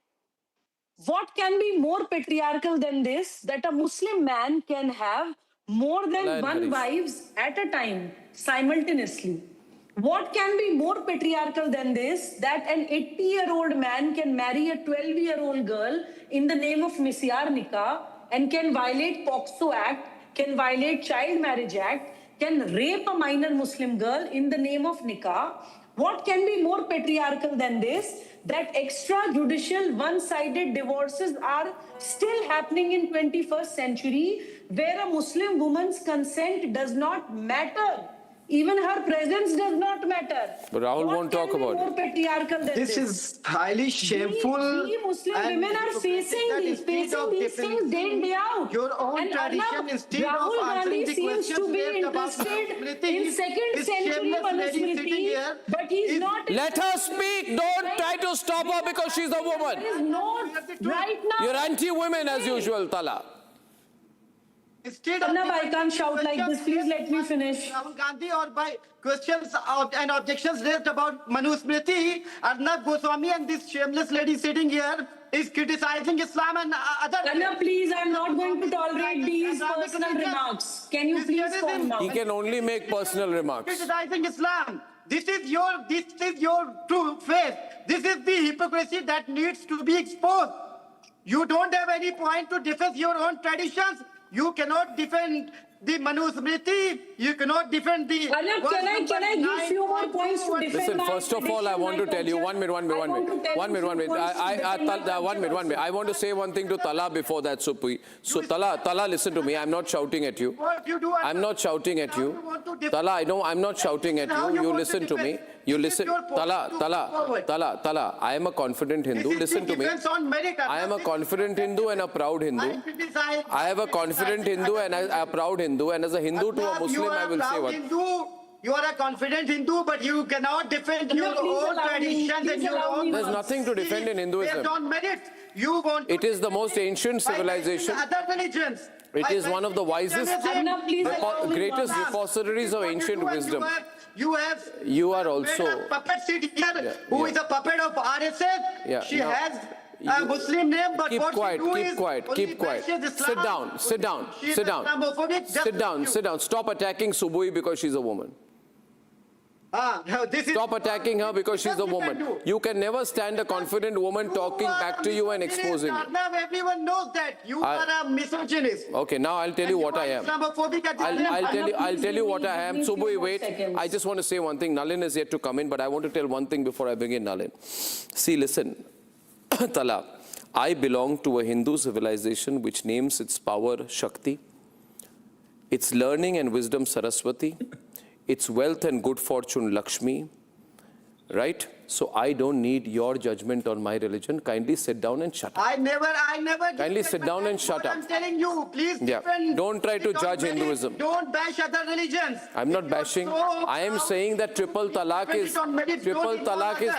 What can be more patriarchal than this? That a Muslim man can have more than one wives at a time, simultaneously. What can be more patriarchal than this? That an 80-year-old man can marry a 12-year-old girl in the name of Misyar Nikah and can violate POXO Act, can violate Child Marriage Act, can rape a minor Muslim girl in the name of nikah. What can be more patriarchal than this? That extrajudicial one-sided divorces are still happening in 21st century, where a Muslim woman's consent does not matter Even her presence does not matter. But Rahul What won't talk can be about more it. patriarchal than this? This is highly shameful. We Muslim and women are facing that these instead of things day in, day out. your own And tradition, Arnab, instead Rahul of answering Gandhi the seems to questions be raised about interested Manusmriti, in second this century shameless lady sitting Manusmriti, here but he's not. Let her speak. Don't try to stop her because she's a woman. There is no right now. You're anti-women as usual, Tala. Arnab, I can't shout like this. Please let me finish. Rahul Gandhi or by questions and objections raised about Manusmriti, Arnab Goswami and this shameless lady sitting here is criticizing Islam and other. Arnab, please, I'm not going to tolerate these personal remarks. Can you please calm down? He can only make personal remarks. Criticizing Islam. This is your true faith. This is the hypocrisy that needs to be exposed. You don't have any point to defend your own traditions. You cannot defend the Manusmriti. You cannot defend the. Arnab, can I give few more points to defend? Listen, my first of all, I tradition, want to my tell you, culture? one minute. I want to say one thing to Tala before that, Supri. So Tala, listen to me. I'm not shouting at you. I'm not shouting at you. Tala, I know I'm not shouting at you. You listen to me. You listen. Tala, I am a confident Hindu. Listen to me. I am a confident Hindu and a proud Hindu. I have a confident Hindu and a proud Hindu. And as a Hindu to a Muslim, I will say what. You are a confident Hindu, but you cannot defend your own traditions and your own. There's nothing to defend in Hinduism. Based on merit, you want. It is the most ancient civilization. Other religions. It is one of the wisest, greatest repositories of ancient wisdom. You are also a puppet sitting here who is a puppet of RSS. Yeah, she has a Muslim name, but keep what quiet, she do keep is quiet, only keep quiet. bashes Islam. Sit down. She is Sit down. Islamophobic, just Sit down. like you. Sit down. Stop attacking Subui because she's a woman. Stop attacking her because she's a woman. You can never stand a confident woman talking back to you and exposing you. Arnab, everyone knows that you are a misogynist. Okay, now I'll tell you what I am. I'll tell you what I am. Subui, wait. I just want to say one thing. Nalin is yet to come in, but I want to tell one thing before I begin, Nalin. See, listen, Tala, I belong to a Hindu civilization which names its power Shakti, its learning and wisdom Saraswati, its wealth and good fortune Lakshmi, right? So I don't need your judgment on my religion. Kindly sit down and shut up. I never. Kindly sit down and shut up. I'm telling you, please defend. Don't try to judge Hinduism. Don't bash other religions. I'm not bashing. I am saying that triple talaq is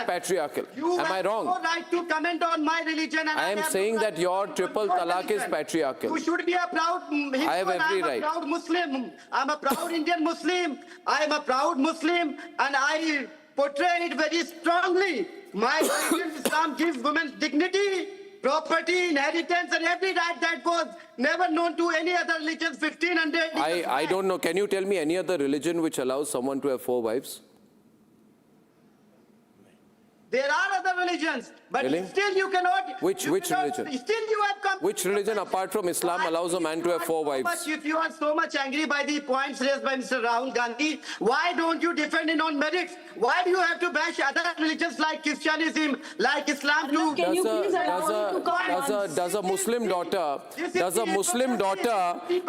patriarchal. Am I wrong? You have no right to comment on my religion. And I am saying that your triple talaq is patriarchal. You should be a proud Hindu. I have every I'm right. a proud Muslim. I'm a proud Indian Muslim. I am a proud Muslim, and I portray it very strongly. My religion, Islam, gives women dignity, property, inheritance, and every right that was never known to any other religion 1500 years I back. don't know. Can you tell me any other religion which allows someone to have 4 wives? There are other religions, but Really? still you cannot. Which religion? Still you have come. Which religion apart from Islam allows a man to have 4 wives? If you are so much angry by the points raised by Mr. Rahul Gandhi, why don't you defend it on merits? Why do you have to bash other religions like Christianism, like Islam too? Does a Muslim daughter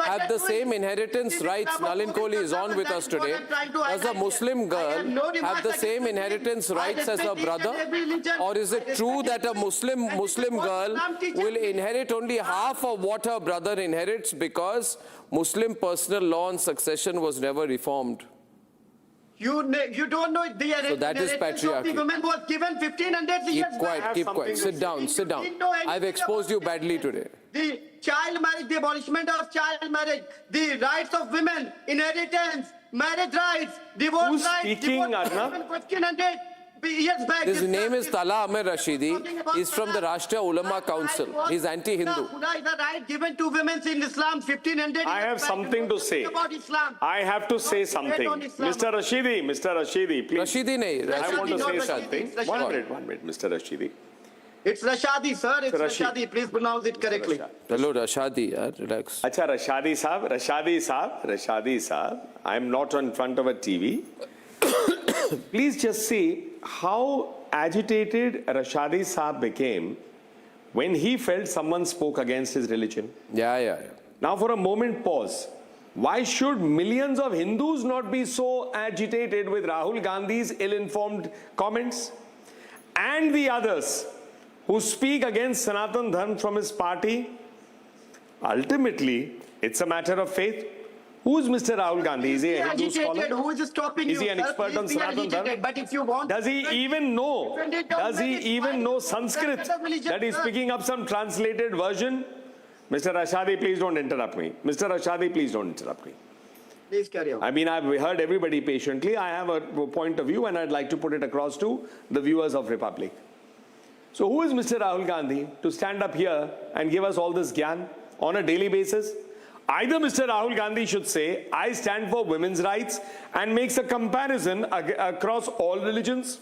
have the same inheritance rights? Nalin Kohli is on with us today. Does a Muslim girl have the same inheritance rights as her brother? Or is it true that a Muslim girl will inherit only half of what her brother inherits because Muslim personal law on succession was never reformed? You don't know the So that is patriarchy. The woman was given 1500 years back. Keep quiet. Sit down. I've exposed you badly today. The child marriage, the abolishment of child marriage, the rights of women, inheritance, marriage rights, divorce rights. Who's speaking, Arnab? 1500 years back. His name is Tala Amir Rashidi. He's from the Rashtriya Ulama Council. He's anti-Hindu. Huda is the right given to women in Islam 1500 I have something to say. About Islam. I have to say something. Mr. Rashidi, please. Rashidi nahi. I want to Rashidi, say not something. Rashidi. One minute, Mr. Rashidi. It's Rashadi, sir. It's Rashid. Rashadi. Please pronounce it correctly. Hello, Rashadi. Relax. Acha, Rashadi Saab. I am not in front of a TV. Please just see how agitated Rashadi Saab became when he felt someone spoke against his religion. Yeah. Now for a moment, pause. Why should millions of Hindus not be so agitated with Rahul Gandhi's ill-informed comments? And the others who speak against Sanatan Dharma from his party? Ultimately, it's a matter of faith. Who is Mr. Rahul Gandhi? Is he a Hindu scholar? Who is stopping you? Is he an expert on Sanatan Dharma? But if you want, does he even know? Does he even know Sanskrit? That he's picking up some translated version? Mr. Rashadi, please don't interrupt me. Mr. Rashadi, please don't interrupt me. Please carry on. I mean, I've heard everybody patiently. I have a point of view and I'd like to put it across to the viewers of Republic. So who is Mr. Rahul Gandhi to stand up here and give us all this gyan on a daily basis? Either Mr. Rahul Gandhi should say, I stand for women's rights and makes a comparison across all religions.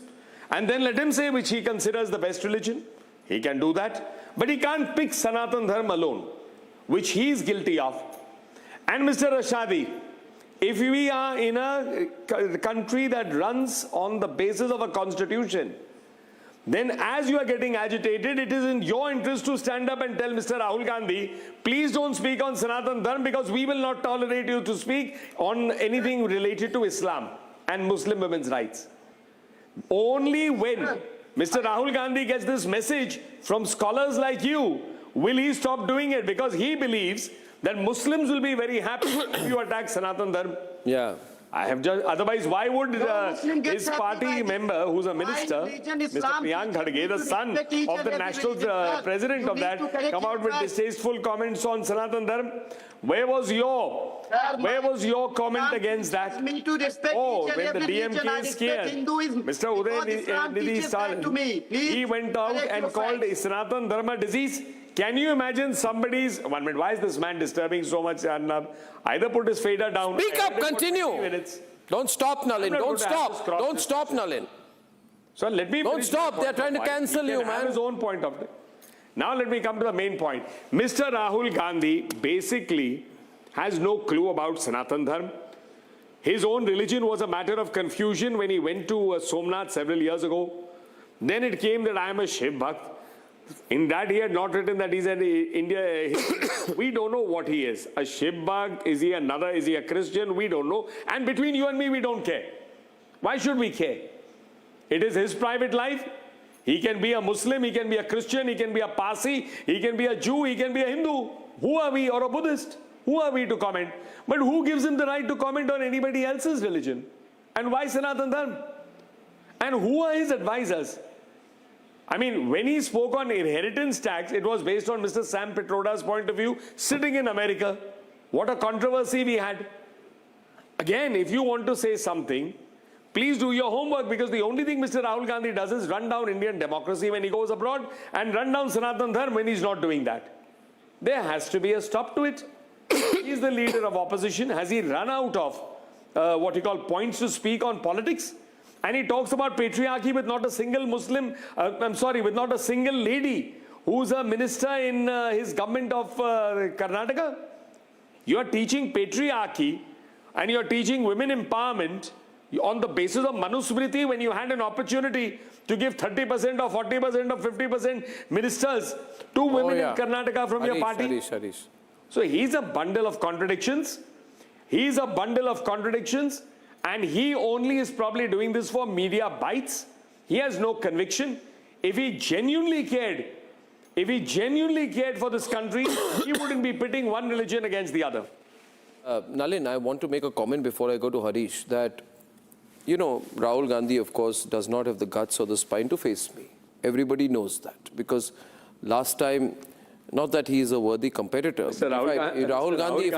And then let him say which he considers the best religion. He can do that. But he can't pick Sanatan Dharma alone, which he is guilty of. And Mr. Rashadi, if we are in a country that runs on the basis of a constitution, then as you are getting agitated, it is in your interest to stand up and tell Mr. Rahul Gandhi, please don't speak on Sanatan Dharma because we will not tolerate you to speak on anything related to Islam and Muslim women's rights. Only when Mr. Rahul Gandhi gets this message from scholars like you, will he stop doing it, because he believes that Muslims will be very happy if you attack Sanatan Dharma. Yeah. I have just, otherwise why would his party member, who's a minister, Mr. Priyank Khadge, the son of the national president of that, come out with distasteful comments on Sanatan Dharma? Where was your comment against that? Oh, when the DMK is scared, Mr. Udaynithi Stalin, he went out and called Sanatan Dharma disease. Can you imagine somebody's... 1 minute, why is this man disturbing so much, Arnab? Either put his fader down... Speak up, continue. Don't stop, Nalin. Don't stop. Don't stop, Nalin. So let me... Don't stop. They're trying to cancel you, man. His own point of view. Now let me come to the main point. Mr. Rahul Gandhi basically has no clue about Sanatan Dharma. His own religion was a matter of confusion when he went to Somnath several years ago. Then it came that I am a Shiv Bhakt. In that, he had not written that he's an India. We don't know what he is. A Shiv Bhakt? Is he another? Is he a Christian? We don't know. And between you and me, we don't care. Why should we care? It is his private life. He can be a Muslim, he can be a Christian, he can be a Parsi, he can be a Jew, he can be a Hindu. Who are we? Or a Buddhist? Who are we to comment? But who gives him the right to comment on anybody else's religion? And why Sanatan Dharma? And who are his advisors? I mean, when he spoke on inheritance tax, it was based on Mr. Sam Pitroda's point of view, sitting in America. What a controversy we had. Again, if you want to say something, please do your homework, because the only thing Mr. Rahul Gandhi does is run down Indian democracy when he goes abroad and run down Sanatan Dharma when he's not doing that. There has to be a stop to it. He's the leader of opposition. Has he run out of what you call points to speak on politics? And he talks about patriarchy with not a single Muslim, with not a single lady who's a minister in his government of Karnataka. You're teaching patriarchy and you're teaching women empowerment on the basis of Manusmriti when you had an opportunity to give 30% or 40% or 50% ministers to women in Karnataka from your party. So he's a bundle of contradictions. He's a bundle of contradictions. And he only is probably doing this for media bites. He has no conviction. If he genuinely cared for this country, he wouldn't be pitting one religion against the other. Nalin, I want to make a comment before I go to Harish that, you know, Rahul Gandhi, of course, does not have the guts or the spine to face me. Everybody knows that, because last time, not that he is a worthy competitor. Rahul Gandhi,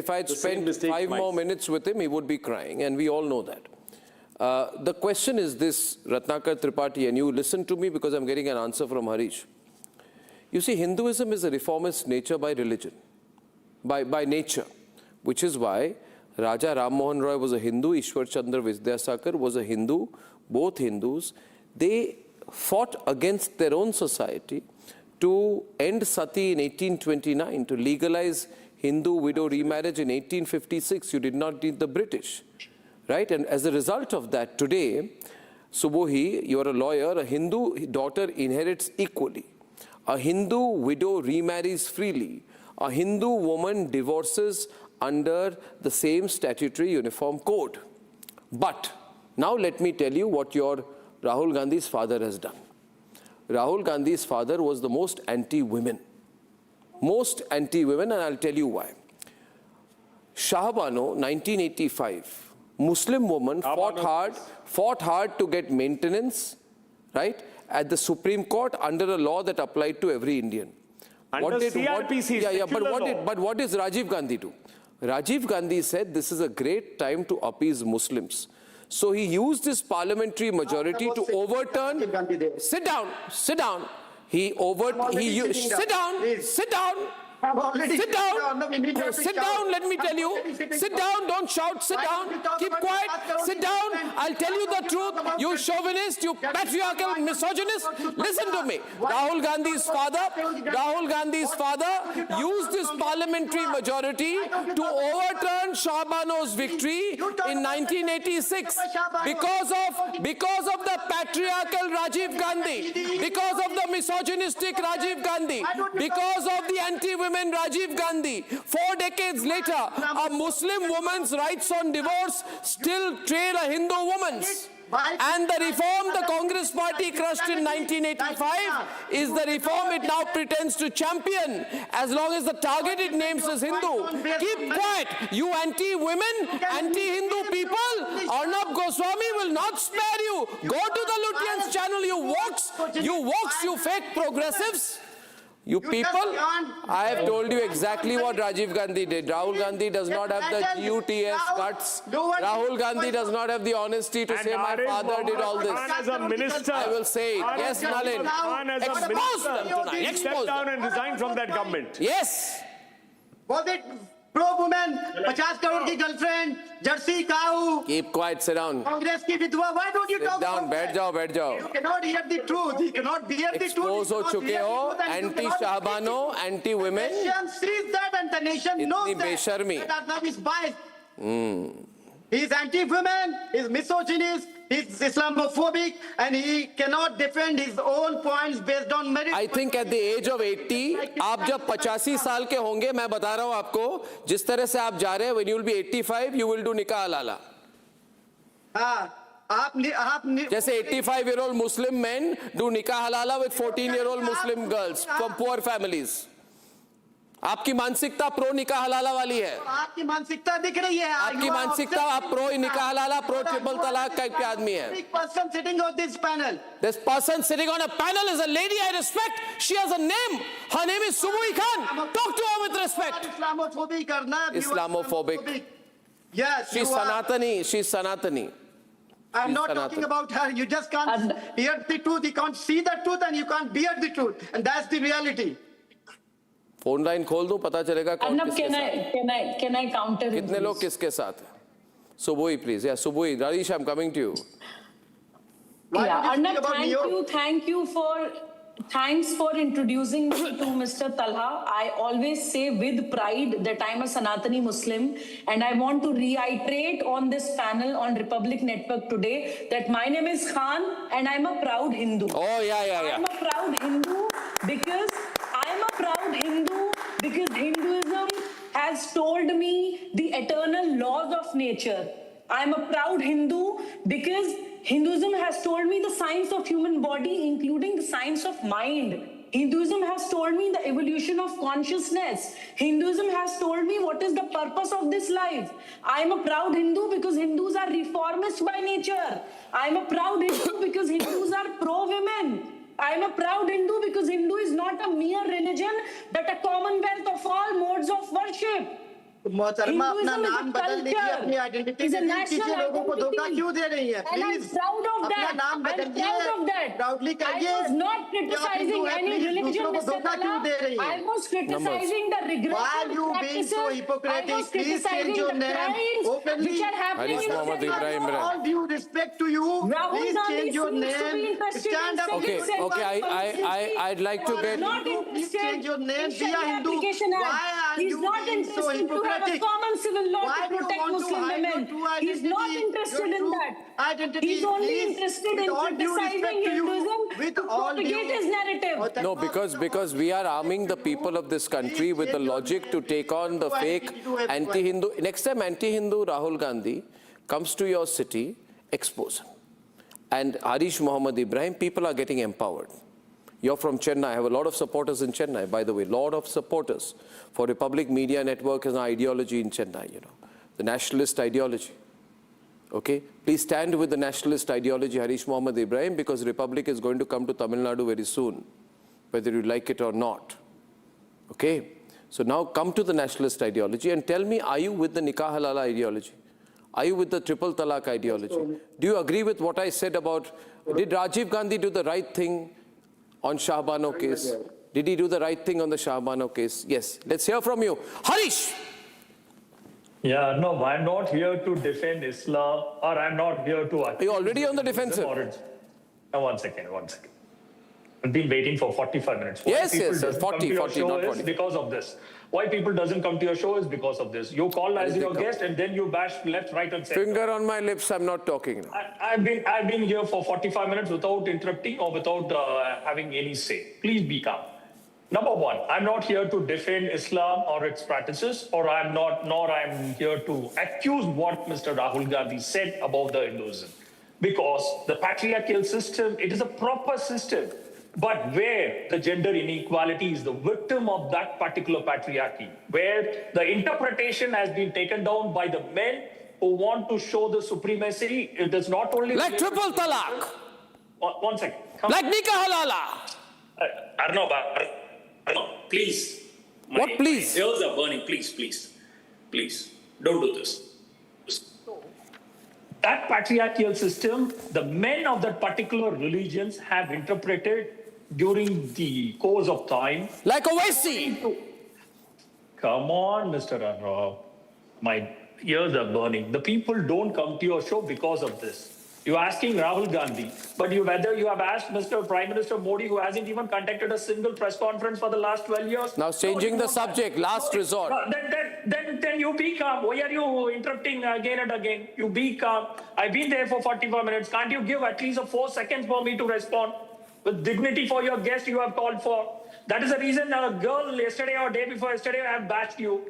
if I had spent 5 more minutes with him, he would be crying, and we all know that. The question is this, Ratnakar Tripathi, and you listen to me because I'm getting an answer from Harish. You see, Hinduism is a reformist nature by religion, by nature, which is why Raja Ram Mohan Roy was a Hindu, Ishwar Chandra Vidyasakar was a Hindu, both Hindus. They fought against their own society to end sati in 1829, to legalize Hindu widow remarriage in 1856. You did not need the British, right? And as a result of that, today, Subodhi, you are a lawyer, a Hindu daughter inherits equally. A Hindu widow remarries freely. A Hindu woman divorces under the same statutory uniform code. But now let me tell you what your Rahul Gandhi's father has done. Rahul Gandhi's father was the most anti-women. Most anti-women, and I'll tell you why. Shah Bano, 1985, Muslim woman fought hard to get maintenance, right, at the Supreme Court under a law that applied to every Indian. But what does Rajiv Gandhi do? Rajiv Gandhi said this is a great time to appease Muslims. So he used his parliamentary majority to overturn. Sit down. Sit down. Sit down. Sit down. Sit down, let me tell you. Sit down, don't shout, sit down. Keep quiet, sit down. I'll tell you the truth. You chauvinist, you patriarchal misogynist. Listen to me. Rahul Gandhi's father used his parliamentary majority to overturn Shah Bano's victory in 1986 because of the patriarchal Rajiv Gandhi, because of the misogynistic Rajiv Gandhi, because of the anti-women Rajiv Gandhi. 4 decades later, a Muslim woman's rights on divorce still trail a Hindu woman's. And the reform the Congress party crushed in 1985 is the reform it now pretends to champion, as long as the target it names is Hindu. Keep quiet, you anti-women, anti-Hindu people. Arnab Goswami will not spare you. Go to the Lutyens channel, you wokes, you fake progressives. You people, I have told you exactly what Rajiv Gandhi did. Rahul Gandhi does not have the GUTS guts. Rahul Gandhi does not have the honesty to say my father did all this. As a minister, I will say it. Yes, Nalin. Expose them tonight. He stepped down and resigned from that government. Yes. Was it pro-woman, 50 crore ki girlfriend, jersey cow? Keep quiet, sit down. Congress ki vidwa, why don't you talk about that? Sit down, बैठ जाओ. You cannot hear the truth. You cannot bear the truth. Expose हो चुके हो, anti-Shah Bano, anti-women. The nation sees that and the nation knows इतनी बेशर्मी. that Arnab is biased. He is anti-women, he is misogynist, he is Islamophobic, and he cannot defend his own points based on merit. I think at the age of 80, आप जब 85 साल के होंगे, मैं बता रहा हूँ आपको, जिस तरह से आप जा रहे हैं, when you will be 85, you will do nikah halala. जैसे 85-year-old Muslim men do nikah halala with 14-year-old Muslim girls from poor families. आपकी मानसिकता प्रो निकाह हलाला वाली है. आपकी मानसिकता दिख रही है. आपकी मानसिकता आप प्रो निकाह हलाला, प्रो ट्रिपल तलाक टाइप के आदमी है. Person sitting on this panel. This person sitting on a panel is a lady I respect. She has a name. Her name is Subui Khan. Talk to her with respect. Islamophobic, Arnab. Islamophobic. Yes. She's Sanatani. She's Sanatani. I'm not talking about her. You just can't hear the truth. You can't see the truth and you can't bear the truth. And that's the reality. Phone line खोल दो, पता चलेगा कौन किसके साथ. Can I counter him? कितने लोग किसके साथ हैं? Subui, please. Yeah, Subui. Radish, I'm coming to you. Yeah, Arnab, thanks for introducing me to Mr. Talha. I always say with pride that I'm a Sanatani Muslim, and I want to reiterate on this panel on Republic Network today that my name is Khan and I'm a proud Hindu. Oh, yeah. I'm a proud Hindu because Hinduism has told me the eternal laws of nature. I'm a proud Hindu because Hinduism has told me the science of human body, including the science of mind. Hinduism has told me the evolution of consciousness. Hinduism has told me what is the purpose of this life. I'm a proud Hindu because Hindus are reformists by nature. I'm a proud Hindu because Hindus are pro-women. I'm a proud Hindu because Hindu is not a mere religion, but a commonwealth of all modes of worship. मोहतरमा अपना नाम बदल लीजिए, अपनी identity कीजिए, लोगों को धोखा क्यों दे रही है? प्लीज अपना नाम बदलिए, प्राउडली कहिए. I was not criticizing any religion, Mr. Talha. I was criticizing the regressive practices. I was criticizing the crimes which are happening in Nepal. All due respect to you, please change your name. Stand up. Okay. I'd like to get. Please change your name. Be a Hindu. Why are you being so hypocritic? Have a common civil law to protect Muslim women. He's not interested in that. He's only interested in criticizing Hinduism to propagate his narrative. No, because we are arming the people of this country with the logic to take on the fake anti-Hindu. Next time anti-Hindu Rahul Gandhi comes to your city, expose him. And Harish Mohammed Ibrahim, people are getting empowered. You're from Chennai. I have a lot of supporters in Chennai, by the way. Lot of supporters for Republic Media Network and our ideology in Chennai, you know. The nationalist ideology. Okay? Please stand with the nationalist ideology, Harish Mohammed Ibrahim, because Republic is going to come to Tamil Nadu very soon, whether you like it or not. Okay? So now come to the nationalist ideology and tell me, are you with the Nikah Halala ideology? Are you with the triple talaq ideology? Do you agree with what I said about, did Rajiv Gandhi do the right thing on Shahbano case? Did he do the right thing on the Shahbano case? Yes. Let's hear from you. Harish! Yeah, no, I'm not here to defend Islam, or I'm not here to... Are you already on the defensive? No, one second. I've been waiting for 45 minutes. Yes, 40, not 40. Because of this. Why people doesn't come to your show is because of this. You call as your guest and then you bash left, right and center. Finger on my lips, I'm not talking now. I've been here for 45 minutes without interrupting or without having any say. Please be calm. Number one, I'm not here to defend Islam or its practices, nor I'm here to accuse what Mr. Rahul Gandhi said about the Hinduism. Because the patriarchal system, it is a proper system. But where the gender inequality is the victim of that particular patriarchy, where the interpretation has been taken down by the men who want to show the supremacy, it is not only... Like triple talaq. One second. Like Nikah Halala. Arnab, please. What please? My ears are burning. Please. Don't do this. That patriarchal system, the men of that particular religions have interpreted during the course of time. Like Owaisi. Come on, Mr. Arnab. My ears are burning. The people don't come to your show because of this. You're asking Rahul Gandhi, but whether you have asked Mr. Prime Minister Modi, who hasn't even conducted a single press conference for the last 12 years. Now changing the subject, last resort. Then you be calm. Why are you interrupting again and again? You be calm. I've been there for 45 minutes. Can't you give at least 4 seconds for me to respond? With dignity for your guest you have called for. That is the reason a girl yesterday or day before yesterday have bashed you.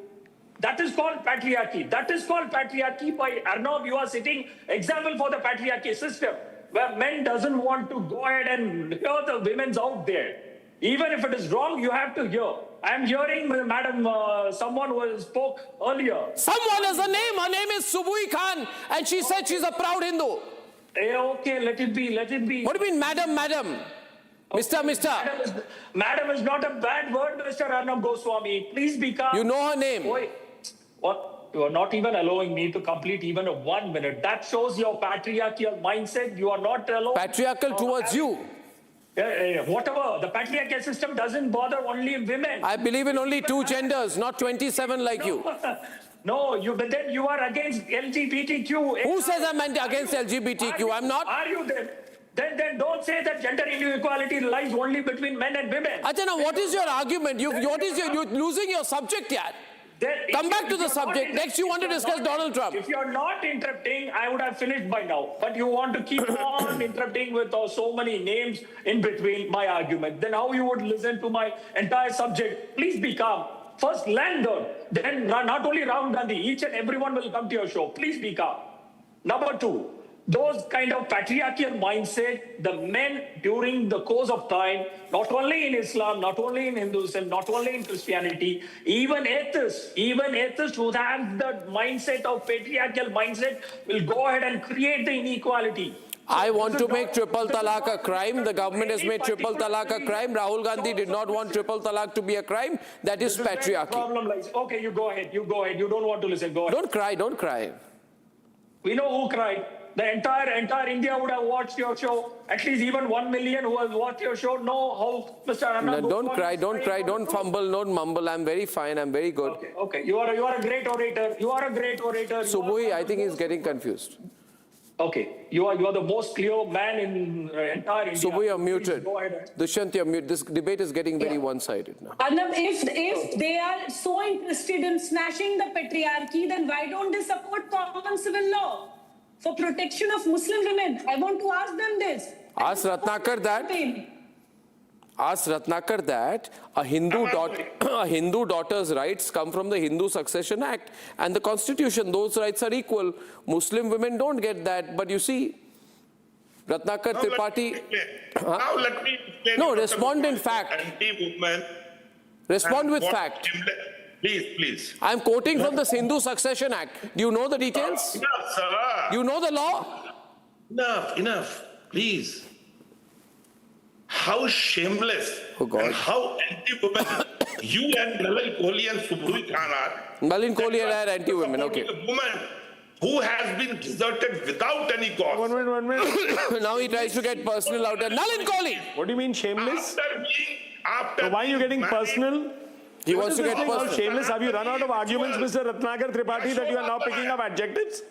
That is called patriarchy. That is called patriarchy by Arnab. You are setting example for the patriarchy system, where men doesn't want to go ahead and hear the women's out there. Even if it is wrong, you have to hear. I am hearing, madam, someone who spoke earlier. Someone has a name. Her name is Subui Khan, and she said she's a proud Hindu. Okay, let it be. What do you mean, madam? Mister? Madam is not a bad word, Mr. Arnab Goswami. Please be calm. You know her name. What? You are not even allowing me to complete even 1 minute. That shows your patriarchal mindset. You are not allowed. Patriarchal towards you. Whatever. The patriarchal system doesn't bother only women. I believe in only 2 genders, not 27 like you. No, but then you are against LGBTQ. Who says I'm against LGBTQ? I'm not. Are you then? Then don't say that gender inequality lies only between men and women. Ajana, what is your argument? You're losing your subject yet. Come back to the subject. Next you want to discuss Donald Trump. If you're not interrupting, I would have finished by now. But you want to keep on interrupting with so many names in between my argument. Then how you would listen to my entire subject? Please be calm. First land down. Then not only Rahul Gandhi, each and everyone will come to your show. Please be calm. Number 2. Those kind of patriarchal mindset, the men during the course of time, not only in Islam, not only in Hinduism, not only in Christianity, even atheists who have the mindset of patriarchal mindset will go ahead and create the inequality. I want to make triple talaq a crime. The government has made triple talaq a crime. Rahul Gandhi did not want triple talaq to be a crime. That is patriarchy. Problem lies. Okay, you go ahead. You don't want to listen. Go ahead. Don't cry. We know who cried. The entire India would have watched your show. At least even 1 million who has watched your show know how Mr. Arnab. No, don't cry, don't fumble, don't mumble. I'm very fine, I'm very good. Okay. You are a great orator. Subui, I think he's getting confused. Okay, you are the most clear man in entire India. So we are muted. Please go ahead. Dushyant, you're muted. This debate is getting very one-sided now. Arnab, if they are so interested in smashing the patriarchy, then why don't they support common civil law for protection of Muslim women? I want to ask them this. Ask Ratnakar that a Hindu daughter's rights come from the Hindu Succession Act and the Constitution. Those rights are equal. Muslim women don't get that. But you see, Ratnakar Tripathi. Now let me explain. No, respond in fact. Anti-movement. Respond with fact. Please. I'm quoting from the Hindu Succession Act. Do you know the details? Enough, sir. You know the law? Enough. Please. How shameless and how anti-women you and Nalin Kohli and Subhuti Khan are. Nalin Kohli are anti-women, okay. A woman who has been deserted without any cause. One minute. Now he tries to get personal out there. Nalin Kohli! What do you mean shameless? After So why are you getting personal? He wants to get personal. Shameless. Have you run out of arguments, Mr. Ratnakar Tripathi, that you are now picking up adjectives?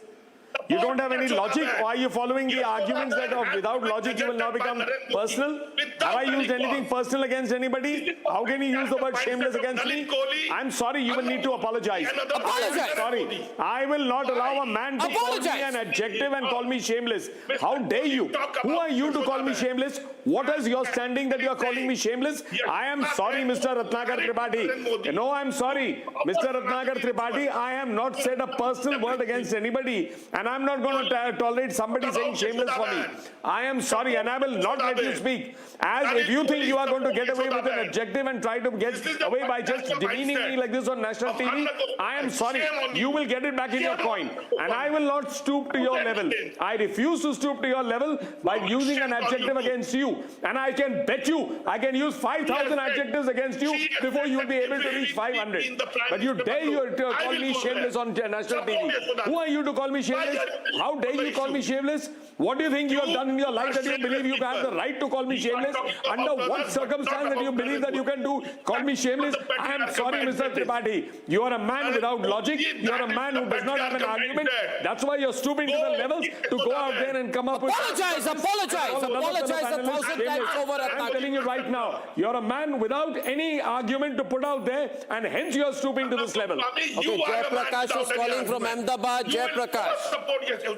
You don't have any logic? Or are you following the arguments that without logic you will now become personal? Have I used anything personal against anybody? How can you use the word shameless against me? I'm sorry, you will need to apologize. Apologize. Sorry. I will not allow a man to call me an adjective and call me shameless. How dare you? Who are you to call me shameless? What is your standing that you are calling me shameless? I am sorry, Mr. Ratnakar Tripathi. No, I'm sorry. Mr. Ratnakar Tripathi, I have not said a personal word against anybody. And I'm not going to tolerate somebody saying shameless for me. I am sorry and I will not let you speak. As if you think you are going to get away with an adjective and try to get away by just demeaning me like this on national TV, I am sorry. You will get it back in your coin. And I will not stoop to your level. I refuse to stoop to your level by using an adjective against you. And I can bet you, I can use 5,000 adjectives against you before you will be able to reach 500. But you dare to call me shameless on national TV. Who are you to call me shameless? How dare you call me shameless? What do you think you have done in your life that you believe you have the right to call me shameless? Under what circumstance that you believe that you can call me shameless? I am sorry, Mr. Tripathi. You are a man without logic. You are a man who does not have an argument. That's why you're stooping to the levels to go out there and come up with... Apologize 1,000 times over. I'm telling you right now, you're a man without any argument to put out there, and hence you're stooping to this level. Okay, Jayaprakash is calling from Ahmedabad.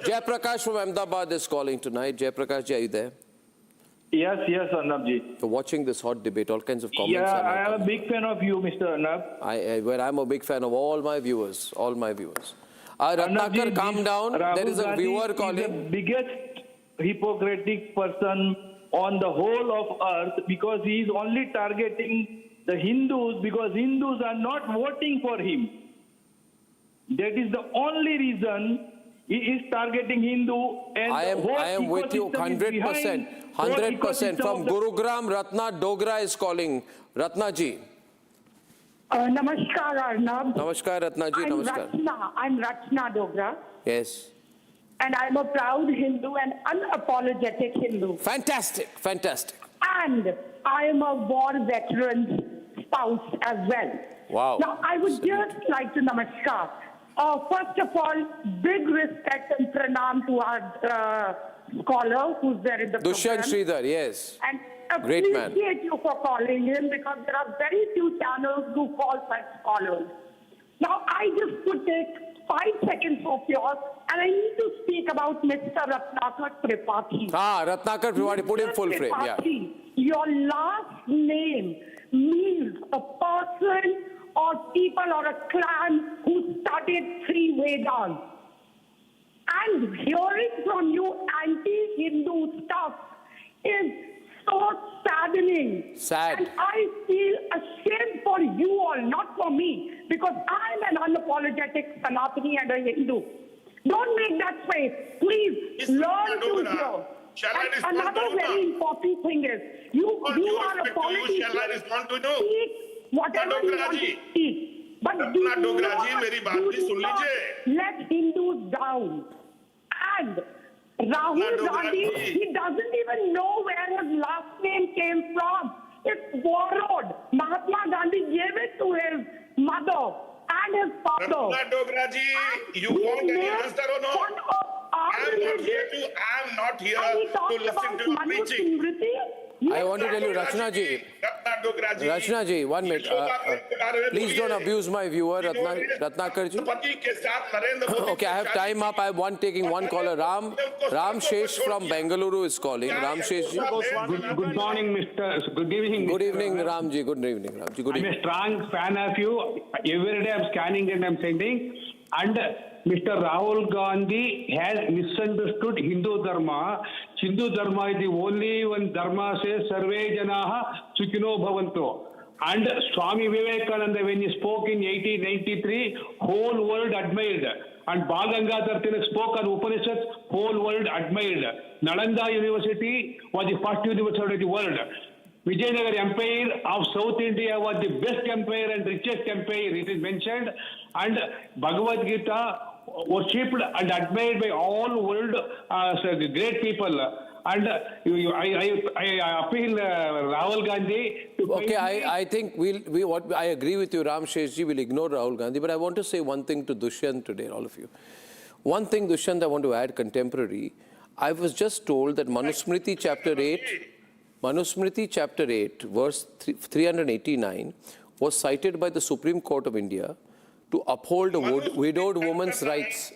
Jayaprakash from Ahmedabad is calling tonight. Jayaprakash, are you there? Yes, Arnab ji. You're watching this hot debate, all kinds of comments. Yeah, I am a big fan of you, Mr. Arnab. I'm a big fan of all my viewers. Ratnakar, calm down. There is a viewer calling. Is the biggest hypocritic person on the whole of earth because he is only targeting the Hindus because Hindus are not voting for him. That is the only reason he is targeting Hindu. And I am with you 100%. 100%. From Gurugram, Ratna Dogra is calling. Ratna ji. Namaskar, Arnab. Namaskar, Ratna ji. Namaskar. I'm Ratna Dogra. Yes. And I'm a proud Hindu and unapologetic Hindu. Fantastic. And I am a war veteran spouse as well. Wow. Now, I would just like to namaskar. First of all, big respect and pranam to our scholar who's there in the Dushyant program. Sridhar, yes. And Great man. appreciate you for calling him because there are very few channels who call such scholars. Now, I just could take 5 seconds of yours and I need to speak about Mr. Ratnakar Tripathi. Ratnakar Tripathi, put him full frame. Yeah. Your last name means a person or people or a clan who studied 3 Vedas. And hearing from you anti-Hindu stuff is so saddening. Sad. And I feel ashamed for you all, not for me, because I'm an unapologetic Sanatani and a Hindu. Don't make that face. Please learn to hear. And another very important thing is, you are a politician. Speak whatever you want to speak. But do not let Hindus down. And Rahul Gandhi, he doesn't even know where his last name came from. It's borrowed. Mahatma Gandhi gave it to his mother and his father. You want any answer or no? I am not here to not here And he to talked listen about to your Manu preaching. Smriti. I want to tell you, Rachna ji, 1 minute. Please don't abuse my viewer, Ratnakar ji. Okay, I have time up. I have taking one caller. Ram Shesh from Bengaluru is calling. Ram Shesh ji. Good morning, Mr. Good evening. Good evening, Ram ji. Good evening, Ram ji. Good I'm evening. a strong fan of you. Every day I'm scanning and I'm sending. And Mr. Rahul Gandhi has misunderstood Hindu Dharma. Hindu Dharma is the only one Dharma says Sarve Janaha Sukhino Bhavanto. And Swami Vivekananda, when he spoke in 1893, whole world admired. And Bhagangadhar Tilak spoke on Upanishads, whole world admired. Nalanda University was the first university of the world. Vijayanagar Empire of South India was the best empire and richest empire, it is mentioned. And Bhagavad Gita worshipped and admired by all world great people. And I appeal Rahul Gandhi. Okay, I think I agree with you, Ram Sheshji. We'll ignore Rahul Gandhi. But I want to say one thing to Dushyant today, all of you. One thing, Dushyant, I want to add contemporary. I was just told that Manusmriti chapter 8, verse 389 was cited by the Supreme Court of India to uphold a widowed woman's rights.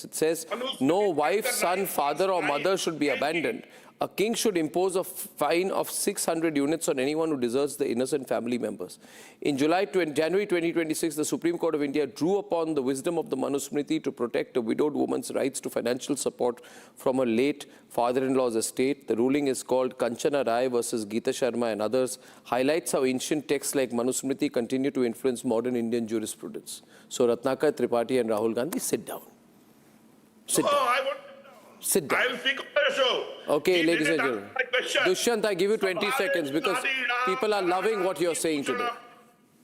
It says, no wife, son, father or mother should be abandoned. A king should impose a fine of 600 units on anyone who deserts the innocent family members. In January 2026, the Supreme Court of India drew upon the wisdom of the Manusmriti to protect a widowed woman's rights to financial support from her late father-in-law's estate. The ruling is called Kanchana Rai versus Geeta Sharma and others, highlights how ancient texts like Manusmriti continue to influence modern Indian jurisprudence. So Ratnakar Tripathi and Rahul Gandhi, sit down. Sit down. Sit down. I'll speak on the show. Okay, ladies and gentlemen. Dushyant, I give you 20 seconds because people are loving what you're saying today.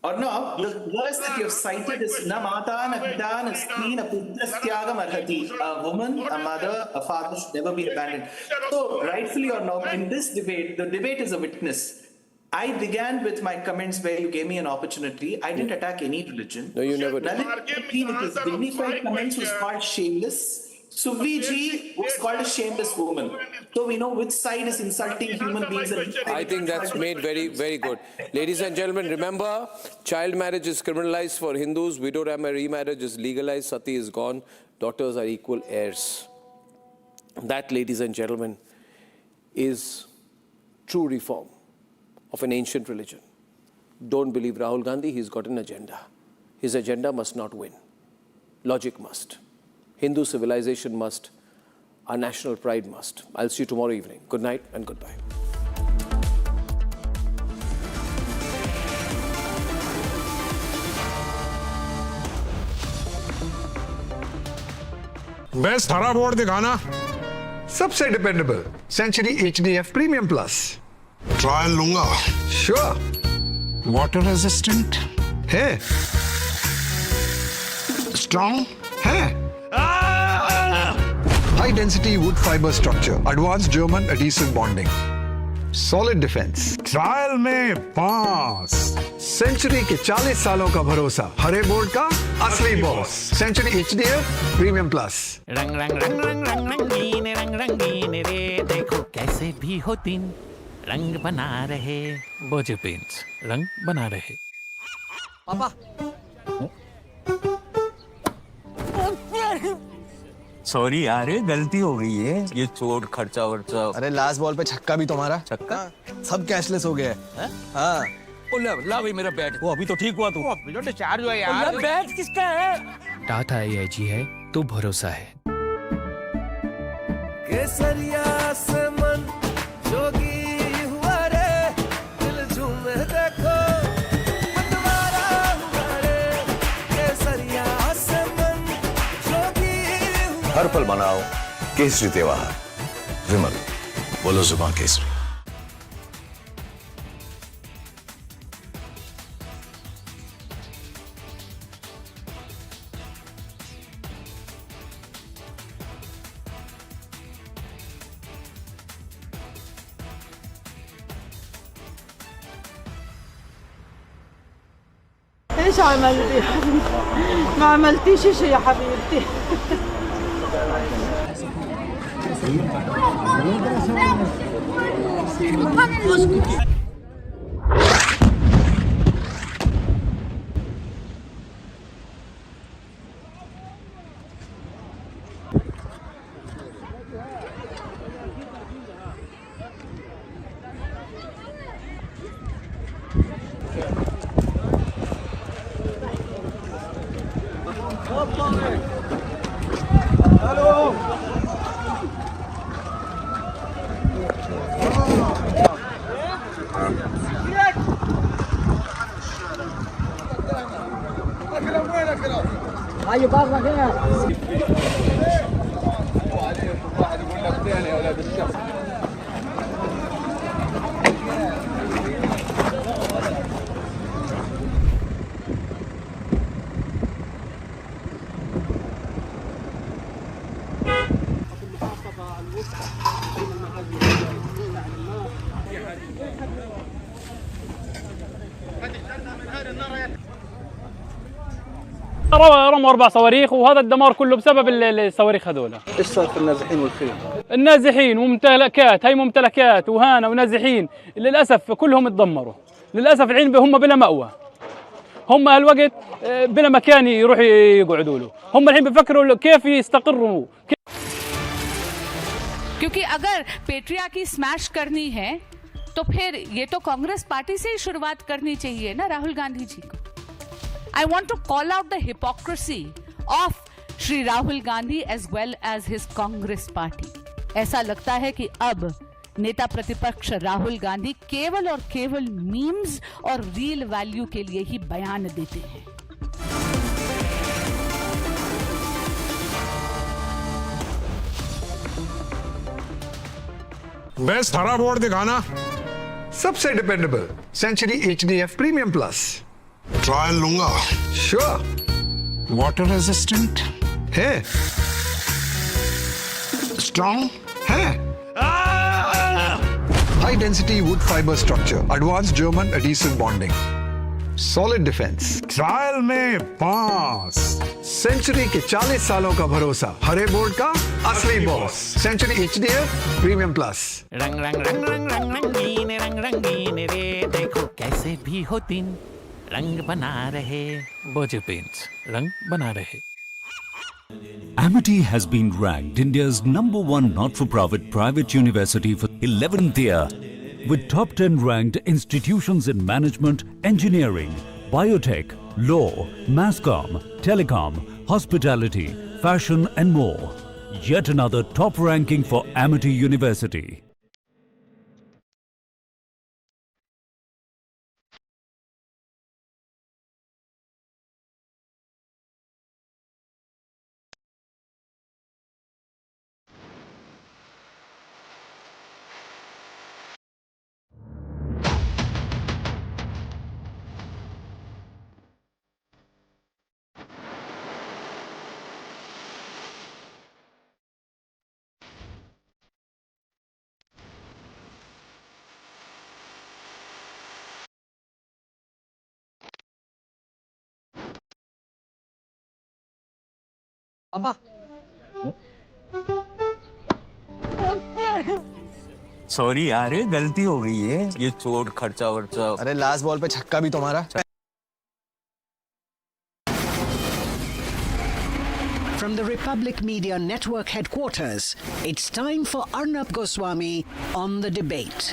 Arnab, the verse that you have cited is Na mata na pita na stri na putrastyagam arhati. A woman, a mother, a father should never be abandoned. So, rightfully or not, in this debate, the debate is a witness. I began with my comments where you gave me an opportunity. I didn't attack any religion. No, you never did. His dignified comments was called shameless. Suviji was called a shameless woman. So we know which side is insulting human beings. I think that's made very, very good. Ladies and gentlemen, remember, child marriage is criminalized for Hindus. Widow remarriage is legalized. Sati is gone. Daughters are equal heirs. That, ladies and gentlemen, is true reform of an ancient religion. Don't believe Rahul Gandhi. He's got an agenda. His agenda must not win. Logic must. Hindu civilization must. Our national pride must. I'll see you tomorrow evening. Good night and goodbye. Best हरा board दिखाना सबसे dependable Century HDF premium plus trial लूंगा sure water resistant है strong है high density wood fibre structure advance German adhesive bonding solid defence trial में pass century के 40 सालों का भरोसा हरे बोर्ड का असली boss Century HDF premium plus रंग रंग रंग रंग रंग रंग रंगीन रे देखो कैसे भी हो दिन रंग बना रहे बोझ पेंट्स रंग बना रहे पापा सॉरी यार गलती हो गई है ये चोट खर्चा वर्चा अरे लास्ट बॉल पे छक्का भी तुम्हारा छक्का सब कैशलेस हो गया है हाँ ला भाई मेरा बैट वो अभी तो ठीक हुआ तू जो डिस्चार्ज हुआ यार बैट किसका है टाटा AIG है तो भरोसा है केसरिया से मन जोगी हुआ रे दिल झूमे देखो मतवारा हुआ रे केसरिया से मन जोगी हुआ हर पल मनाओ केसरी त्योहार विमल बोलो जुबान केसरी ايش عملتي؟ ما عملتيش شيء يا حبيبتي رموا 4 صواريخ، وهذا الدمار كله بسبب الصواريخ هذول. ايش صار في النازحين والخيم؟ النازحين وممتلكات، هي ممتلكات وهانا ونازحين للاسف كلهم تدمروا. للاسف الحين هم بلا مأوى. هم هالوقت بلا مكان يروحوا يقعدوا له. هم الحين بفكروا كيف يستقروا. क्योंकि अगर पेट्रियार्की स्मैश करनी है तो फिर ये तो कांग्रेस पार्टी से ही शुरुआत करनी चाहिए ना राहुल गांधी जी को. I want to call out the hypocrisy of Shri Rahul Gandhi as well as his Congress party. ऐसा लगता है कि अब नेता प्रतिपक्ष राहुल गांधी केवल और केवल मीम्स और रील वैल्यू के लिए ही बयान देते हैं. बेस्ट हरा बोर्ड दिखाना. सबसे dependable Century HDF premium plus. Trial लूंगा. श्योर. वाटर रेजिस्टेंट है. स्ट्रॉन्ग है. High density wood fibre structure. Advance German adhesive bonding. Solid defence. Trial में पास. सेंचुरी के 40 सालों का भरोसा. हरे बोर्ड का असली boss. Century HDF premium plus. रंग रंग रंग रंग रंग रंगीन रंग रंगीन रे देखो कैसे भी हो दिन रंग बना रहे. बोझे पेंट्स रंग बना रहे. Amity has been ranked India's #1 not-for-profit private university for 11th year, with top 10 ranked institutions in management, engineering, biotech, law, masscom, telecom, hospitality, fashion and more. Yet another top ranking for Amity University. पापा sorry यार, गलती हो गई है. ये चोट खर्चा वर्चा. अरे लास्ट बॉल पे छक्का भी तुम्हारा. From the Republic Media Network headquarters, it's time for Arnab Goswami on the debate.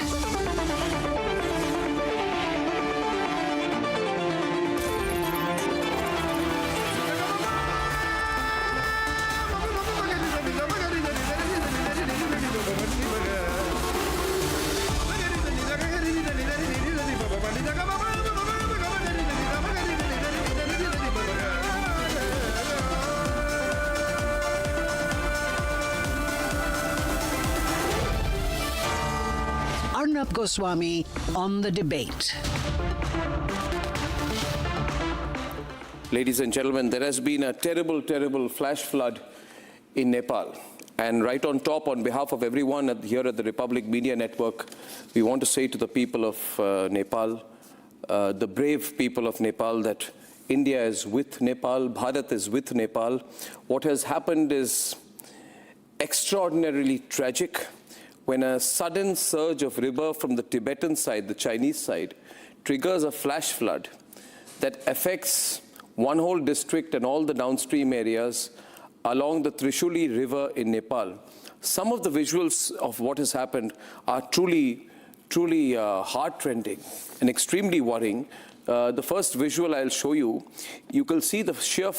Arnab Goswami on the debate. Ladies and gentlemen, there has been a terrible, terrible flash flood in Nepal. And right on top, on behalf of everyone here at the Republic Media Network, we want to say to the people of Nepal, the brave people of Nepal, that India is with Nepal, Bharat is with Nepal. What has happened is extraordinarily tragic when a sudden surge of river from the Tibetan side, the Chinese side, triggers a flash flood that affects one whole district and all the downstream areas along the Trishuli River in Nepal. Some of the visuals of what has happened are truly heart-rending and extremely worrying. The first visual I'll show you, you can see the sheer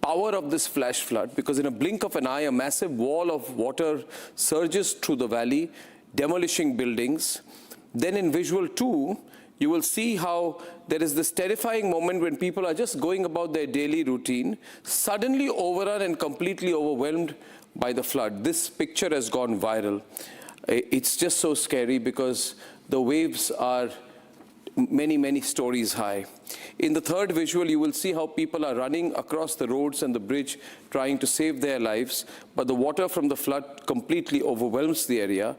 power of this flash flood, because in a blink of an eye, a massive wall of water surges through the valley, demolishing buildings. Then in visual 2, you will see how there is this terrifying moment when people are just going about their daily routine, suddenly overrun and completely overwhelmed by the flood. This picture has gone viral. It's just so scary because the waves are many, many stories high. In the third visual, you will see how people are running across the roads and the bridge trying to save their lives, but the water from the flood completely overwhelms the area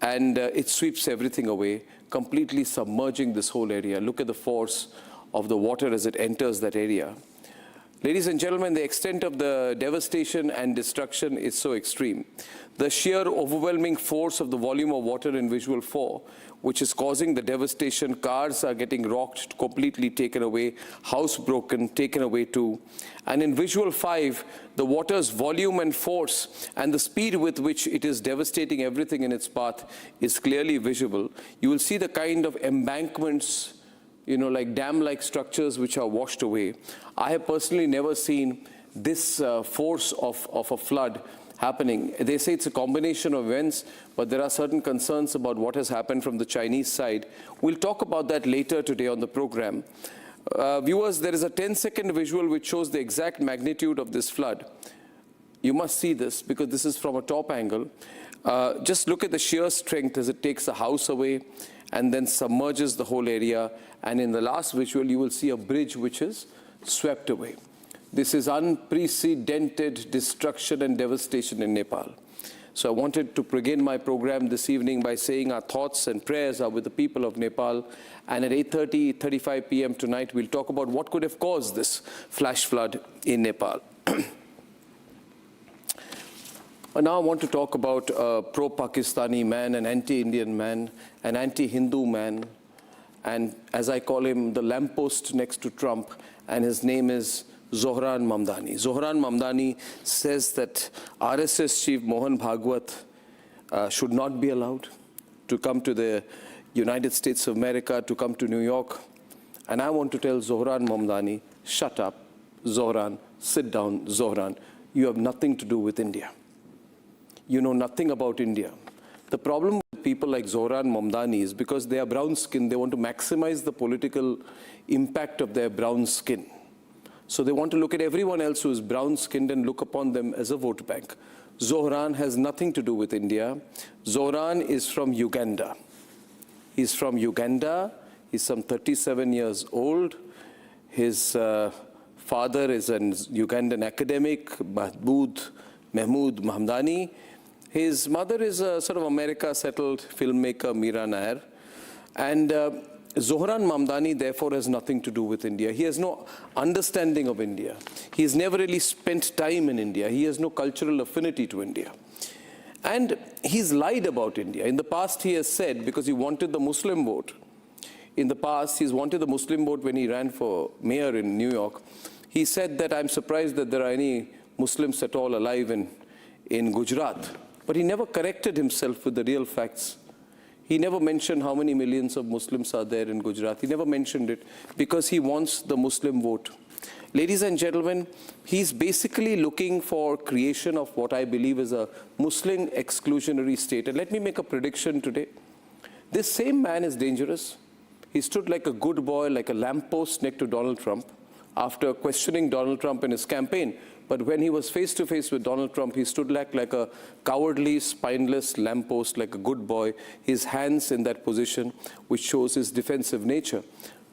and it sweeps everything away, completely submerging this whole area. Look at the force of the water as it enters that area. Ladies and gentlemen, the extent of the devastation and destruction is so extreme. The sheer overwhelming force of the volume of water in visual 4, which is causing the devastation. Cars are getting rocked, completely taken away, house broken, taken away too. And in visual 5, the water's volume and force and the speed with which it is devastating everything in its path is clearly visible. You will see the kind of embankments, like dam-like structures which are washed away. I have personally never seen this force of a flood happening. They say it's a combination of events, but there are certain concerns about what has happened from the Chinese side. We'll talk about that later today on the program. Viewers, there is a 10-second visual which shows the exact magnitude of this flood. You must see this because this is from a top angle. Just look at the sheer strength as it takes the house away and then submerges the whole area. And in the last visual, you will see a bridge which is swept away. This is unprecedented destruction and devastation in Nepal. So I wanted to begin my program this evening by saying our thoughts and prayers are with the people of Nepal. And at 8:35 p.m. tonight, we'll talk about what could have caused this flash flood in Nepal. Now I want to talk about a pro-Pakistani man, an anti-Indian man, an anti-Hindu man, and as I call him, the lamppost next to Trump, and his name is Zohran Mamdani. Zohran Mamdani says that RSS chief Mohan Bhagwat should not be allowed to come to the United States of America, to come to New York. And I want to tell Zohran Mamdani, shut up, Zohran, sit down, Zohran. You have nothing to do with India. You know nothing about India. The problem with people like Zohran Mamdani is because they are brown skinned, they want to maximize the political impact of their brown skin. So they want to look at everyone else who is brown skinned and look upon them as a vote bank. Zohran has nothing to do with India. Zohran is from Uganda. He's from Uganda. He's some 37 years old. His father is an Ugandan academic, Mahmoud Mamdani. His mother is a sort of America-settled filmmaker, Meera Nair. And Zohran Mamdani, therefore, has nothing to do with India. He has no understanding of India. He's never really spent time in India. He has no cultural affinity to India. And he's lied about India. In the past, he has said, because he wanted the Muslim vote, in the past, he's wanted the Muslim vote when he ran for mayor in New York. He said that I'm surprised that there are any Muslims at all alive in Gujarat. But he never corrected himself with the real facts. He never mentioned how many millions of Muslims are there in Gujarat. He never mentioned it because he wants the Muslim vote. Ladies and gentlemen, he's basically looking for creation of what I believe is a Muslim exclusionary state. And let me make a prediction today. This same man is dangerous. He stood like a good boy, like a lamppost next to Donald Trump after questioning Donald Trump in his campaign. But when he was face to face with Donald Trump, he stood like a cowardly, spineless lamppost, like a good boy, his hands in that position, which shows his defensive nature.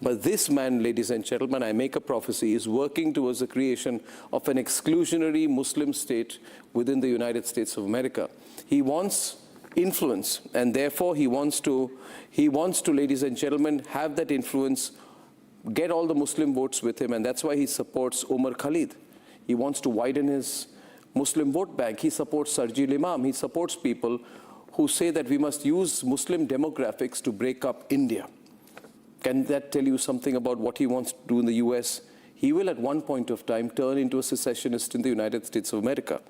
But this man, ladies and gentlemen, I make a prophecy, is working towards the creation of an exclusionary Muslim state within the United States of America. He wants influence, and therefore he wants to, ladies and gentlemen, have that influence, get all the Muslim votes with him, and that's why he supports Umar Khalid. He wants to widen his Muslim vote bank. He supports Sarjil Imam. He supports people who say that we must use Muslim demographics to break up India. Can that tell you something about what he wants to do in the US? He will at one point of time turn into a secessionist in the United States of America.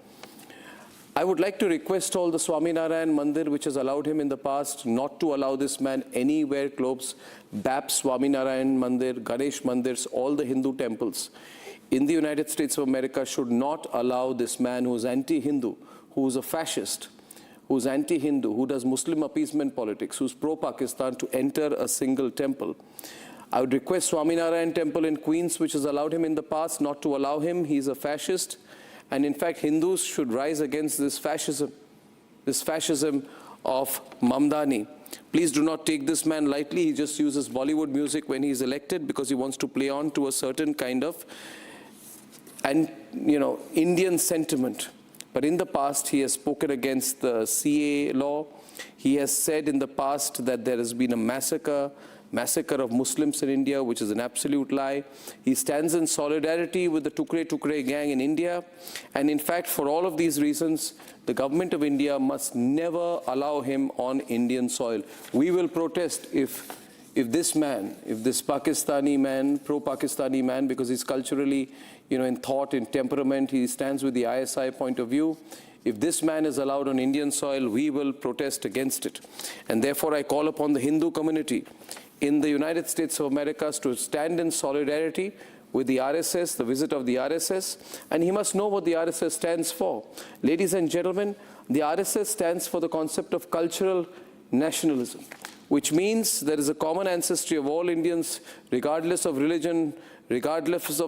I would like to request all the Swaminarayan Mandir, which has allowed him in the past, not to allow this man anywhere close. BAP, Swaminarayan Mandir, Ganesh Mandirs, all the Hindu temples in the United States of America should not allow this man who is anti-Hindu, who is a fascist, who's anti-Hindu, who does Muslim appeasement politics, who's pro-Pakistan, to enter a single temple. I would request Swaminarayan Temple in Queens, which has allowed him in the past, not to allow him. He's a fascist. And in fact, Hindus should rise against this fascism of Mamdani. Please do not take this man lightly. He just uses Bollywood music when he's elected because he wants to play on to a certain kind of Indian sentiment. But in the past, he has spoken against the CAA law. He has said in the past that there has been a massacre of Muslims in India, which is an absolute lie. He stands in solidarity with the Tukre gang in India. And in fact, for all of these reasons, the government of India must never allow him on Indian soil. We will protest if this Pakistani man, pro-Pakistani man, because he's culturally, in thought, in temperament, he stands with the ISI point of view. If this man is allowed on Indian soil, we will protest against it. And therefore, I call upon the Hindu community in the United States of America to stand in solidarity with the RSS, the visit of the RSS, and he must know what the RSS stands for. Ladies and gentlemen, the RSS stands for the concept of cultural nationalism, which means there is a common ancestry of all Indians, regardless of religion, regardless of